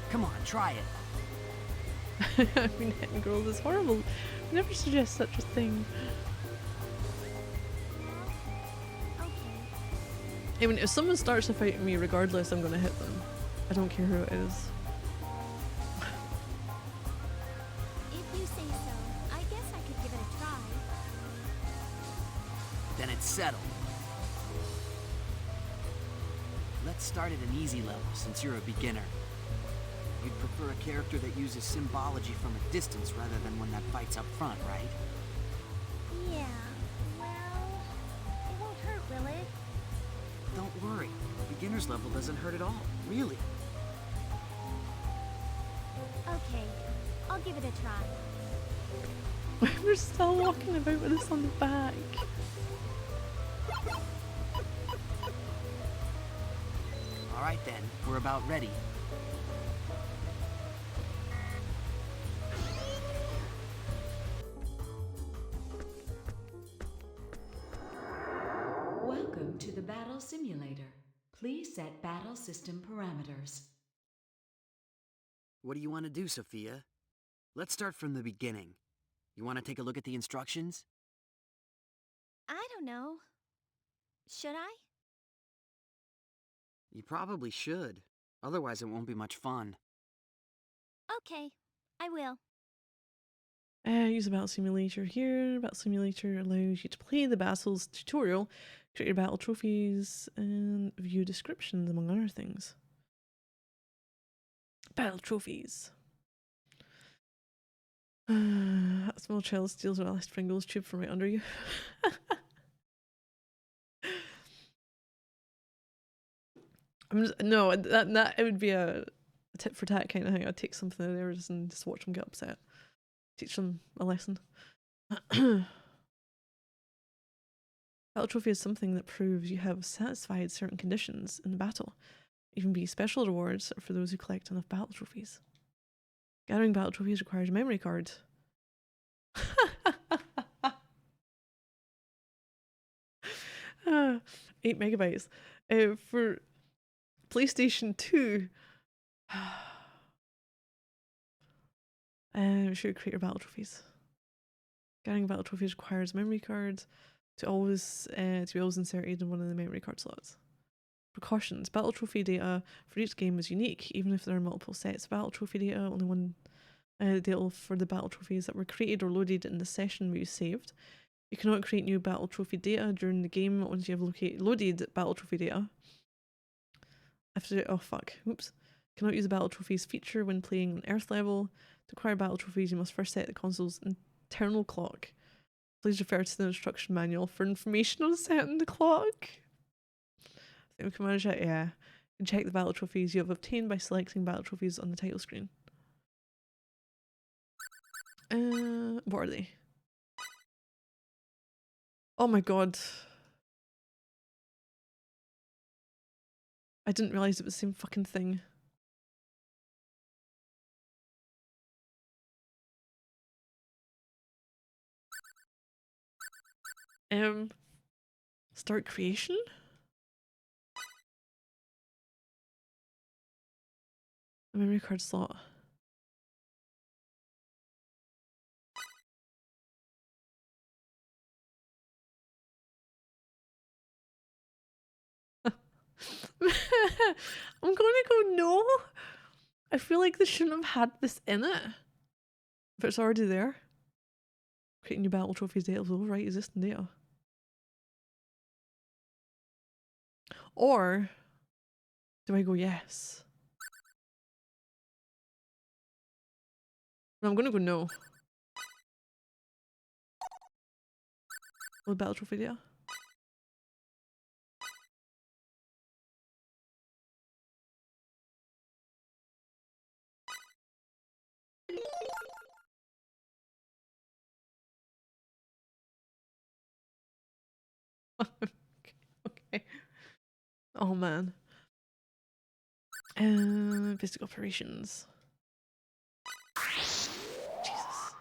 Come on, try it. I mean, hitting girls is horrible. We never suggest such a thing. okay. I mean, if someone starts to fight with me regardless, I'm gonna hit them. I don't care who it is. If you say so, I guess I could give it a try. Then it's settled. Let's start at an easy level since you're a beginner. You'd prefer a character that uses symbology from a distance rather than one that fights up front, right? Yeah, well, it won't hurt, will it? Don't worry. Beginner's level doesn't hurt at all, really. Okay, I'll give it a try. We're still walking about with this on the back. All right then, we're about ready. Welcome to the Battle Simulator. Please set battle system parameters. What do you want to do, Sophia? Let's start from the beginning. You want to take a look at the instructions? I don't know. Should I? You probably should. Otherwise, it won't be much fun. Okay, I will. Use a battle simulator here. Battle simulator allows you to play the battles tutorial, create your battle trophies, and view descriptions, among other things. Battle trophies. A small child steals an Alice Pringles tube from right under you. No, that it would be a tit for tat kind of thing. I'd take something of theirs and just watch them get upset. Teach them a lesson. Battle trophy is something that proves you have satisfied certain conditions in the battle. Even be special rewards for those who collect enough battle trophies. Gathering battle trophies requires a memory card. 8 megabytes. For PlayStation 2, sure, create your battle trophies. Gathering battle trophies requires memory cards to be always inserted in one of the memory card slots. Precautions. Battle trophy data for each game is unique, even if there are multiple sets of battle trophy data. Only one data for the battle trophies that were created or loaded in the session will be saved. You cannot create new battle trophy data during the game once you have loaded battle trophy data. Oops. Cannot use a battle trophies feature when playing on Earth level. To acquire battle trophies, you must first set the console's internal clock. Please refer to the instruction manual for information on setting the clock. I think we can manage that, yeah. You can check the battle trophies you have obtained by selecting battle trophies on the title screen. What are they? Oh my god. I didn't realise it was the same fucking thing. Start creation? A memory card slot. I'm gonna go no. I feel like they shouldn't have had this in it. If it's already there. Creating new battle trophies data will overwrite existing data. Or do I go yes? No, I'm gonna go no. With battle trophy data. Okay. Oh man. Basic operations. Jesus.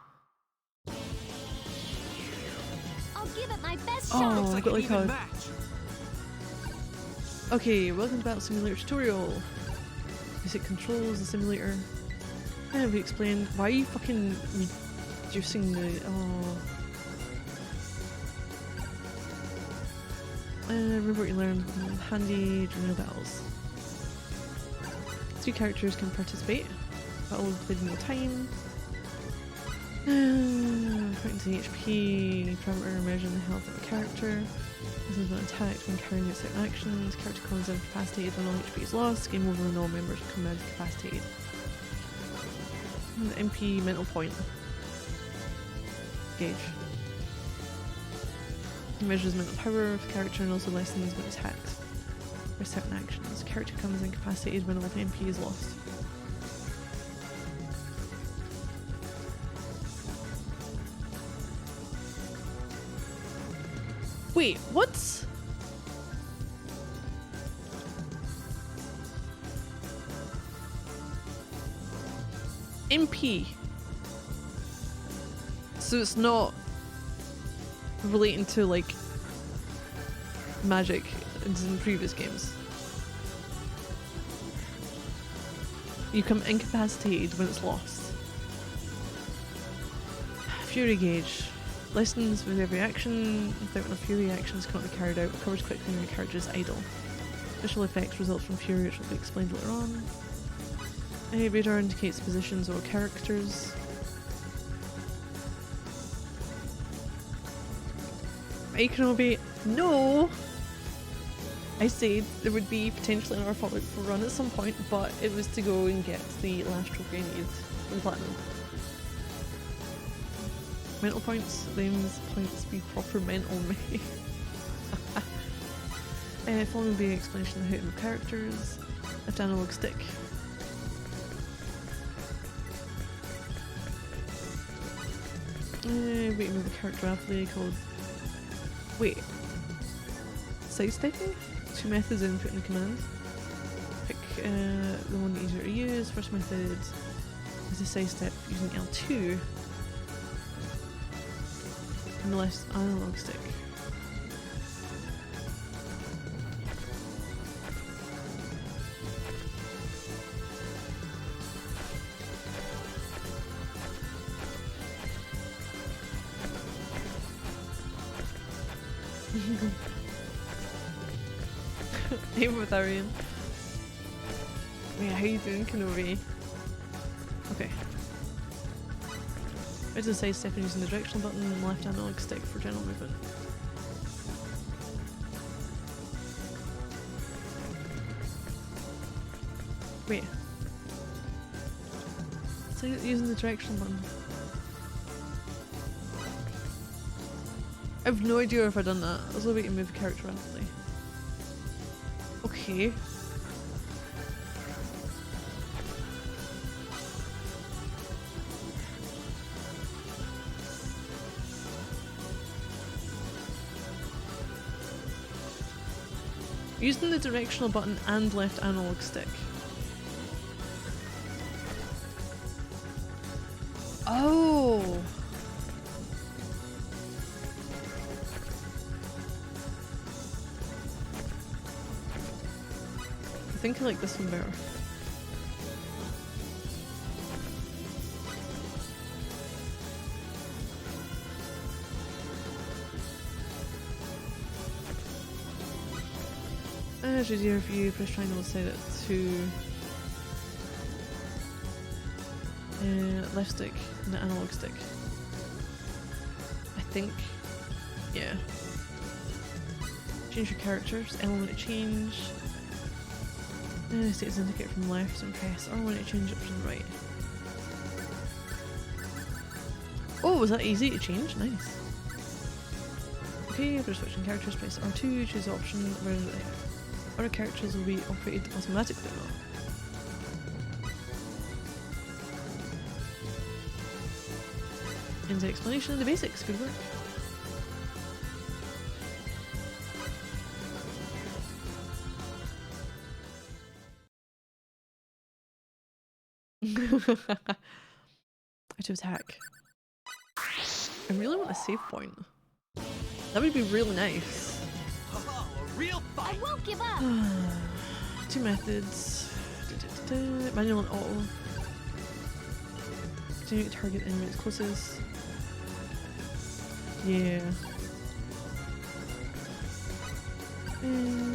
I'll give it my best Oh, shot. Looks I've like got an like even a. match. Okay, welcome to Battle Simulator tutorial. Basic controls, the simulator. We explained why are you fucking reducing the. Oh. Remember what you learned. Handy during battles. 3 characters can participate. Battle played in real time. According to the HP parameter measuring the health of a character. This has been attacked when carrying out certain actions. Character becomes incapacitated when all HP is lost. Game over when all members become incapacitated. And the MP mental point gauge. It measures mental power of the character and also lessens when attacked for certain actions. Character becomes incapacitated when all MP is lost. Wait, what? MP. So it's not relating to like magic as in previous games. You become incapacitated when it's lost. Fury gauge. Lessens with every action. Without enough fury, actions cannot be carried out. Recovers quickly when your character is idle. Special effects result from fury, which will be explained later on. A radar indicates positions or characters. Ikenobi, no! I said there would be potentially an Republic run at some point, but it was to go and get the last trophy I needed in Platinum. Mental points, these points be proper mental me. Following will be an explanation of how to move characters. Left analog stick. Wait to move a character rapidly called. Wait. Sidestepping? 2 methods of inputting the command. Pick the one easier to use. First method is a sidestep using L2 and the left analog stick. Hey, Bavarian. Yeah, how you doing, Kenobi? Okay. Right to the side step and using the directional button and the left analog stick for general movement. Wait. So using the directional button. I have no idea if I've done that. I was waiting to move the character rapidly. Okay. Using the directional button and left analog stick. Oh! I think I like this one better. It's easier if you press triangle and set it to left stick and the analog stick. I think. Yeah. Change your characters, element to change. Status indicator from the left and press or when to change it from the right. Oh, was that easy to change? Nice. Okay, if we're switching characters, press R2, choose the option where the other characters will be operated automatically or not. And the explanation of the basics, good work. How to attack. I really want a save point. That would be really nice. Oh, a real I fight! won't give up. Two methods. Manual and auto. Continue to target enemy that's closest. Yeah.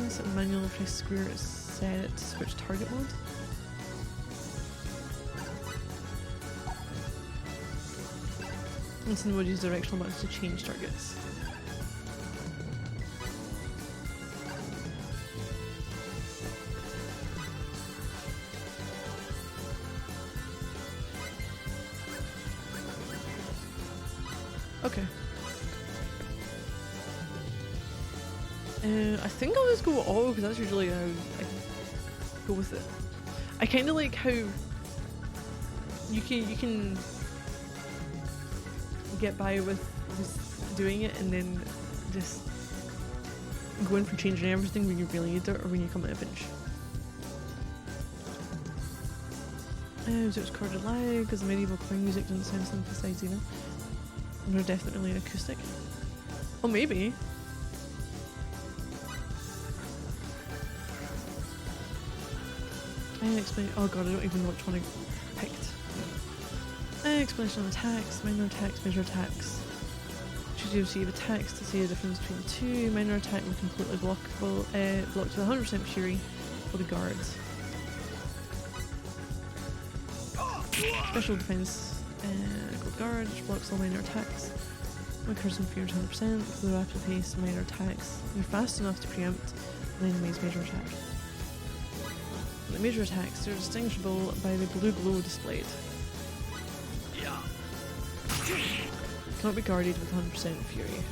Set manual, press square to set it to switch target mode. And then we'll use directional buttons to change targets. Okay. I think I'll just go with auto because that's usually how I go with it. I kind of like how you can get by with just doing it and then just going for changing everything when you really need it or when you come at a pinch. So it's recorded live because the medieval coin music doesn't sound synthesized either. And they're definitely acoustic. Oh, maybe. Explain. Oh god, I don't even know which one I picked. Explanation of attacks, minor attacks, major attacks. Should you receive attacks to see the difference between the two? Minor attack will completely blockable, blocked with 100% fury for the guards. Special defense, gold guard, which blocks all minor attacks. When cursing fury 100%, for the rapid pace, minor attacks. You're fast enough to preempt an enemy's major attack. The major attacks are distinguishable by the blue glow displayed. Cannot be guarded with 100% fury.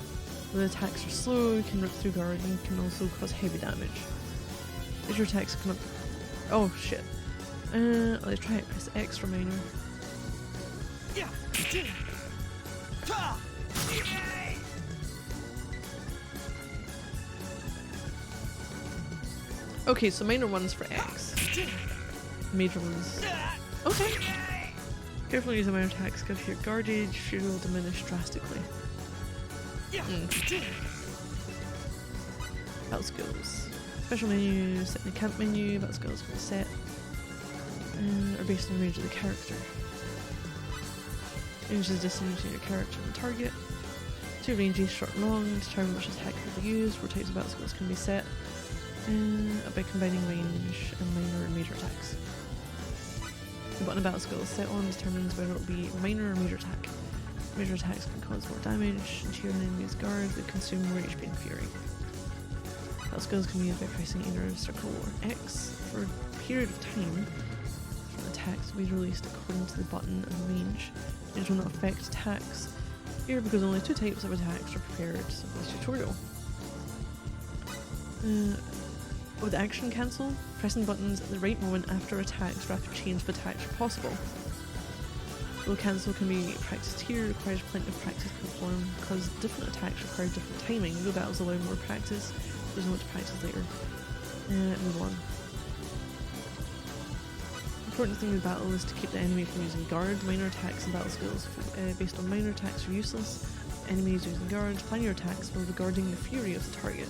When the attacks are slow, can rip through guard and can also cause heavy damage. Major attacks cannot. Oh shit. Let's try it. Press X for minor. Okay, so minor ones for X. Major ones. Okay. Carefully using minor attacks, give your guardage, fury will diminish drastically. Battle skills. Special menu, set in the camp menu, battle skills can be set. Are based on the range of the character. Range is distance between your character and the target. Two ranges, short and long, determine which attack will be used, what types of battle skills can be set. By combining range and minor and major attacks. The button of battle skills set on determines whether it will be minor or major attack. Major attacks can cause more damage to your enemy's guard that consume more HP and fury. Battle skills can be used by pressing either circle or X for a period of time. Different attacks will be released according to the button and range. Range will not affect attacks here because only two types of attacks are prepared in this tutorial. With action cancel, pressing buttons at the right moment after attacks, rapid change of attacks are possible. Though cancel can be practiced here, requires plenty of practice to perform because different attacks require different timing. Though battles allow more practice, there's no much practice later. Move on. Important thing with battle is to keep the enemy from using guard. Minor attacks and battle skills based on minor attacks are useless. Enemies using guard, plan your attacks while regarding the fury of the target.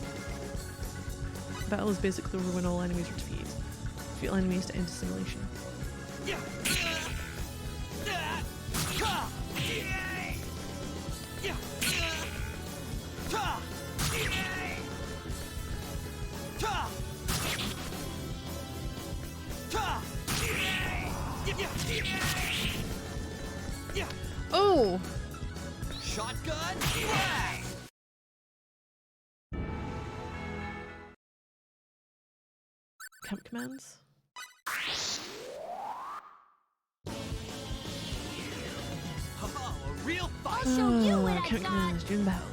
Battle is basically over when all enemies are defeated. Defeat all enemies to end the simulation. Oh! Shotgun blast! Camp commands. Oh, a real fight! I'll show you what I Camp got. commands during battle.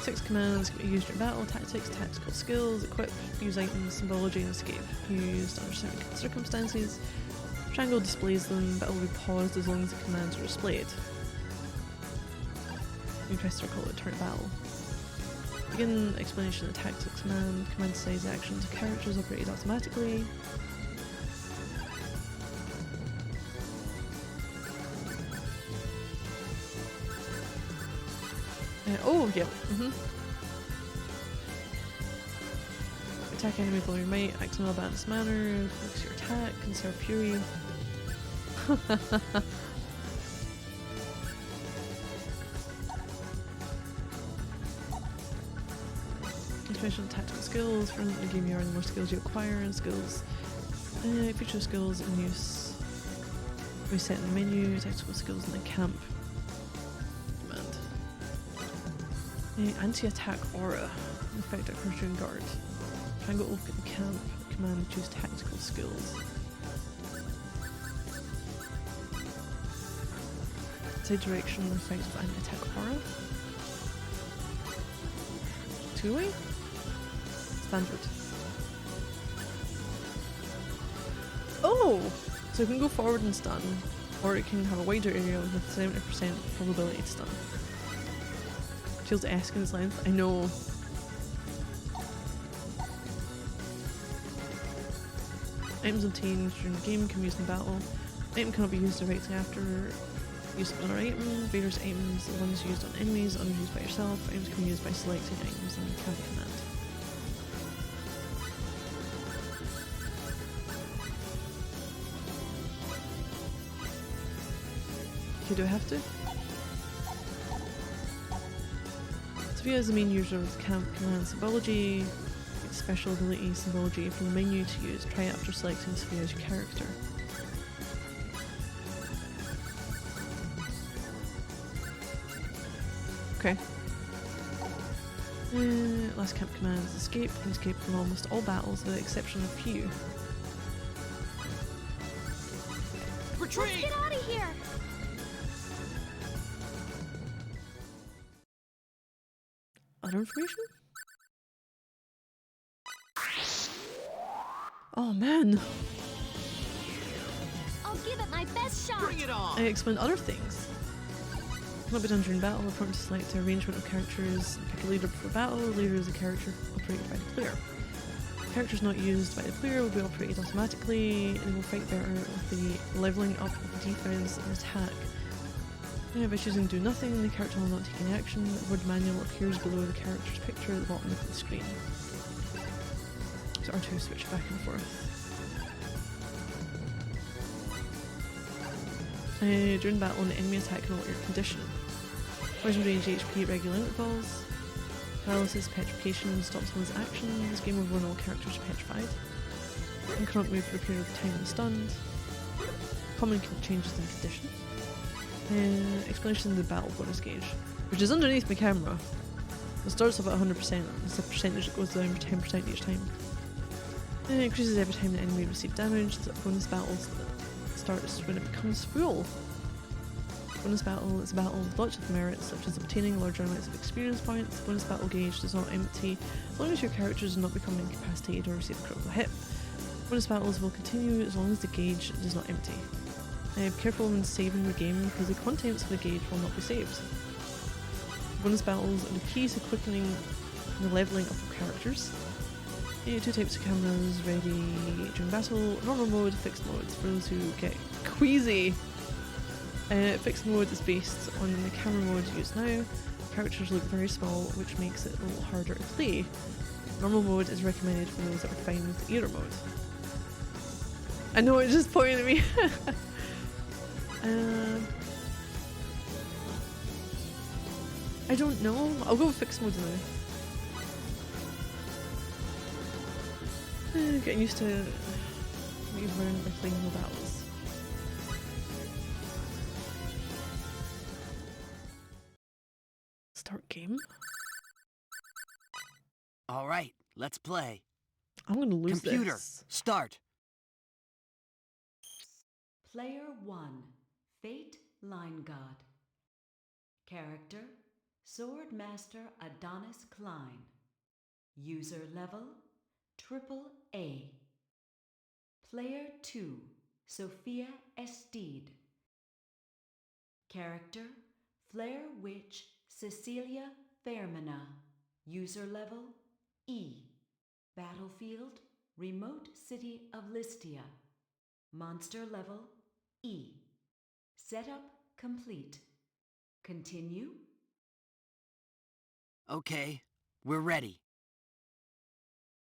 6 commands can be used during battle: tactics, tactical skills, equip, use items, symbology, and escape. Used under certain circumstances. Triangle displays them, but will be paused as long as the commands are displayed. You press circle to turn battle. Begin explanation of the tactics command. Command says actions of characters operated automatically. Oh, yeah. Attack enemy below your might, act in a balanced manner, focus your attack, conserve fury. Information tactical skills. For the game you are, the more skills you acquire, and skills. Feature skills in use. Reset in the menu, tactical skills in the camp. Command. Anti-attack aura. Effect occurs during guard. Triangle open camp. Command choose tactical skills. Side direction effect of anti-attack aura. Two-way? Standard. Oh! So it can go forward and stun, or it can have a wider area with 70% probability to stun. Shields Eskin's length, I know. Items obtained during the game can be used in battle. Item cannot be used directly after use of another item. Various items, the ones used on enemies, others used by yourself. Items can be used by selecting items in the camp command. Okay, do I have to? Sophia is the main user of the camp command symbology. It's special ability symbology from the menu to use. Try it after selecting Sophia as your character. Okay. Last camp command is escape. You can escape from almost all battles with the exception of a few. Let's get out of here! Other information? Oh man! I'll give it my best shot! Bring it on! I explained other things. Cannot be done during battle. Important to select the arrangement of characters. Pick a leader for battle. The leader is a character operated by the player. Characters not used by the player will be operated automatically and will fight better with the levelling up of the defense and attack. By choosing do nothing, the character will not take any action. The word manual appears below the character's picture at the bottom of the screen. So R2 switch back and forth. During battle, an enemy attack can alter your condition. Poison range HP at regular intervals. Paralysis, petrification stops one's action. This game will run all characters petrified. And cannot move for a period of time when stunned. Common changes in condition. Explanation of the battle bonus gauge, which is underneath my camera. It starts off at 100%. It's a percentage that goes down for 10% each time. It increases every time the enemy receives damage. The bonus battles starts when it becomes full. Bonus battle is a battle with lots of merits, such as obtaining larger amounts of experience points. Bonus battle gauge does not empty as long as your character does not become incapacitated or receive a critical hit. Bonus battles will continue as long as the gauge does not empty. Be careful when saving the game because the contents of the gauge will not be saved. Bonus battles are the key to quickening the levelling up of characters. Two types of cameras ready during battle. Normal mode, fixed mode. For those who get queasy. Fixed mode is based on the camera mode used now. Characters look very small, which makes it a little harder to play. Normal mode is recommended for those that are fine with either mode. I know, it just pointed at me. I don't know. I'll go with fixed mode now. Getting used to what you've learned by playing the battles. Start game? Alright, let's play. I'm gonna lose Computer, this. start. Player 1, Fate Line God. Character, Sword Master Adonis Klein. User level, AAA. Player 2, Sophia Estede. Character, Flare Witch Cecilia Fairmana. User level, E. Battlefield, Remote City of Listia. Monster level, E. Setup complete. Continue. Okay, we're ready.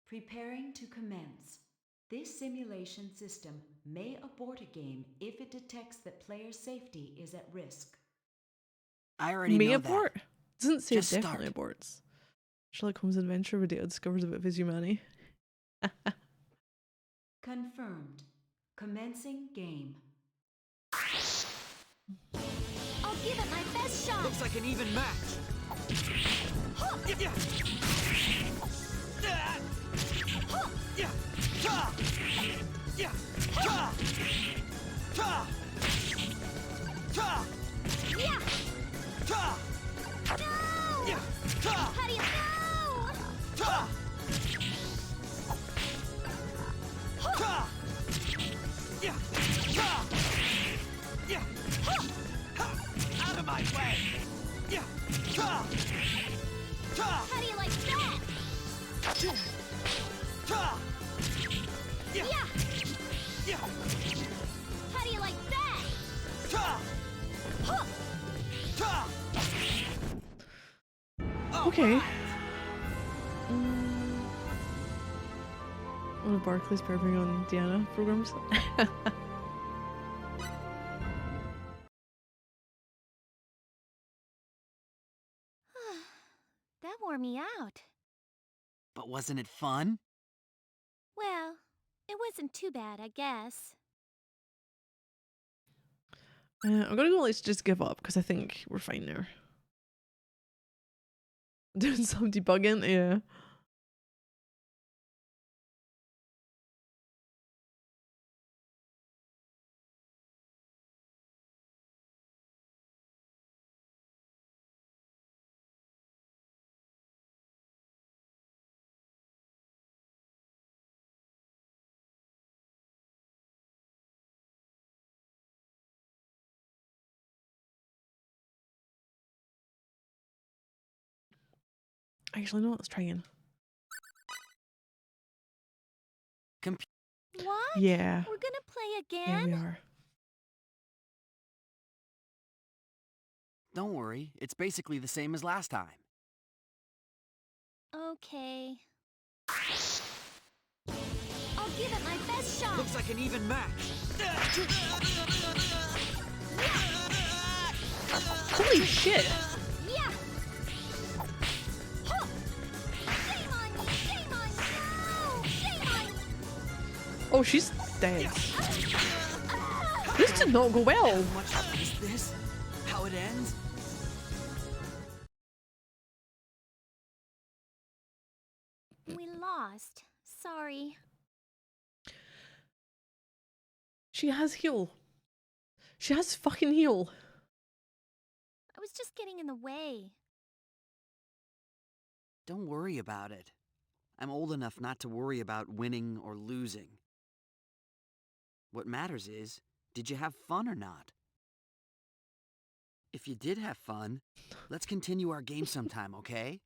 Preparing to commence. This simulation system may abort a game if it detects that player safety is at risk. I already May know abort. that. Doesn't say it Just definitely start. aborts. Sherlock Holmes' adventure where Data discovers a bit of his humanity. Confirmed. Commencing game. I'll give it my best shot. Looks like an even match. Yeah. Yeah. Yeah. Ta. Yeah. Ta. Ta. Ta. Yeah. Ta. No! Yeah. Ta. How do you know? Ta. Ta. Yeah. Ta. Yeah. Ha. Out of my way. Yeah. Ta. Ta. How do you like that? Ta. Yeah. Yeah. Yeah. How do you like that? Ta. Ta. Okay. One of Barclay's prepping on Diana programs. That wore me out. But wasn't it fun? Well, it wasn't too bad, I guess. I'm gonna go. Let's just give up because I think we're fine there. Doing some debugging, yeah. Actually, no. Let's try again. What? Yeah. We're gonna play Yeah, again? we are. Don't worry, it's basically the same as last time. Okay. I'll give it my best shot. Looks like an even match. Holy shit! Yeah. Huh. Shame on you! Shame on you! No! Shame on you! Oh, she's dead. This did not go well. How much is this? How it ends? We lost. Sorry. She has heal. She has fucking heal. I was just getting in the way. Don't worry about it. I'm old enough not to worry about winning or losing. What matters is, did you have fun or not? If you did have fun, let's continue our game sometime, okay?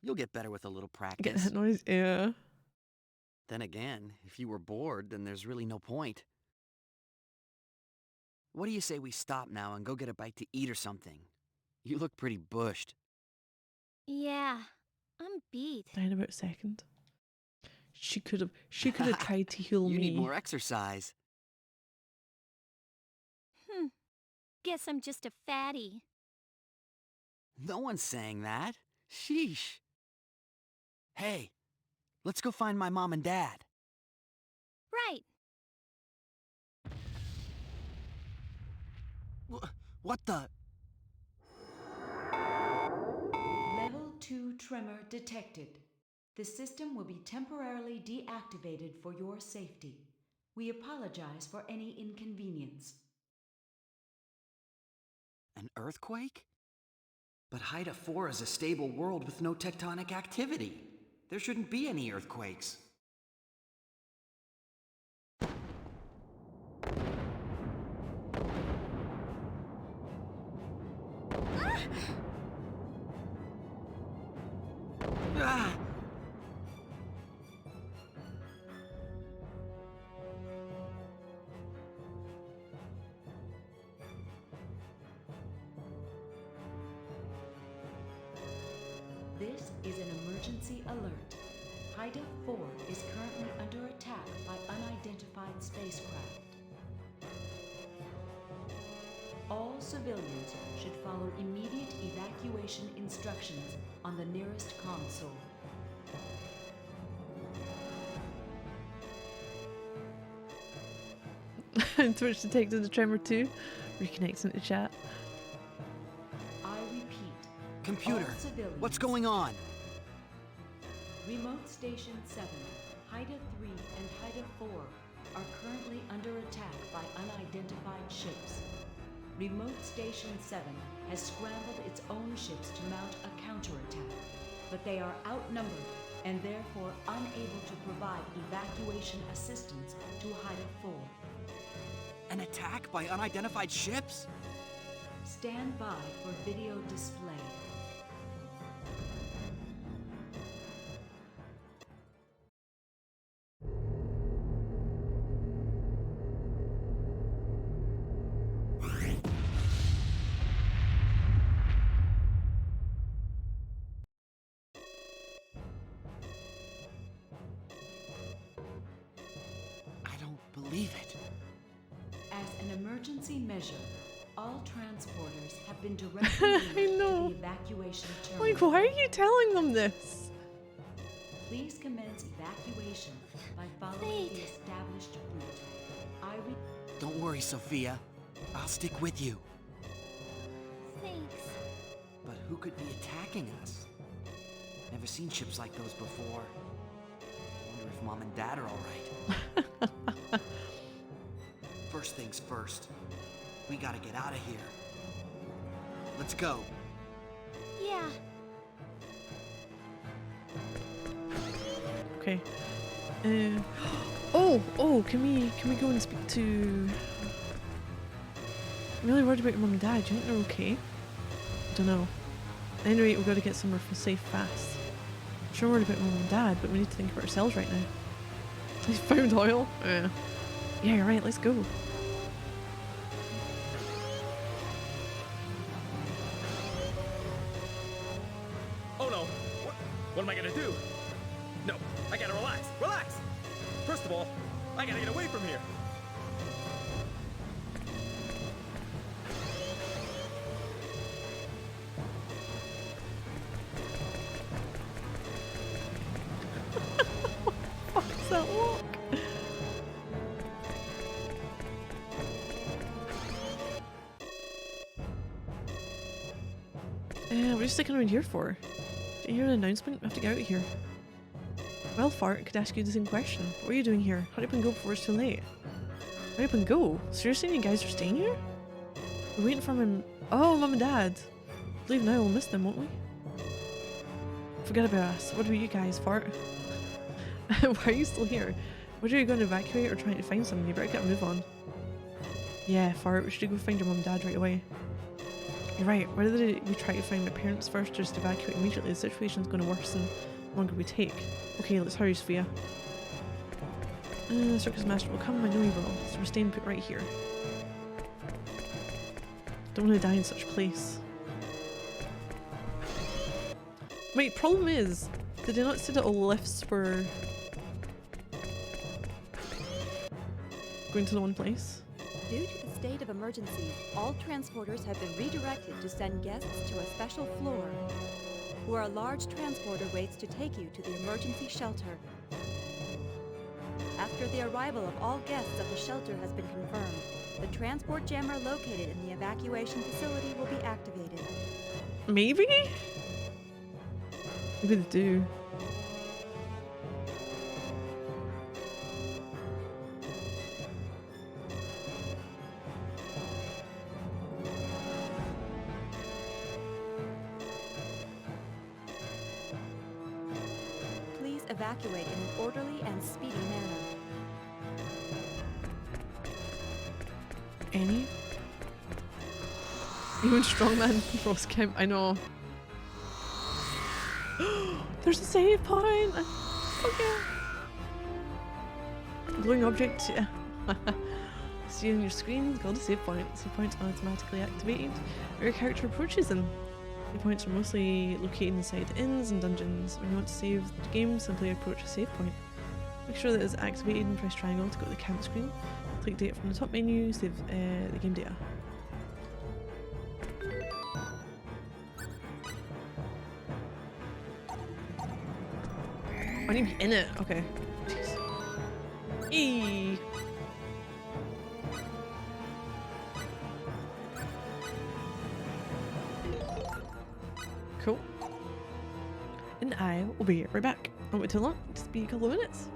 You'll get better with a little Get practice. that noise, yeah. Then again, if you were bored, then there's really no point. What do you say we stop now and go get a bite to eat or something? You look pretty bushed. Yeah, I'm beat. Died about a second. She could have tried to heal You me. need more exercise. Guess I'm just a fatty. No one's saying that. Sheesh. Hey, let's go find my mom and dad. Right. What the? Level 2 tremor detected. The system will be temporarily deactivated for your safety. We apologize for any inconvenience. An earthquake? But Haida 4 is a stable world with no tectonic activity. There shouldn't be any earthquakes. Ah! This is an emergency alert. Haida 4 is currently under attack by unidentified spacecraft. All civilians should follow immediate evacuation instructions on the nearest console. Twitch detected the tremor too. Reconnecting to chat. I repeat. Computer, all civilians- what's going on? Remote Station 7, Haida 3 and Haida 4 are currently under attack by unidentified ships. Remote Station 7 has scrambled its own ships to mount a counterattack, but they are outnumbered and therefore unable to provide evacuation assistance to Haida 4. An attack by unidentified ships? Stand by for video display. I don't believe it. As an emergency measure, all transporters have been directly moved know. to the evacuation terminal. Like, why are you telling them this? Please commence evacuation by following Wait. the established route. Don't worry, Sophia. I'll stick with you. Thanks. But who could be attacking us? Never seen ships like those before. Wonder if Mom and Dad are alright. First things first. We gotta get out of here. Let's go. Yeah. Okay. Oh, can we go and speak to... I'm really worried about your mum and dad. Do you think they're okay? I don't know. Anyway, we've got to get somewhere safe fast. I'm sure we're worried about mum and dad, but we need to think about ourselves right now. He's found oil? Yeah, you're right, let's go. Oh no! What am I gonna do? No, I gotta relax. Relax! First of all, I gotta get away from here. What's that walk? What are you sticking around here for? Did you hear an announcement? We have to get out of here. Well, Fart, I could ask you the same question. What are you doing here? Hurry up and go before it's too late. Hurry up and go? Seriously, you guys are staying here? We're waiting for him. Oh, Mum and Dad. Leave now, we'll miss them, won't we? Forget about us. What about you guys, Fart? Why are you still here? Whether you're going to evacuate or trying to find something, you better get a move on. Yeah, Fart, we should go find your mum and dad right away. You're right, whether we try to find my parents first or just evacuate immediately, the situation's going to worsen the longer we take. Okay, let's hurry, Sophia. The circus master will come, I know he will, so we're staying put right here. Don't want to die in such a place. Wait, problem is, did they not say that all lifts were going to the one place? Due to the state of emergency, all transporters have been redirected to send guests to a special floor, where a large transporter waits to take you to the emergency shelter. After the arrival of all guests at the shelter has been confirmed, the transport jammer located in the evacuation facility will be activated. Maybe? Maybe they do. Please evacuate in an orderly and speedy manner. Any? Even strongman Ross Kemp, I know. There's a save point! Okay. Glowing object. See on your screen, called a save point. Save point automatically activated. Your character approaches them. The points are mostly located inside inns and dungeons. When you want to save the game, simply approach a save point. Make sure that it's activated and press triangle to go to the camp screen. Click data from the top menu, save the game data. I need to be in it. Okay. Jeez. Eee. Cool. And I will be right back. I won't wait too long. Just be a couple of minutes.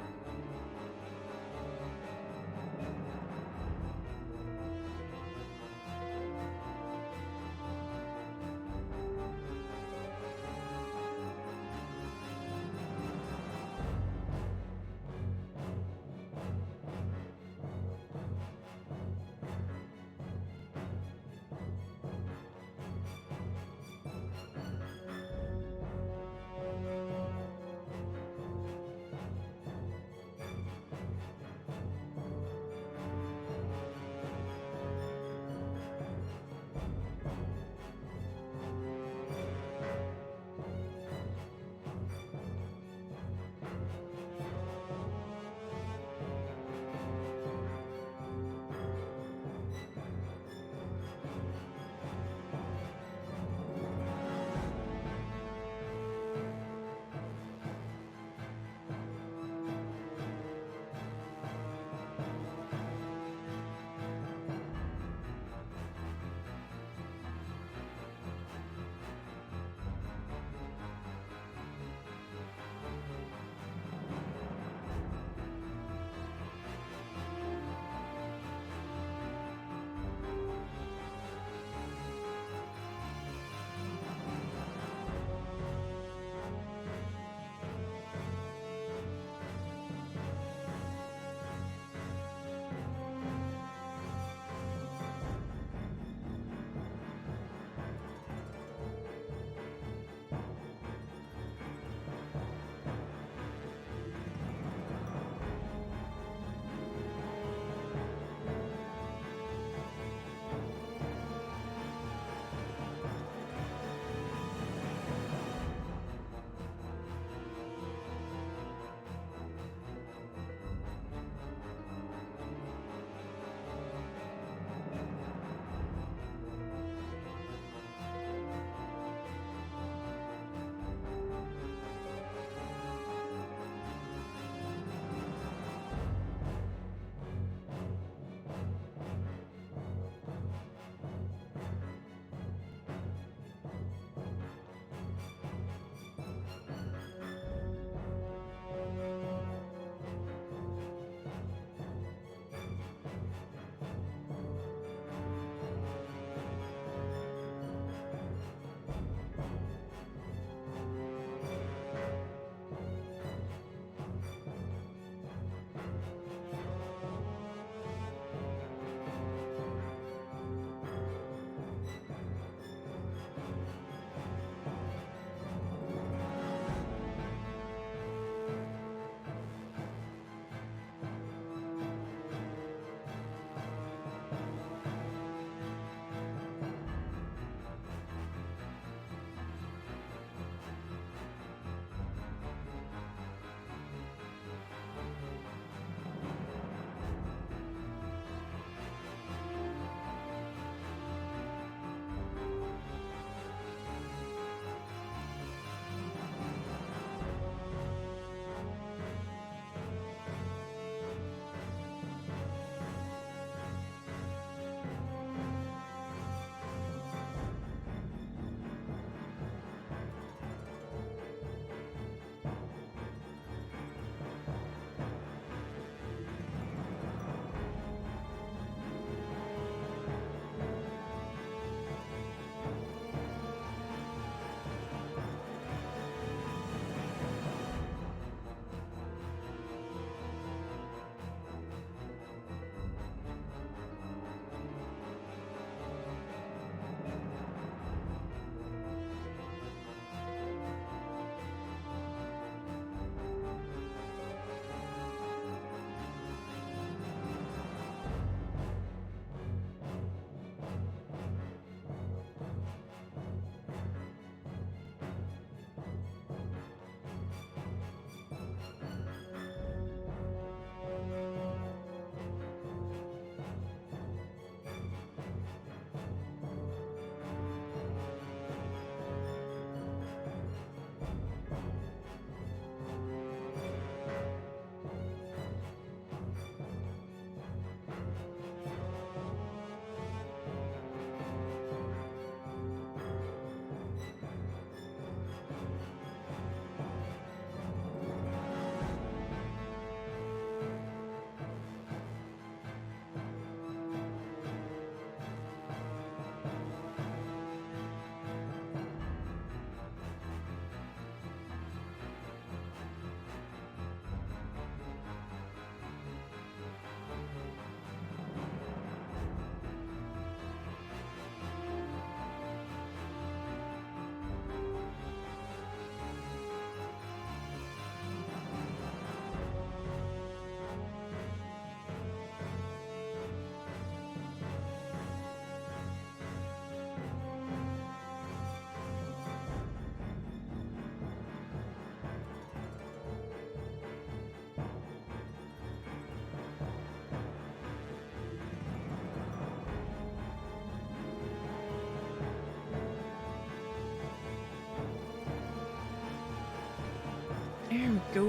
There we go.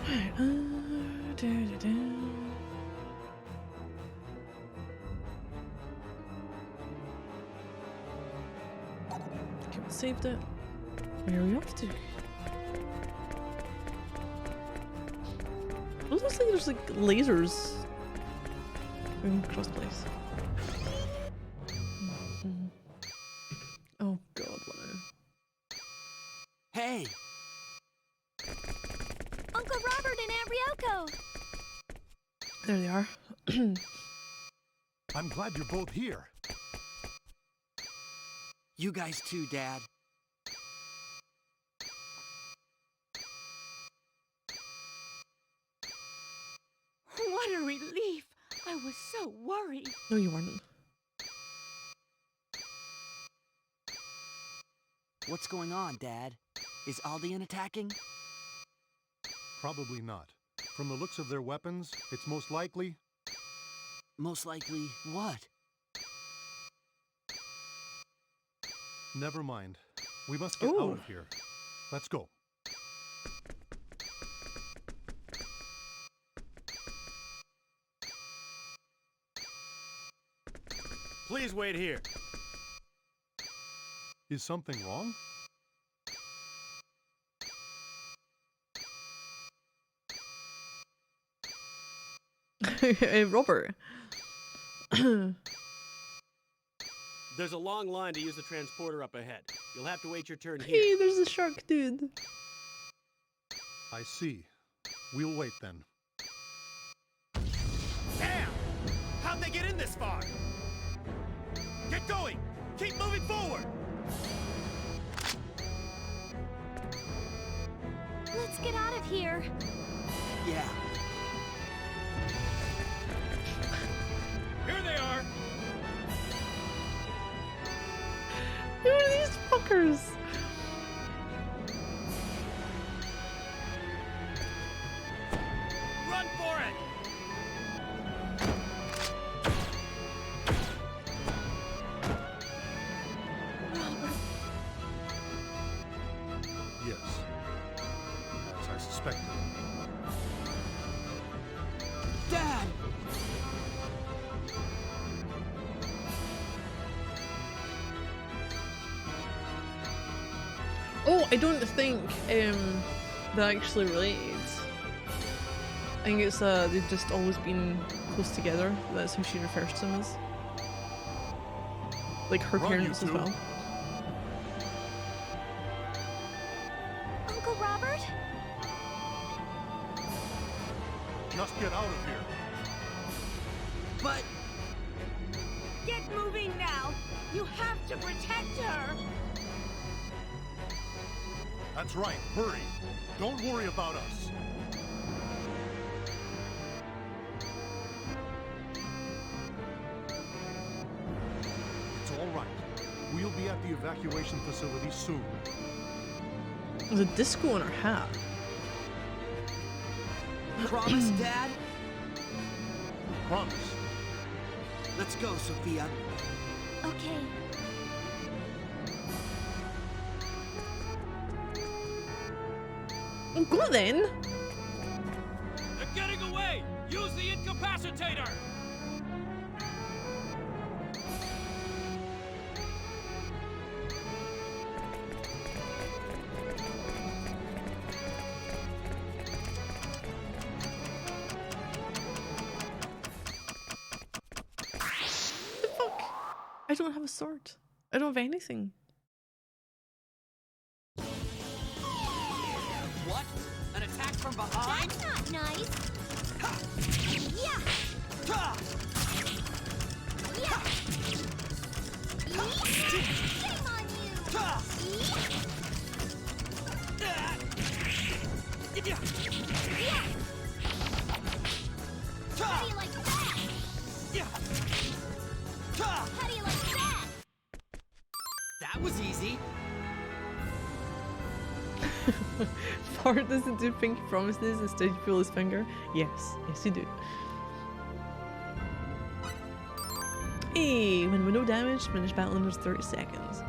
Right, da-da-da. Okay, we saved it. Where are we off to? It looks like there's like lasers going across the place. Oh god, wow. Hey! Uncle Robert and Aunt Ryoko. There they are. I'm glad you're both here. You guys too, Dad. What a relief! I was so worried. No, you weren't. What's going on, Dad? Is Aldean attacking? Probably not. From the looks of their weapons, it's most likely... Most likely what? Never mind. We must get Ooh. out of here. Let's go. Please wait here. Is something wrong? Robert. There's a long line to use the transporter up ahead. You'll have to wait your turn Hey, here. there's a shark dude. I see. We'll wait then. Damn! How'd they get in this far? Get going! Keep moving forward! Let's get out of here. Yeah. Here they are! Who are these fuckers? Run for it! Yes. As I suspected. Dad! Oh, I don't think they're actually related. I think it's they've just always been close together. That's who she refers to them as. Like her Run, parents you as two. well. Uncle Robert? Just get out of here. But Get moving now! You have to protect her! That's right. Hurry. Don't worry about us. It's all right. We'll be at the evacuation facility soon. There's a disco on her hat. promise, Dad? Promise. Let's go, Sophia. Okay. Oh, go then. They're getting away! Use the incapacitator! The fuck? I don't have a sword. I don't have anything. What? An attack from behind? That's not nice. Yeah. Ha! Yeah. Shame on you. Ha! Yeah. How do you like that? How do you like that? That was easy. Bart doesn't do pinky promises, instead you pull his finger. Yes, yes you do. Hey, when with no damage, finish battle in under 30 seconds.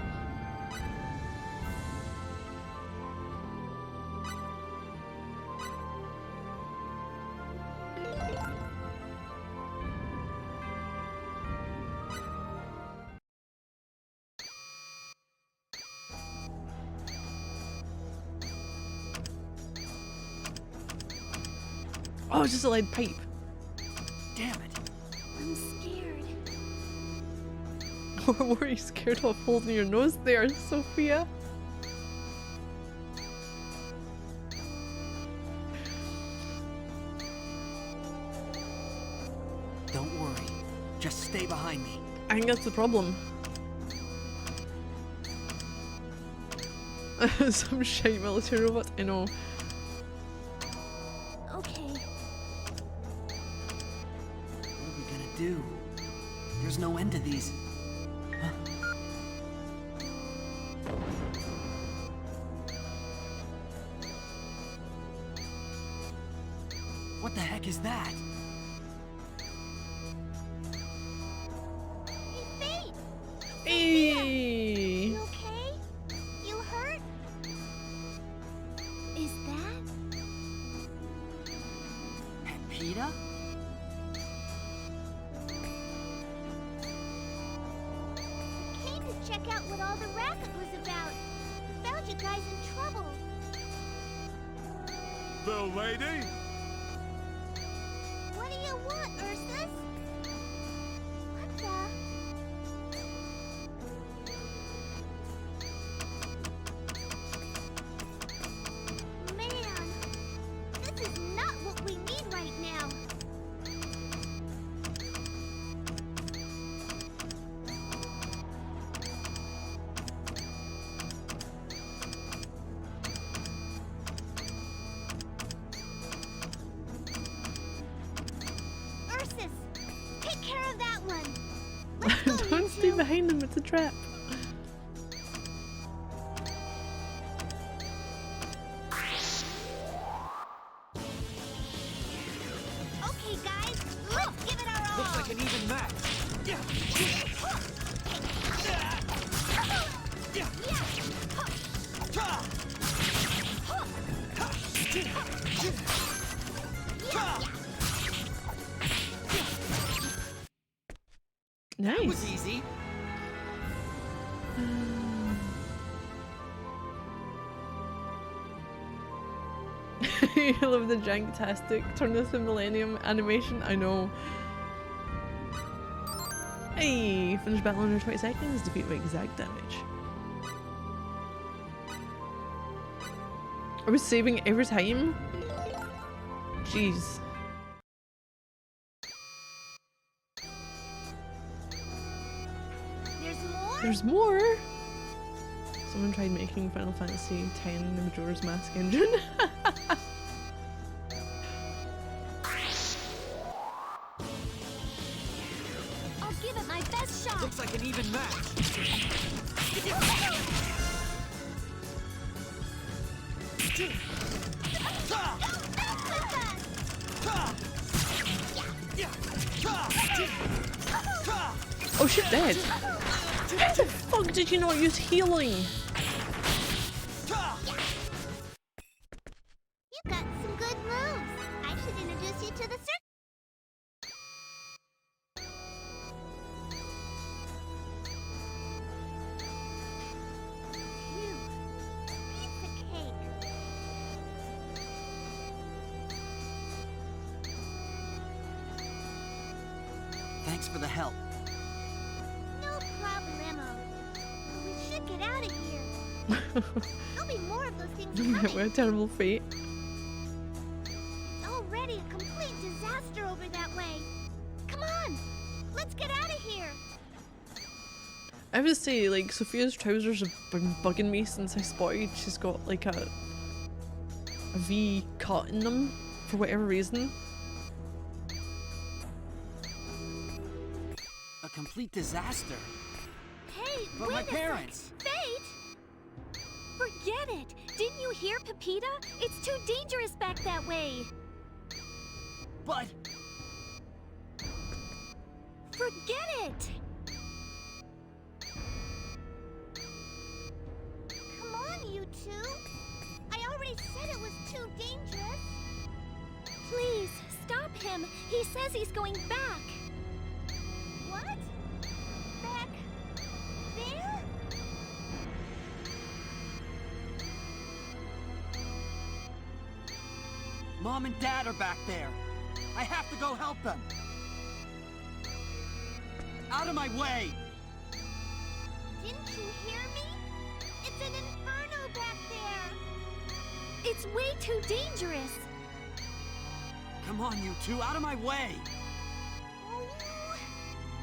Oh, it's just a lead pipe. Damn it. I'm scared. What were you scared of holding your nose there, Sophia? Don't worry. Just stay behind me. I think that's the problem. Some shite military robot, I know. Okay. What are we gonna do? There's no end to these. Huh? What the heck is that? Hey, Fate! Hey! You okay? You hurt? Is that? Pepita? Came to check out what all the racket was about. Found you guys in trouble. The lady? What do you want, Ursus? What the? Man, this is not what we need right now. Ursus, take care of that one. Let's go, you Don't stay two. behind them, it's a trap. Okay, guys, let's give it our all. Looks like an even match. That was Nice. easy. You love the Janktastic Turn of the Millennium animation, I know. Hey, finish battle under 20 seconds, defeat by exact damage. Are we saving every time? Jeez. There's more? There's more! Someone tried making Final Fantasy X the Majora's Mask engine. I'll give it my best shot. Looks like an even match. Oh shit, dead! How the fuck did you not use healing? You got some good moves. I should introduce you to the circus. Pizza cake. Thanks for the help. No problemo. We should get out of here. There'll be more of those things coming. What a terrible fate. It's already a complete disaster over that way. Come on, let's get out of here. I have to say, like, Sophia's trousers have been bugging me since I spotted she's got like a V cut in them for whatever reason. A complete disaster. Hey, But wait my a sec. parents. Fate! Forget it! Didn't you hear, Pepita? It's too dangerous back that way! But Forget it! Come on, you two. I already said it was too dangerous. Please, stop him! He says he's going back! What? Back there? Mom and Dad are back there. I have to go help them. Out of my way! Didn't you hear me? It's an inferno back there! It's way too dangerous. Come on, you two, out of my way! Oh,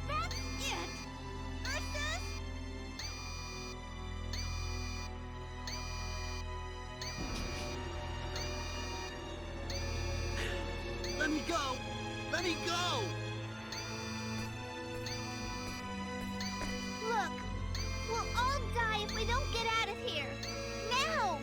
that's it! Ursus? Let me go! Let me go! Look, we'll all die if we don't get out of here. Now!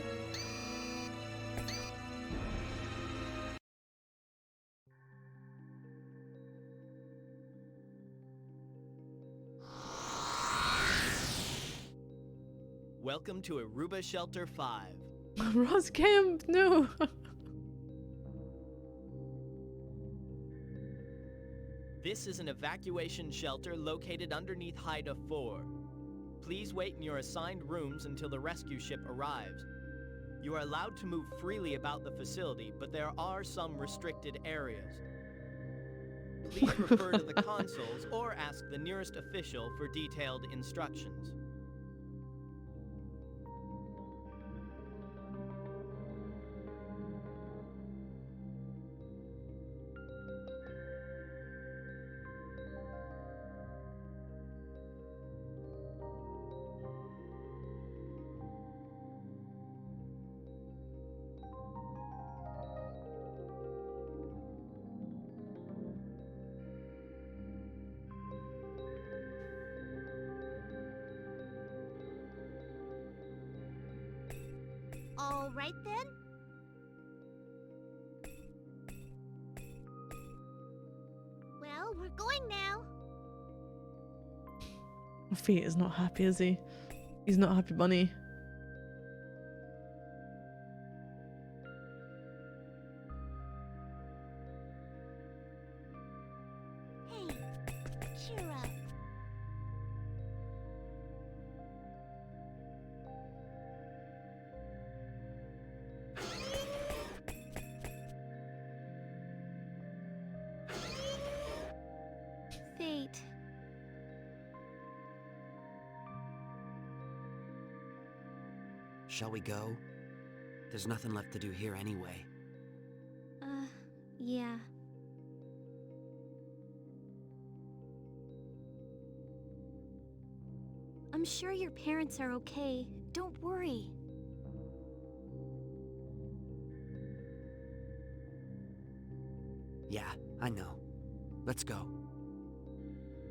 Welcome to Aruba Shelter 5. Ross Kemp, no. This is an evacuation shelter located underneath Haida 4. Please wait in your assigned rooms until the rescue ship arrives. You are allowed to move freely about the facility, but there are some restricted areas. Please refer to the consoles or ask the nearest official for detailed instructions. All right then. Well, we're going now. Fate is not happy, is he? He's not happy bunny. Hey, cheer up. Fate. Shall we go? There's nothing left to do here anyway. Yeah. I'm sure your parents are okay. Don't worry. Yeah, I know. Let's go.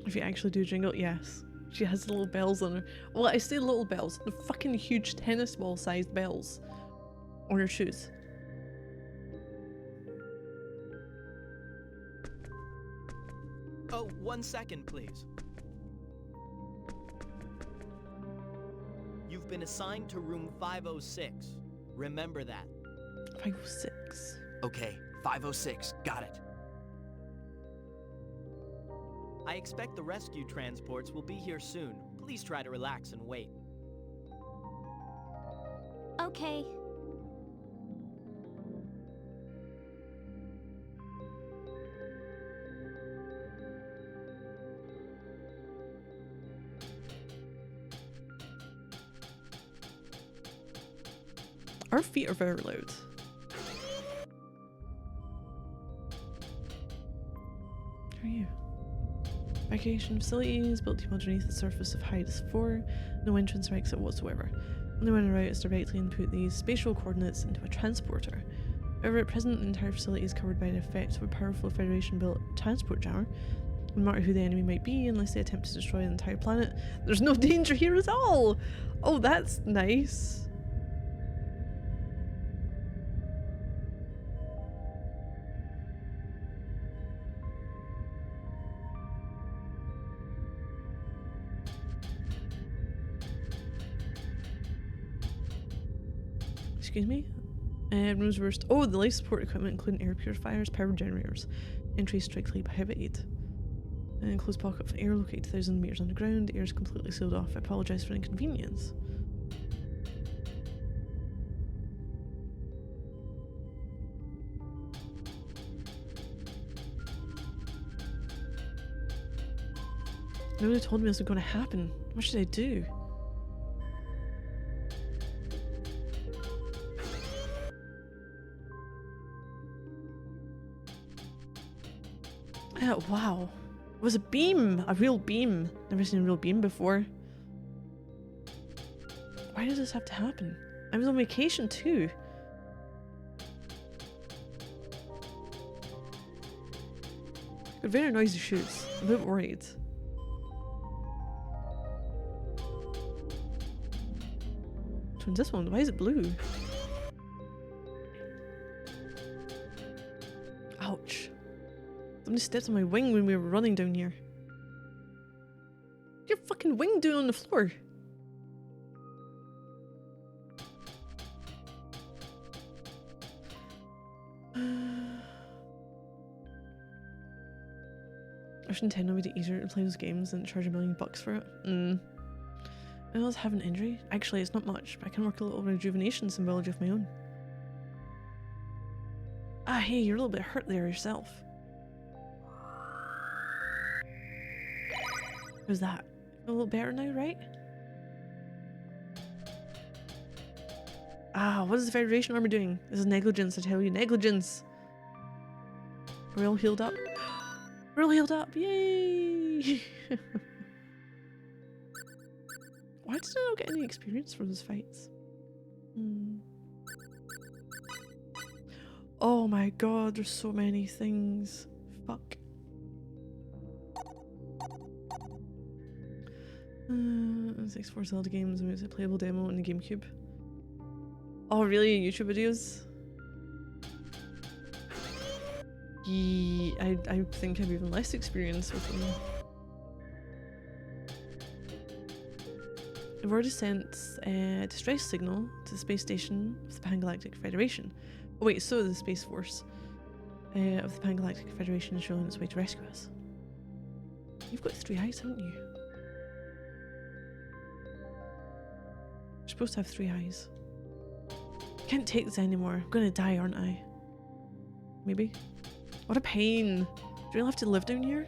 If you actually do jingle, yes. She has little bells on her. Well, I say little bells. The fucking huge tennis ball sized bells on her shoes. Oh, 1 second, please. You've been assigned to room 506. Remember that. 506. Okay, 506. Got it. I expect the rescue transports will be here soon. Please try to relax and wait. Okay. Our feet are very loud. How are you? Evacuation facilities built deep underneath the surface of Haida 4. No entrance or exit whatsoever. Only one route is directly input these spatial coordinates into a transporter. However, at present, the entire facility is covered by the effects of a powerful Federation-built transport jammer. No matter who the enemy might be, unless they attempt to destroy the entire planet, there's no danger here at all! Oh, that's nice. Excuse me? Rooms reversed. Oh, the life support equipment, including air purifiers, power generators. Entry strictly prohibited. And closed pocket of air located 1,000 meters underground. Air is completely sealed off. I apologize for inconvenience. Nobody told me this was going to happen. What should I do? Wow. It was a beam! A real beam. Never seen a real beam before. Why does this have to happen? I was on vacation too. Got very noisy shoes. I'm a bit worried. Which one's this one? Why is it blue? Ouch. Somebody stepped on my wing when we were running down here. What's your fucking wing doing on the floor? I should Nintendo made it easier to play those games and charge $1 million for it. I always have an injury. Actually, it's not much, but I can work a little rejuvenation symbology of my own. Ah, hey, you're a little bit hurt there yourself. How's that? A little better now, right? Ah, what is the Federation army doing? This is negligence, I tell you. Negligence! Are we all healed up? We're all healed up! Yay! Why did I not get any experience from those fights? Oh my god, there's so many things. Fuck. 64 Zelda games and it's a playable demo on the GameCube. Oh really? YouTube videos? Yeah, I think I have even less experience with them. I've already sent a distress signal to the space station of the Pan-Galactic Federation. Oh wait, so the Space Force of the Pan-Galactic Federation is showing its way to rescue us. You've got 3 eyes, haven't you? You're supposed to have 3 eyes. I can't take this anymore. I'm gonna die, aren't I? Maybe? What a pain. Do you really have to live down here?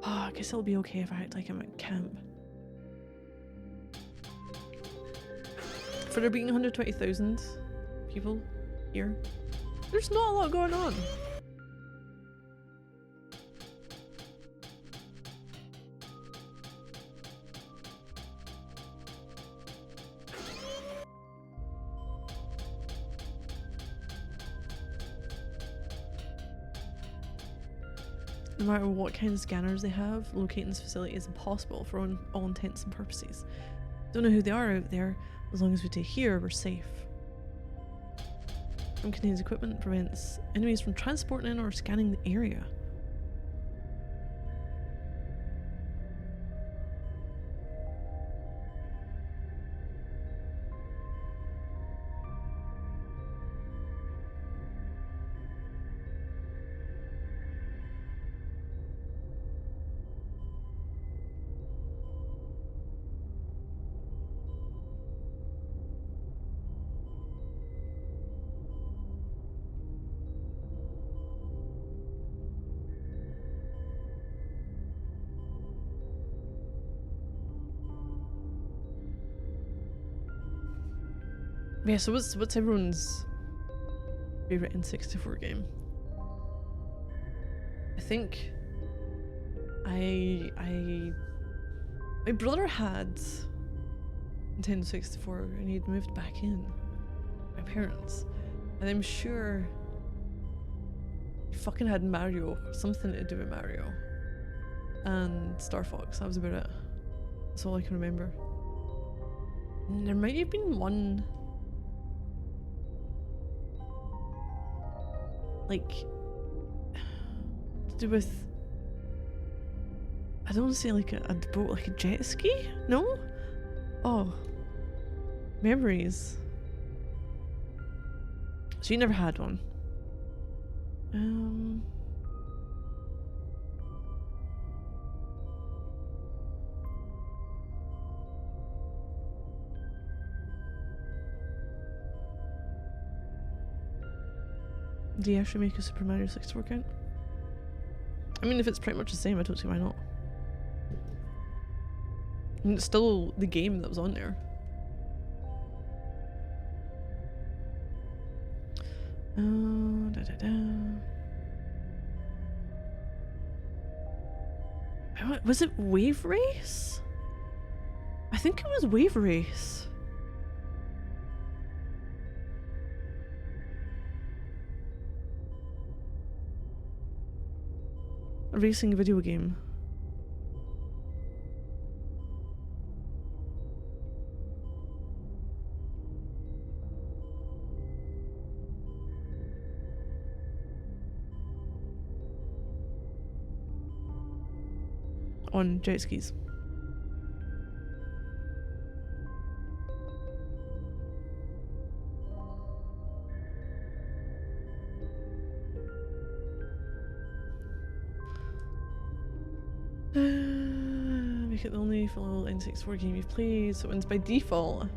Oh, I guess it'll be okay if I act like I'm at camp. For there being 120,000 people here, there's not a lot going on. No matter what kind of scanners they have, locating this facility is impossible for all intents and purposes. Don't know who they are out there. As long as we stay here, we're safe. Room contains equipment that prevents enemies from transporting in or scanning the area. Yeah, so what's everyone's favorite N64 game? I think my brother had Nintendo 64 and he'd moved back in with my parents, and I'm sure he fucking had Mario, something to do with Mario, and Star Fox. That was about it. That's all I can remember. And there might have been one like to do with, I don't want to say like a boat, like a jet ski? No? Oh, memories. So you never had one? Do you actually make a Super Mario 64 count? I mean, if it's pretty much the same, I don't see why not. And it's still the game that was on there. Was it Wave Race? I think it was Wave Race. A racing video game. On jet skis. Make it the only full N64 game you've played, so it wins by default.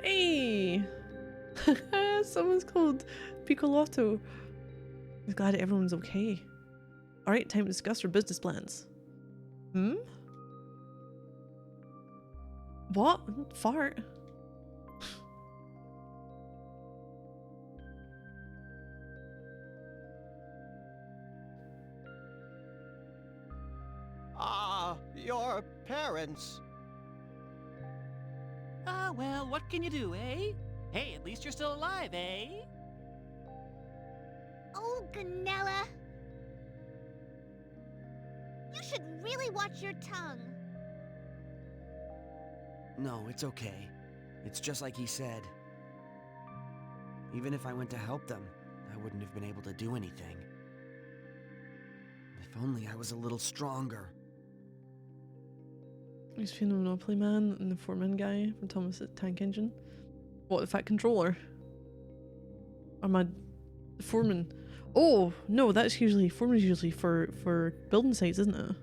Hey! Someone's called Piccolotto. I'm glad everyone's okay. Alright, time to discuss our business plans. Hmm? What? Fart? Ah, your parents. Ah, well, what can you do, eh? Hey, at least you're still alive, eh? Oh, Ganella. You should really watch your tongue. No, it's okay. It's just like he said. Even if I went to help them, I wouldn't have been able to do anything. If only I was a little stronger. He's feeling the Monopoly Man and the foreman guy from Thomas the Tank Engine. What, the Fat Controller? Or my foreman? Oh no, that's usually foreman's usually for building sites, isn't it?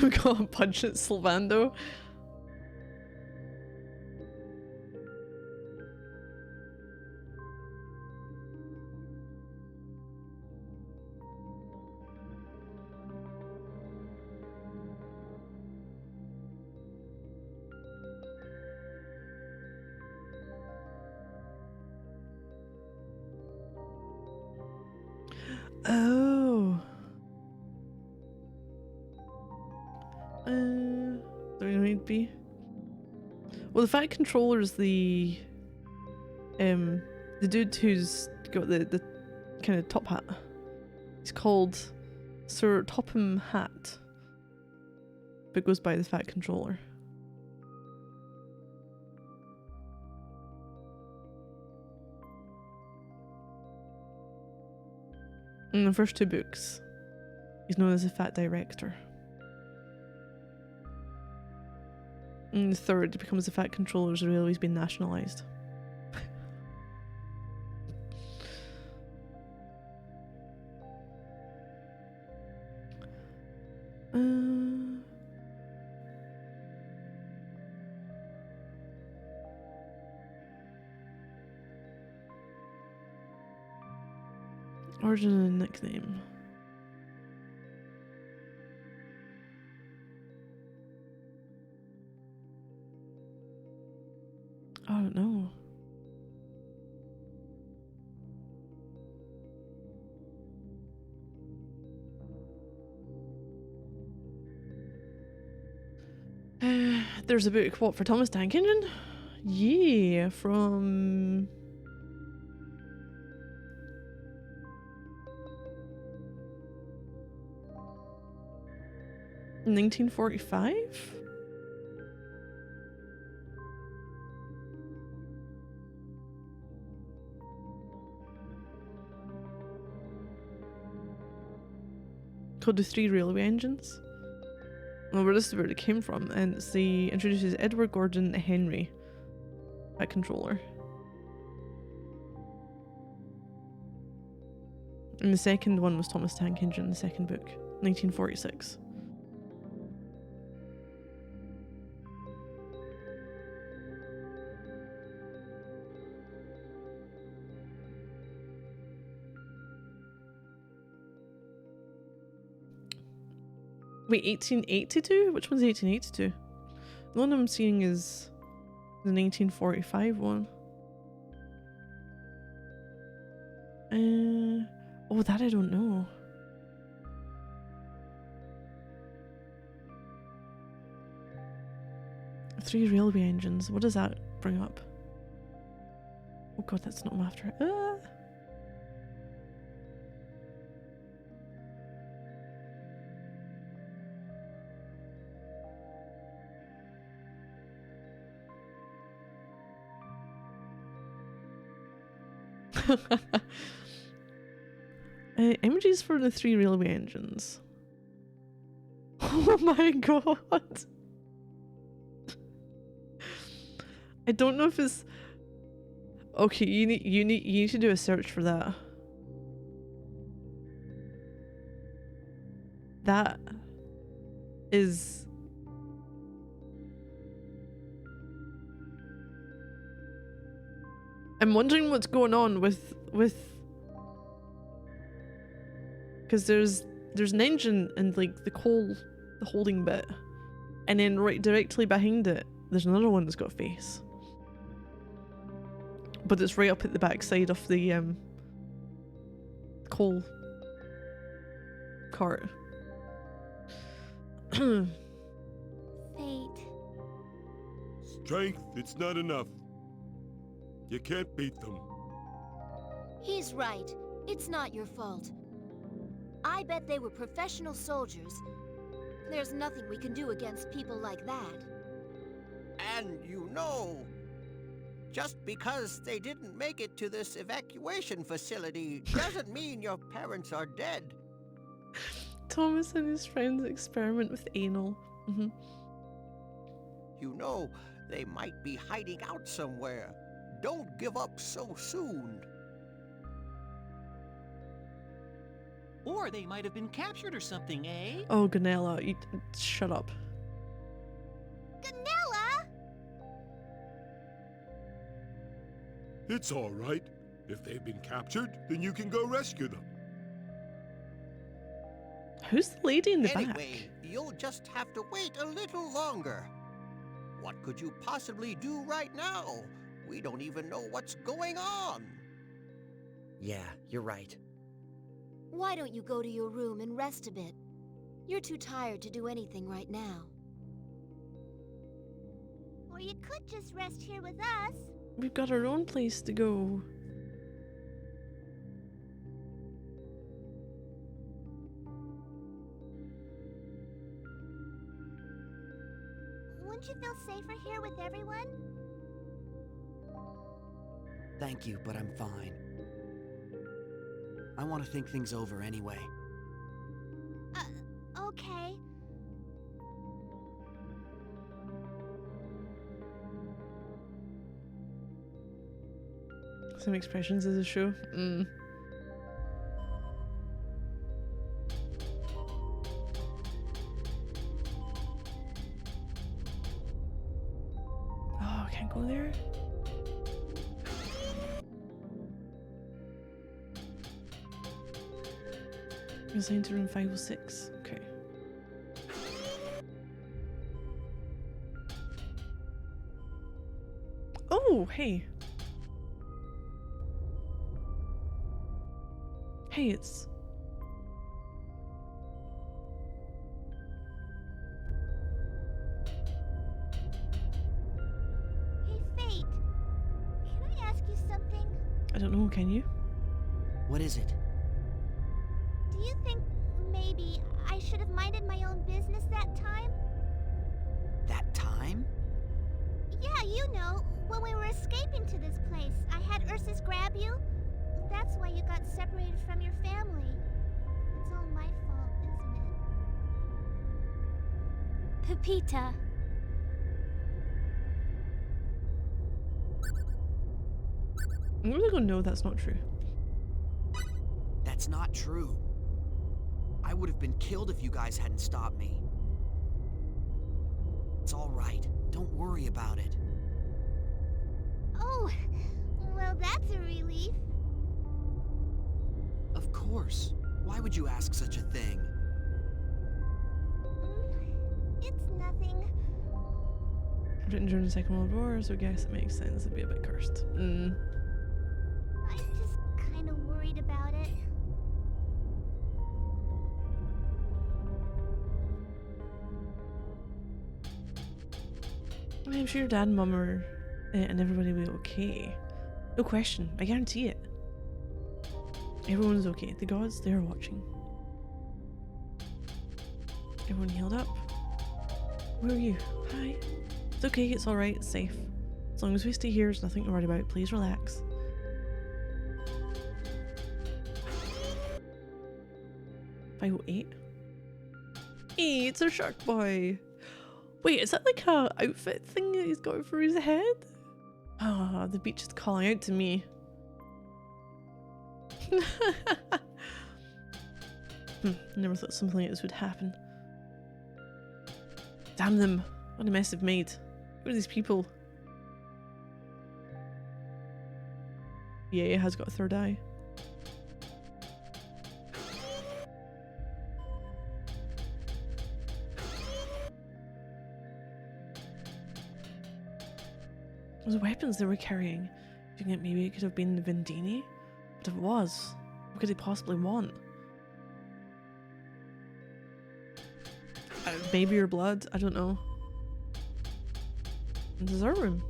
We got a punch at Sylvando. Oh. There might be. Well, the Fat Controller's the dude who's got the kind of top hat. He's called Sir Topham Hatt, but goes by the Fat Controller. In the first two books, he's known as the Fat Director. In the third, it becomes the Fat Controller's railway's been nationalised. Origin and nickname. I don't know. There's a book, what, for Thomas Tank Engine? Yeah, from 1945? Called The Three Railway Engines. Well, this is where it came from, and it's introduces Edward Gordon Henry, a controller. And the second one was Thomas Tank Engine, the second book, 1946. Wait, 1882? Which one's 1882? The one I'm seeing is the 1945 one. Oh, that I don't know. Three railway engines. What does that bring up? Oh god, that's not what I'm after. Images for the three railway engines. Oh my god. I don't know if it's okay. You need to do a search for that. That is I'm wondering what's going on with because there's an engine and like the holding bit, and then right directly behind it there's another one that's got a face, but it's right up at the back side of the coal cart. Fate. Strength, it's not enough. You can't beat them. He's right. It's not your fault. I bet they were professional soldiers. There's nothing we can do against people like that. And you know, just because they didn't make it to this evacuation facility doesn't mean your parents are dead. Thomas and his friends experiment with anal. You know, they might be hiding out somewhere. Don't give up so soon. Or they might have been captured or something, eh? Oh, Ganella, you shut up. Ganella! It's all right. If they've been captured, then you can go rescue them. Who's the lady in the back? Anyway, you'll just have to wait a little longer. What could you possibly do right now? We don't even know what's going on. Yeah, you're right. Why don't you go to your room and rest a bit? You're too tired to do anything right now. Or you could just rest here with us. We've got our own place to go. Wouldn't you feel safer here with everyone? Thank you, but I'm fine. I want to think things over anyway. Okay. Some expressions of the show. Oh, I can't go there. Assigned to room 506. Okay. Oh, hey. Hey, it's... Hey, Fate. Can I ask you something? I don't know, can you? What is it? Do you think maybe I should have minded my own business that time? That time? Yeah, you know, when we were escaping to this place, I had Ursus grab you. That's why you got separated from your family. It's all my fault, isn't Pepita. I'm gonna go, no, that's not true. That's not true. I would have been killed if you guys hadn't stopped me. It's all right. Don't worry about it. Oh, well, that's a relief. Of course. Why would you ask such a thing? It's nothing. Written during the Second World War, so I guess it makes sense it'd be a bit cursed. I'm just kind of worried about it. I'm sure your dad and mum are, and everybody will be okay. No question, I guarantee it. Everyone's okay. The gods, they're watching. Everyone healed up. Where are you? Hi. It's okay, it's alright, it's safe. As long as we stay here, there's nothing to worry about. Please relax. $508. Hey, it's a shark boy. Wait, is that like a outfit thing that he's got for his head? Ah, the beach is calling out to me. Never thought something like this would happen. Damn them. What a mess they've made. Who are these people? Yeah, it has got a third eye. Those weapons they were carrying. Do you think maybe it could have been the Vendini? But if it was, what could they possibly want? Baby or blood? I don't know. And there's our room.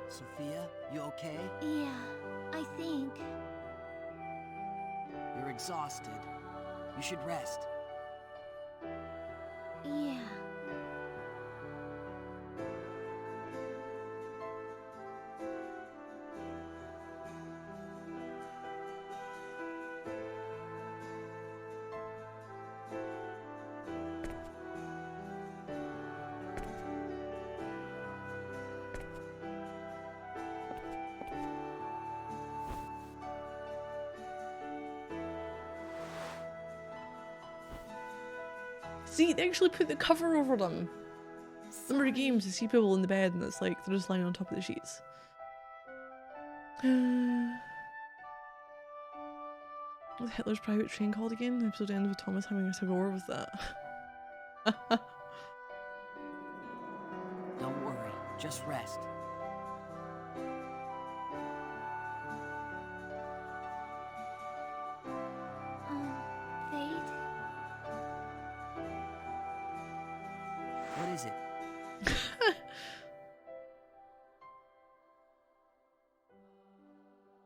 Sophia, you okay? Yeah, I think. You're exhausted. You should rest. Yeah. See, they actually put the cover over them. Number of games you see people in the bed and it's like they're just lying on top of the sheets. What's Hitler's private train called again? The episode ended with Thomas having a tug of war with that. Don't worry, just rest. Fate? What is it?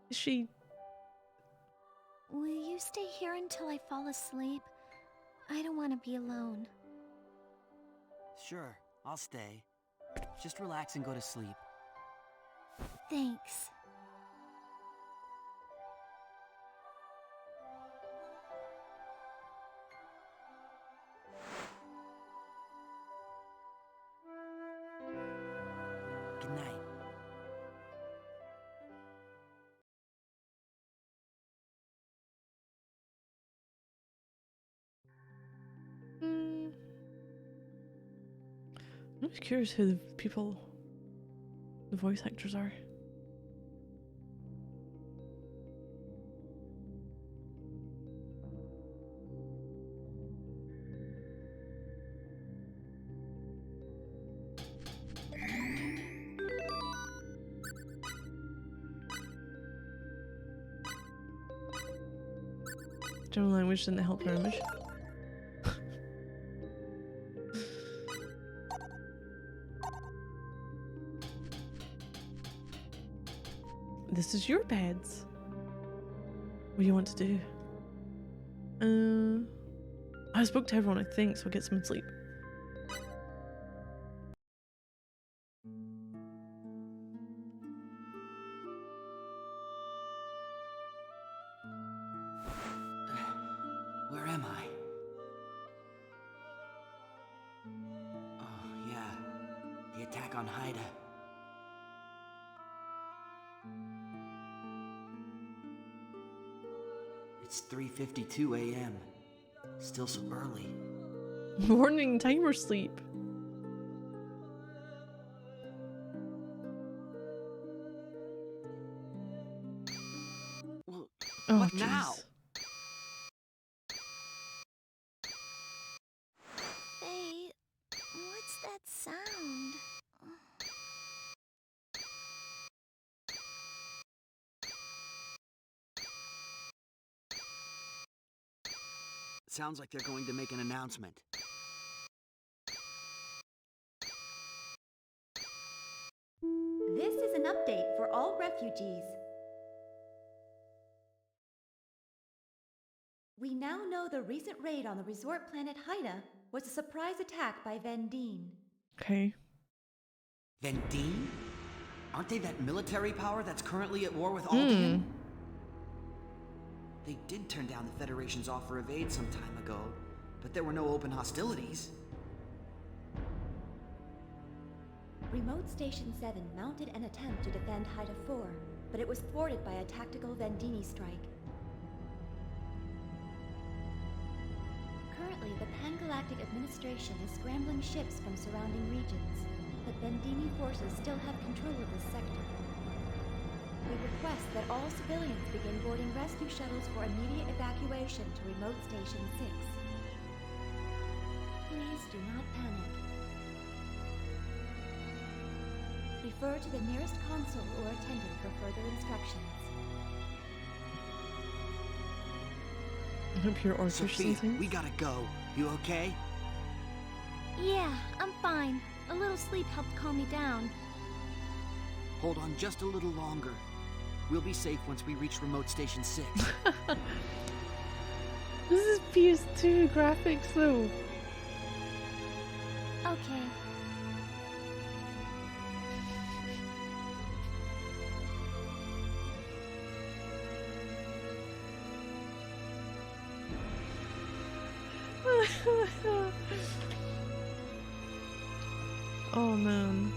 Is she... Will you stay here until I fall asleep? I don't want to be alone. Sure, I'll stay. Just relax and go to sleep. Thanks. Good night. I'm just curious who the people, the voice actors are. General language didn't help very much. This is your beds. do you want to do? I spoke to everyone, I think, so I'll get some sleep. Where am I? Oh, yeah. The attack on Haida. It's 3:52 a.m. Still so early. Morning timer sleep. Well, Oh, what now? Faye, what's that sound? Sounds like they're going to make an announcement. This is an update for all refugees. We now know the recent raid on the resort planet Haida was a surprise attack by Vendine. Okay. Vendine? Aren't they that military power that's currently at war with Albion? They did turn down the Federation's offer of aid some time ago, but there were no open hostilities. Remote Station 7 mounted an attempt to defend Haida 4, but it was thwarted by a tactical Vendini strike. Currently, the Pan-Galactic Administration is scrambling ships from surrounding regions, but Vendini forces still have control of this sector. We request that all civilians begin boarding rescue shuttles for immediate evacuation to Remote Station 6. Please do not panic. Refer to the nearest consul or attendant for further instructions. I hope you're Sophia, we gotta go. You okay? Yeah, I'm fine. A little sleep helped calm me down. Hold on just a little longer. We'll be safe once we reach Remote Station 6. This is PS2 graphics though. Okay. Oh man.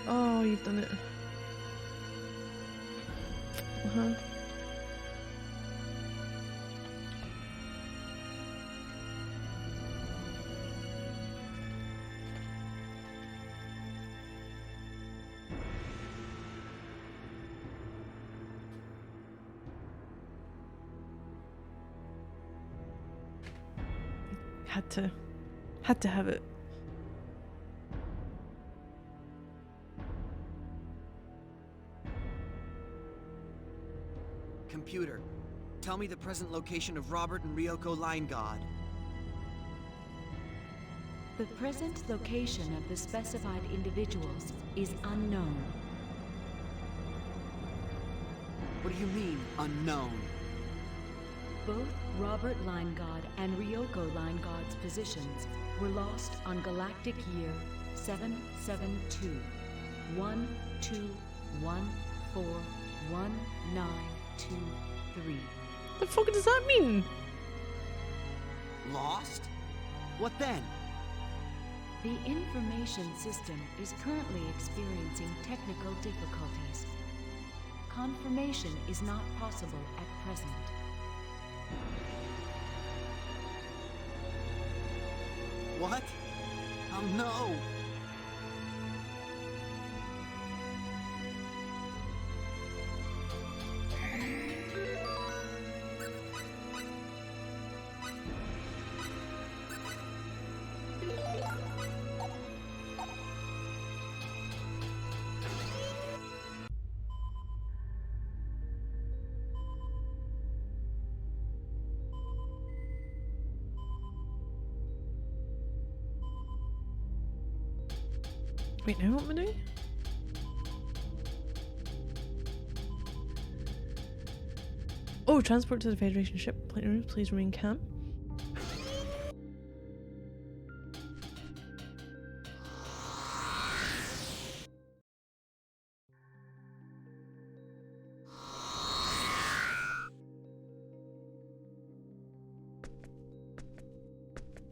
Oh, you've done it. Uh-huh. Had to have it. Computer, tell me the present location of Robert and Ryoko Line God. The present location of the specified individuals is unknown. What do you mean, unknown? Both Robert Lineguard and Ryoko Lineguard's positions were lost on galactic year 772 12141923. The fuck does that mean? Lost? What then? The information system is currently experiencing technical difficulties. Confirmation is not possible at present. What? Oh no! Wait, now what am I doing? Oh, transport to the Federation ship. Plenty room. Please remain calm.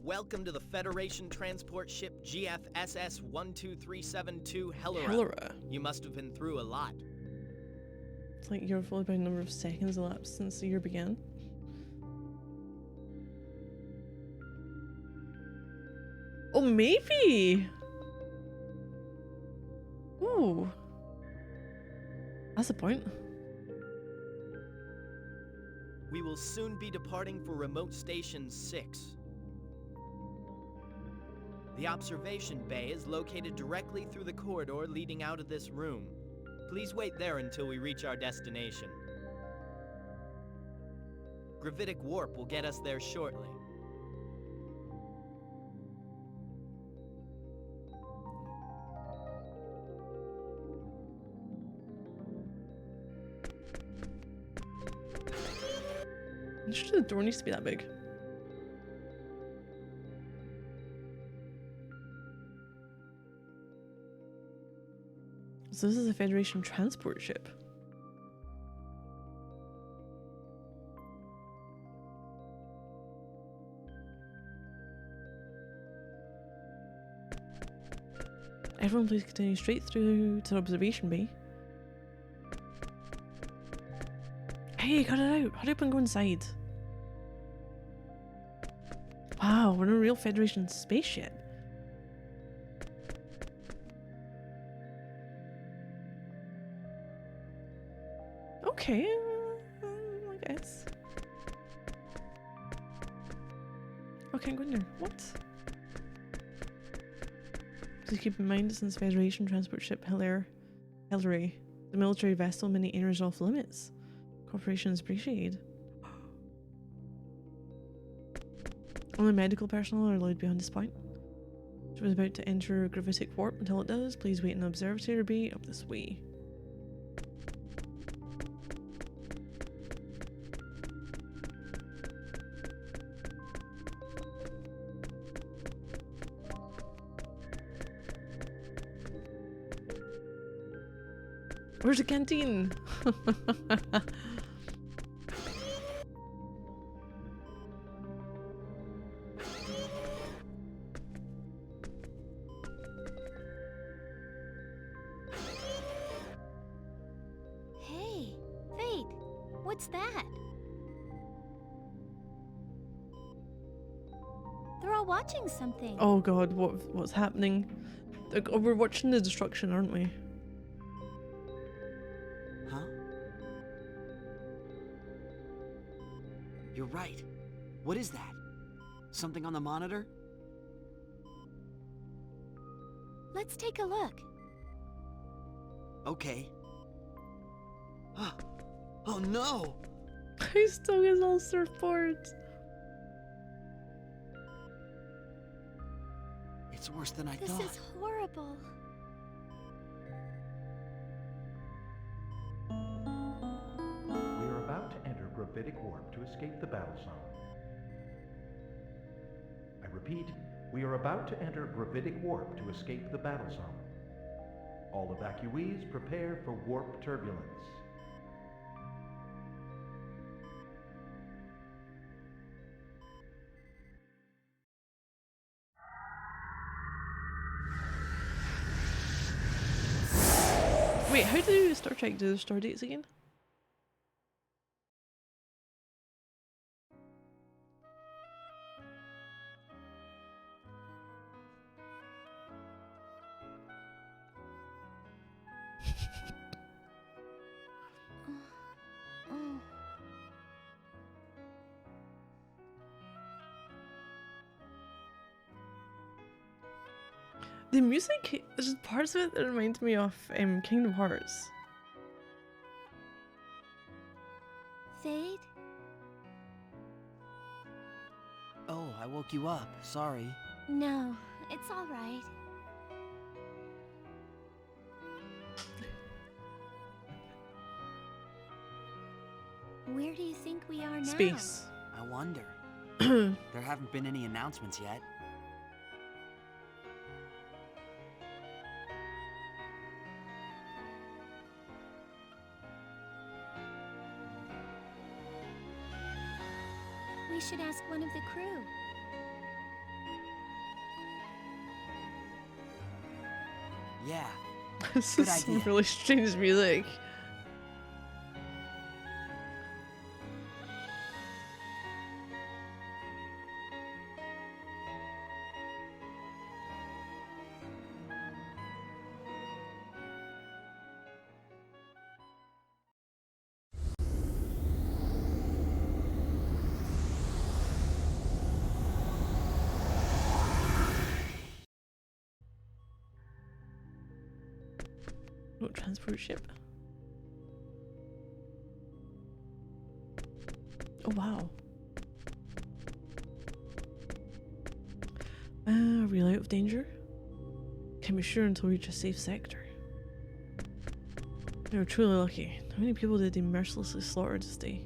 Welcome to the Federation transport ship GFSS 12372 Hellera. Hellera. You must have been through a lot. It's like you're followed by a number of seconds elapsed since the year began. Oh, maybe! Ooh. That's the point. We will soon be departing for Remote Station 6. The observation bay is located directly through the corridor leading out of this room. Please wait there until we reach our destination. Gravitic warp will get us there shortly. I'm sure the door needs to be that big. So this is a Federation transport ship. Everyone please continue straight through to the observation bay. Hey, cut it out! Hurry up and go inside. Wow, we're in a real Federation spaceship. Okay, I guess. Oh, can't go in there. What? Please keep in mind, since Federation transport ship Hellera, the military vessel, many areas off limits. Cooperation is appreciated. Only medical personnel are allowed beyond this point. She was about to enter gravitic warp. Until it does, please wait in the observatory bay up this way. Where's the canteen? Hey, Fate, what's that? They're all watching something. Oh god, what's happening? Oh, we're watching the destruction, aren't we? Huh? You're right. What is that? Something on the monitor? Let's take a look. Okay. Oh no! He still has all surfboards. It's worse than I This thought. is horrible. We are about to enter gravitic warp to escape the battle zone. I repeat, we are about to enter gravitic warp to escape the battle zone. All evacuees prepare for warp turbulence. Wait, how do Star Trek do the star dates again? Oh. The music, there's parts of it that remind me of Kingdom Hearts. Fate? Oh, I woke you up. Sorry. No, it's all right. Where do you think we are now? Space. I wonder. There haven't been any announcements yet. We should ask one of the crew. Yeah. This Good is idea. some really strange music. No transport ship. Oh wow. Are we out of danger? Can't be sure until we reach a safe sector. We were truly lucky. How many people did they mercilessly slaughter this day?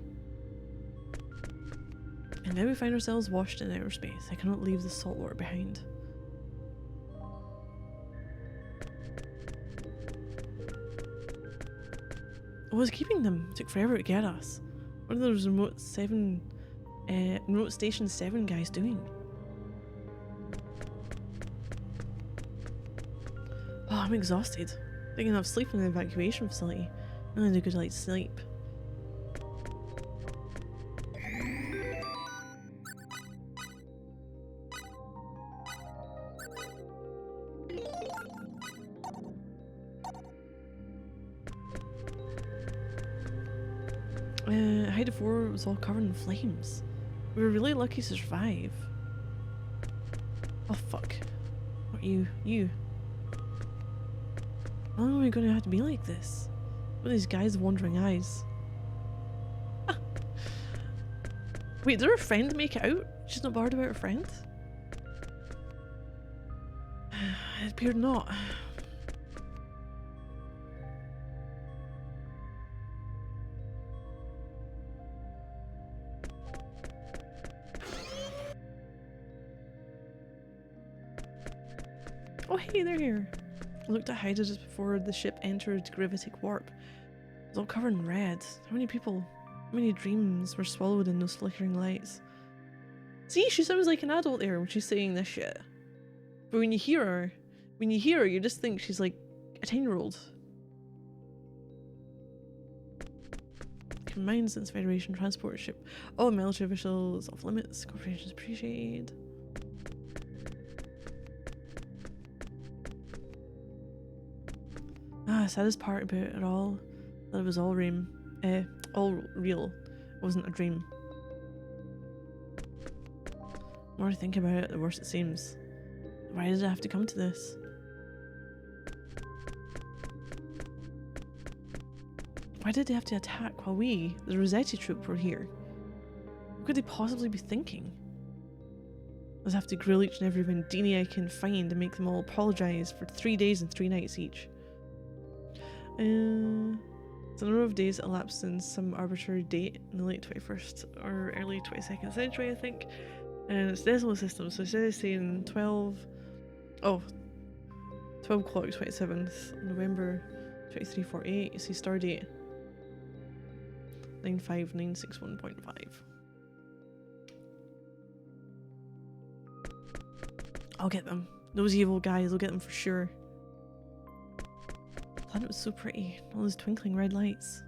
And now we find ourselves washed in outer space. I cannot leave the saltwater behind. What was keeping them? It took forever to get us. What are those remote station 7 guys doing? Oh, I'm exhausted. Thinking of sleeping in the evacuation facility. I need a good night's sleep. Haida 4 was all covered in flames. We were really lucky to survive. Oh fuck. What you? How long are we gonna have to be like this? With these guys with wandering eyes. Wait, did her friend make it out? She's not bothered about her friend? It appeared not. Oh hey, they're here. I looked at Haida just before the ship entered gravitic warp. It was all covered in red. How many people, how many dreams were swallowed in those flickering lights? See, she sounds like an adult there when she's saying this shit. But when you hear her, you just think she's like a 10-year-old. Combined since Federation transport ship. All military officials off limits. Corporations appreciated. Saddest part about it all, that it was all real. It wasn't a dream. The more I think about it, the worse it seems. Why did it have to come to this? Why did they have to attack while we, the Rossetti troop, were here? What could they possibly be thinking? I'll have to grill each and every Vendini I can find and make them all apologise for 3 days and 3 nights each. It's a number of days elapsed since some arbitrary date in the late 21st or early 22nd century, I think. And it's decimal system, so instead of saying 12 o'clock 27th November 2348, you see star date 95961.5. I'll get them. Those evil guys, I'll get them for sure. The planet was so pretty. All those twinkling red lights.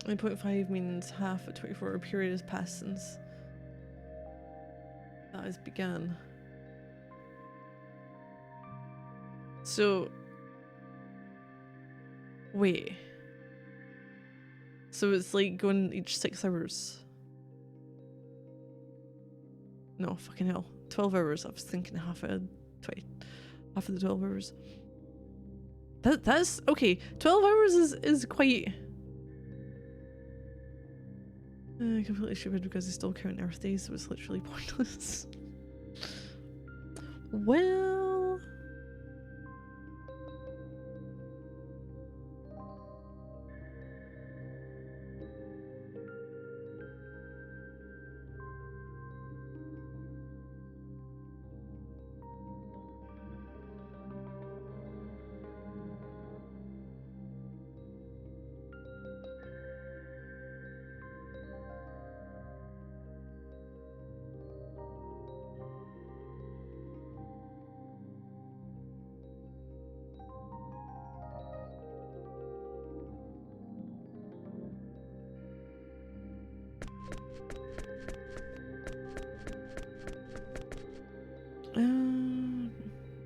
And 0.5 means half a 24-hour period has passed since that has begun. So, wait. So it's like going each 6 hours. No, fucking hell. 12 hours. I was thinking half of the 12 hours. That's okay. 12 hours is quite completely stupid because they still count Earth days, so it's literally pointless. Well,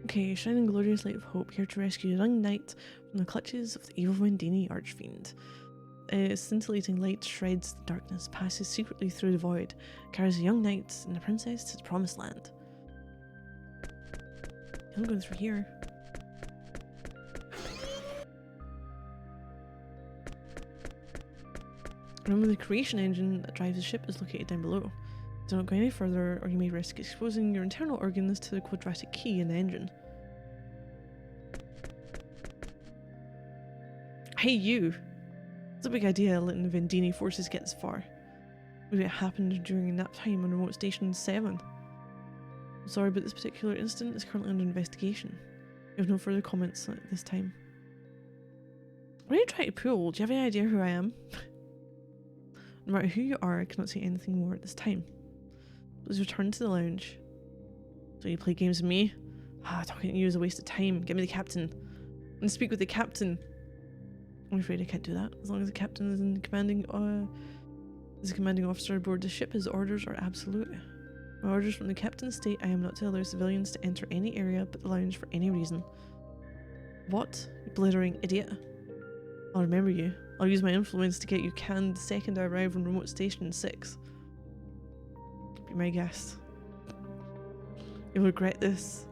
okay, shining glorious light of hope, here to rescue a young knight from the clutches of the evil Vendini archfiend. A scintillating light shreds the darkness, passes secretly through the void, carries a young knight and a princess to the promised land. I'm going through here. Remember, the creation engine that drives the ship is located down below. Do not go any further or you may risk exposing your internal organs to the quadratic key in the engine. Hey you! It's a big idea letting the Vendini forces get this far. Maybe it happened during nap time on Remote Station 7. I'm sorry, but this particular incident is currently under investigation. We have no further comments at this time. What are you trying to pull? Do you have any idea who I am? No matter who you are, I cannot say anything more at this time. Please return to the lounge. So you play games with me? Talking to you is a waste of time. Get me the captain. I'm gonna speak with the captain. I'm afraid I can't do that. As long as the captain is a commanding officer aboard the ship, his orders are absolute. My orders from the captain state I am not to allow civilians to enter any area but the lounge for any reason. What? You blithering idiot. I'll remember you. I'll use my influence to get you canned the second I arrive on Remote Station 6. Be my guest. You'll regret this.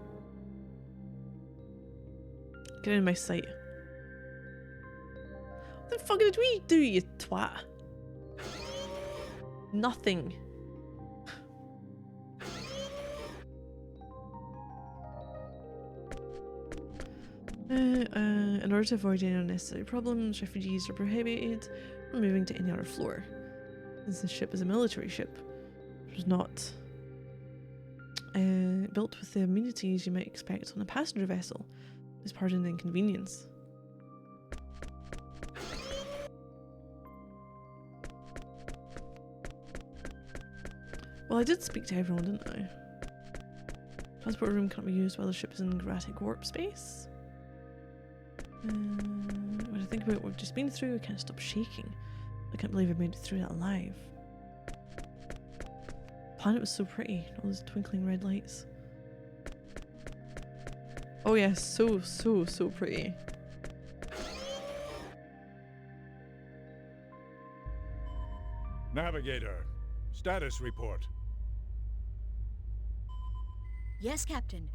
Get in my sight. What the fuck did we do, you twat? Nothing. In order to avoid any unnecessary problems, refugees are prohibited from moving to any other floor. Since the ship is a military ship, it was not built with the amenities you might expect on a passenger vessel. Please pardon the inconvenience. Well, I did speak to everyone, didn't I? Transport room can't be used while the ship is in Gratic warp space. When I think about what we've just been through, I can't stop shaking. I can't believe I made it through that alive. The planet was so pretty, all those twinkling red lights. Oh yes, so pretty. Navigator, status report. Yes, Captain.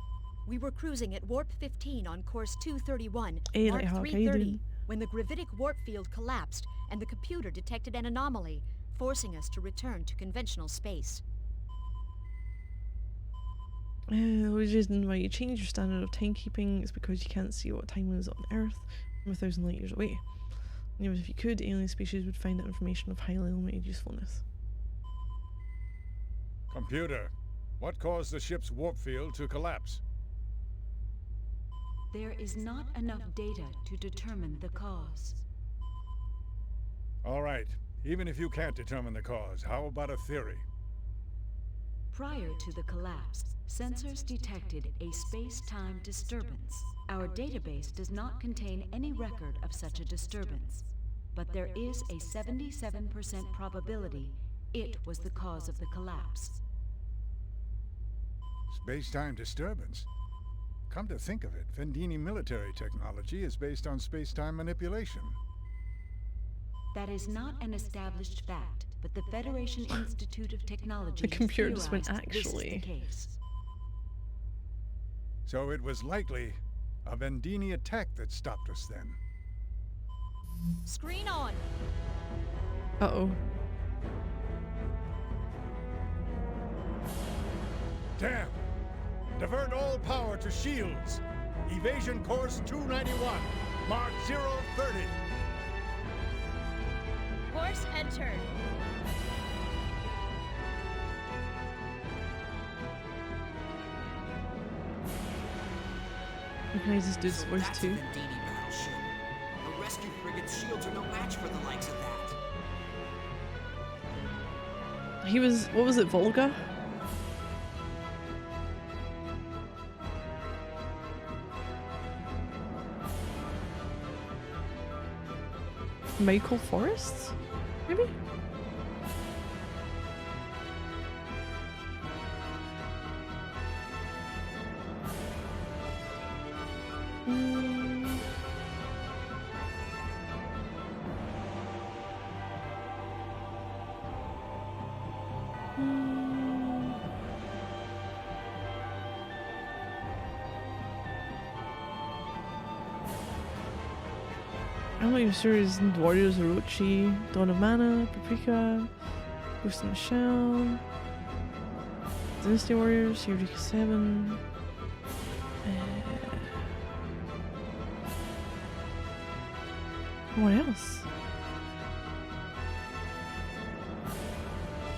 We were cruising at warp 15 on course 231, Hey, Mark Nighthawk, how you 330, doing? when the gravitic warp field collapsed and the computer detected an anomaly, forcing us to return to conventional space. The reason why you change your standard of timekeeping is because you can't see what time is on Earth from 1,000 light years away. And even if you could, alien species would find that information of highly limited usefulness. Computer, what caused the ship's warp field to collapse? There is not enough data to determine the cause. All right, even if you can't determine the cause, how about a theory? Prior to the collapse, sensors detected a space-time disturbance. Our database does not contain any record of such a disturbance, but there is a 77% probability it was the cause of the collapse. Space-time disturbance? Come to think of it, Vendini military technology is based on space-time manipulation. That is not an established fact, but the Federation Institute of Technology The computer just went theorized this is the actually. case. So it was likely A Vendini attack that stopped us then. Screen on. Uh-oh. Damn! Divert all power to shields. Evasion course 291. Mark 030. Course entered. Recognize this dude's voice That's a too. Vendini battleship. The rescue frigate's shields are no match for the likes of that. He was, what was it, Volga? Michael Forrest? Maybe? I'm not even sure his Warriors, Orochi, Dawn of Mana, Paprika, Ghost in the Shell, Dynasty Warriors, Eureka 7. What else?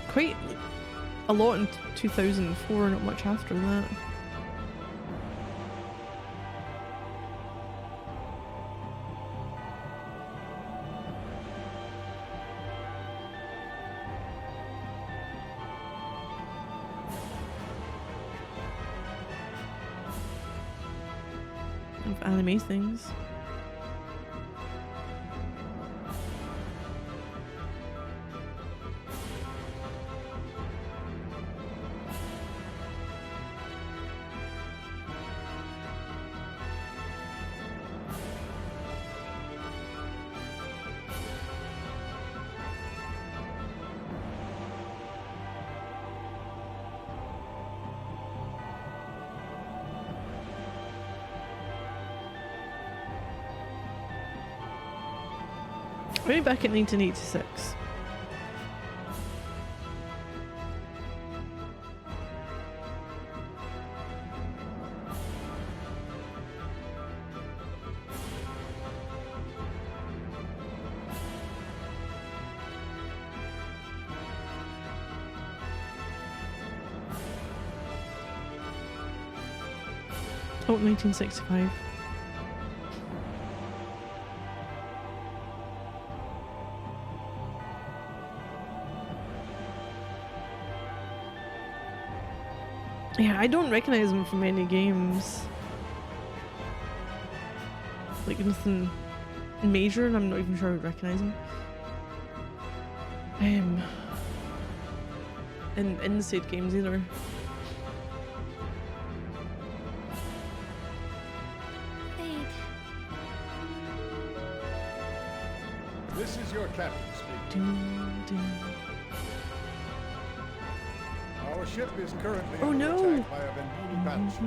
Quite a lot in 2004, not much after that. Of anime things. Way back in 1986. Oh, 1965. Yeah, I don't recognize him from any games. Like nothing major, and I'm not even sure I would recognize him. In in-state games either. This is your captain speaking. Our ship is currently under attack by a Vendini battleship.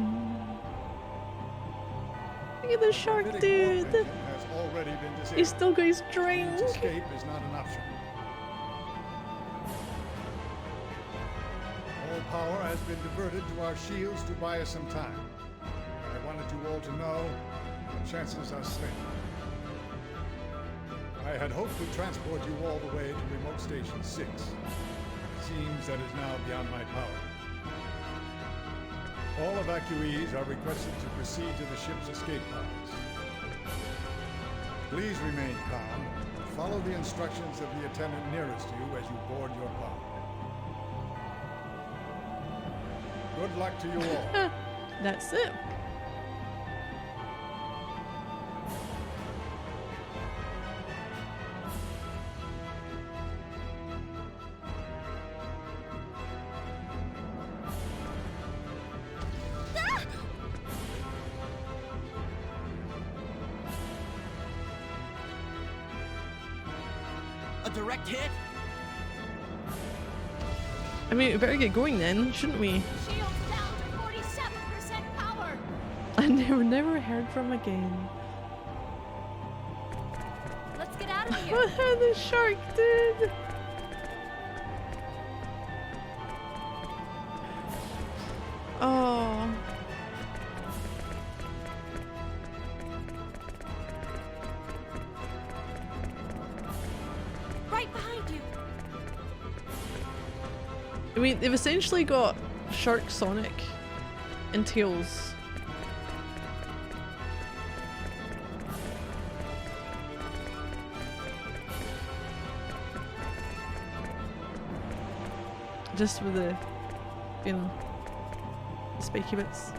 Look at the shark dude! Has already been disabled. He's still got his drink! Escape is not an option. All power has been diverted to our shields to buy us some time. I wanted you all to know the chances are slim. I had hoped to transport you all the way to Remote Station 6. Seems that is now beyond my power. All evacuees are requested to proceed to the ship's escape pods. Please remain calm and follow the instructions of the attendant nearest you as you board your pod. Good luck to you all. That's it. A direct hit? I mean, we better get going then, shouldn't we? Shields down to 47% power. I And they were never heard from again. Let's get out of here. What the shark did? Oh. Right behind you. I mean, they've essentially got Shark Sonic and Tails. Just with the, you know, the spiky bits.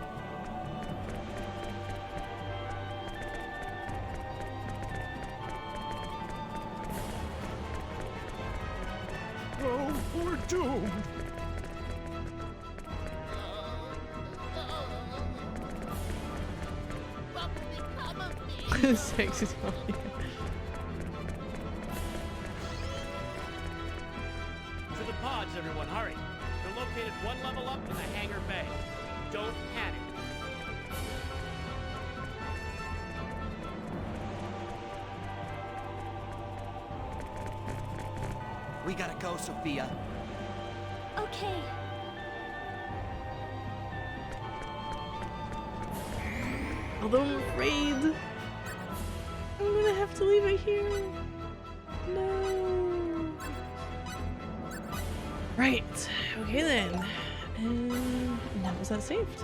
Oh, we're doomed. Sexy Tommy. To the pods, everyone, hurry. They're located one level up in the hangar bay. Don't panic. We gotta go, Sophia. Okay. Although I'm afraid I'm gonna have to leave it here. No. Right. Okay then. And that was that saved.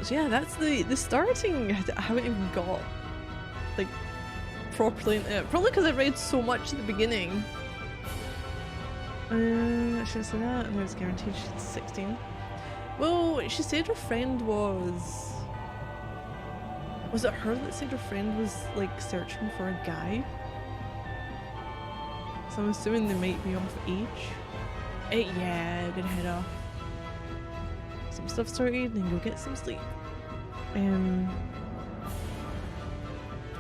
So yeah, that's the starting. I haven't even got like properly into it. Probably because I read so much at the beginning. I should have said that. And I was guaranteed she's 16. Well, she said her friend was... Was it her that said her friend was, like, searching for a guy? So I'm assuming they might be off age. Yeah, good head off. Some stuff sorted, then go get some sleep.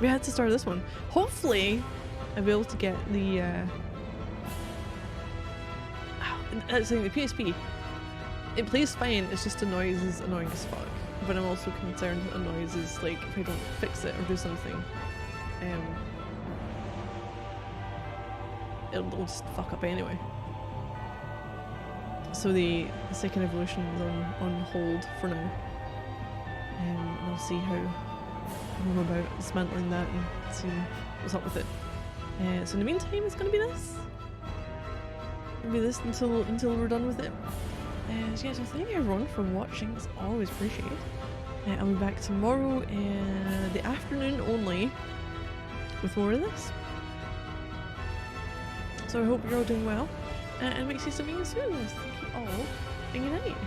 We had to start this one. Hopefully, I'll be able to get the, that's the PSP. It plays fine, it's just the noise is annoying as fuck. But I'm also concerned that the noise is like, if I don't fix it or do something, it'll just fuck up anyway. So the second evolution is on hold for now. And I'll see how I'm about dismantling that and seeing what's up with it. So in the meantime, it's gonna be this. It'll be this until we're done with it. So yeah, so thank you everyone for watching, it's always appreciated. I'll be back tomorrow in the afternoon only with more of this. So I hope you're all doing well, and make see something soon. Thank you all, and good night.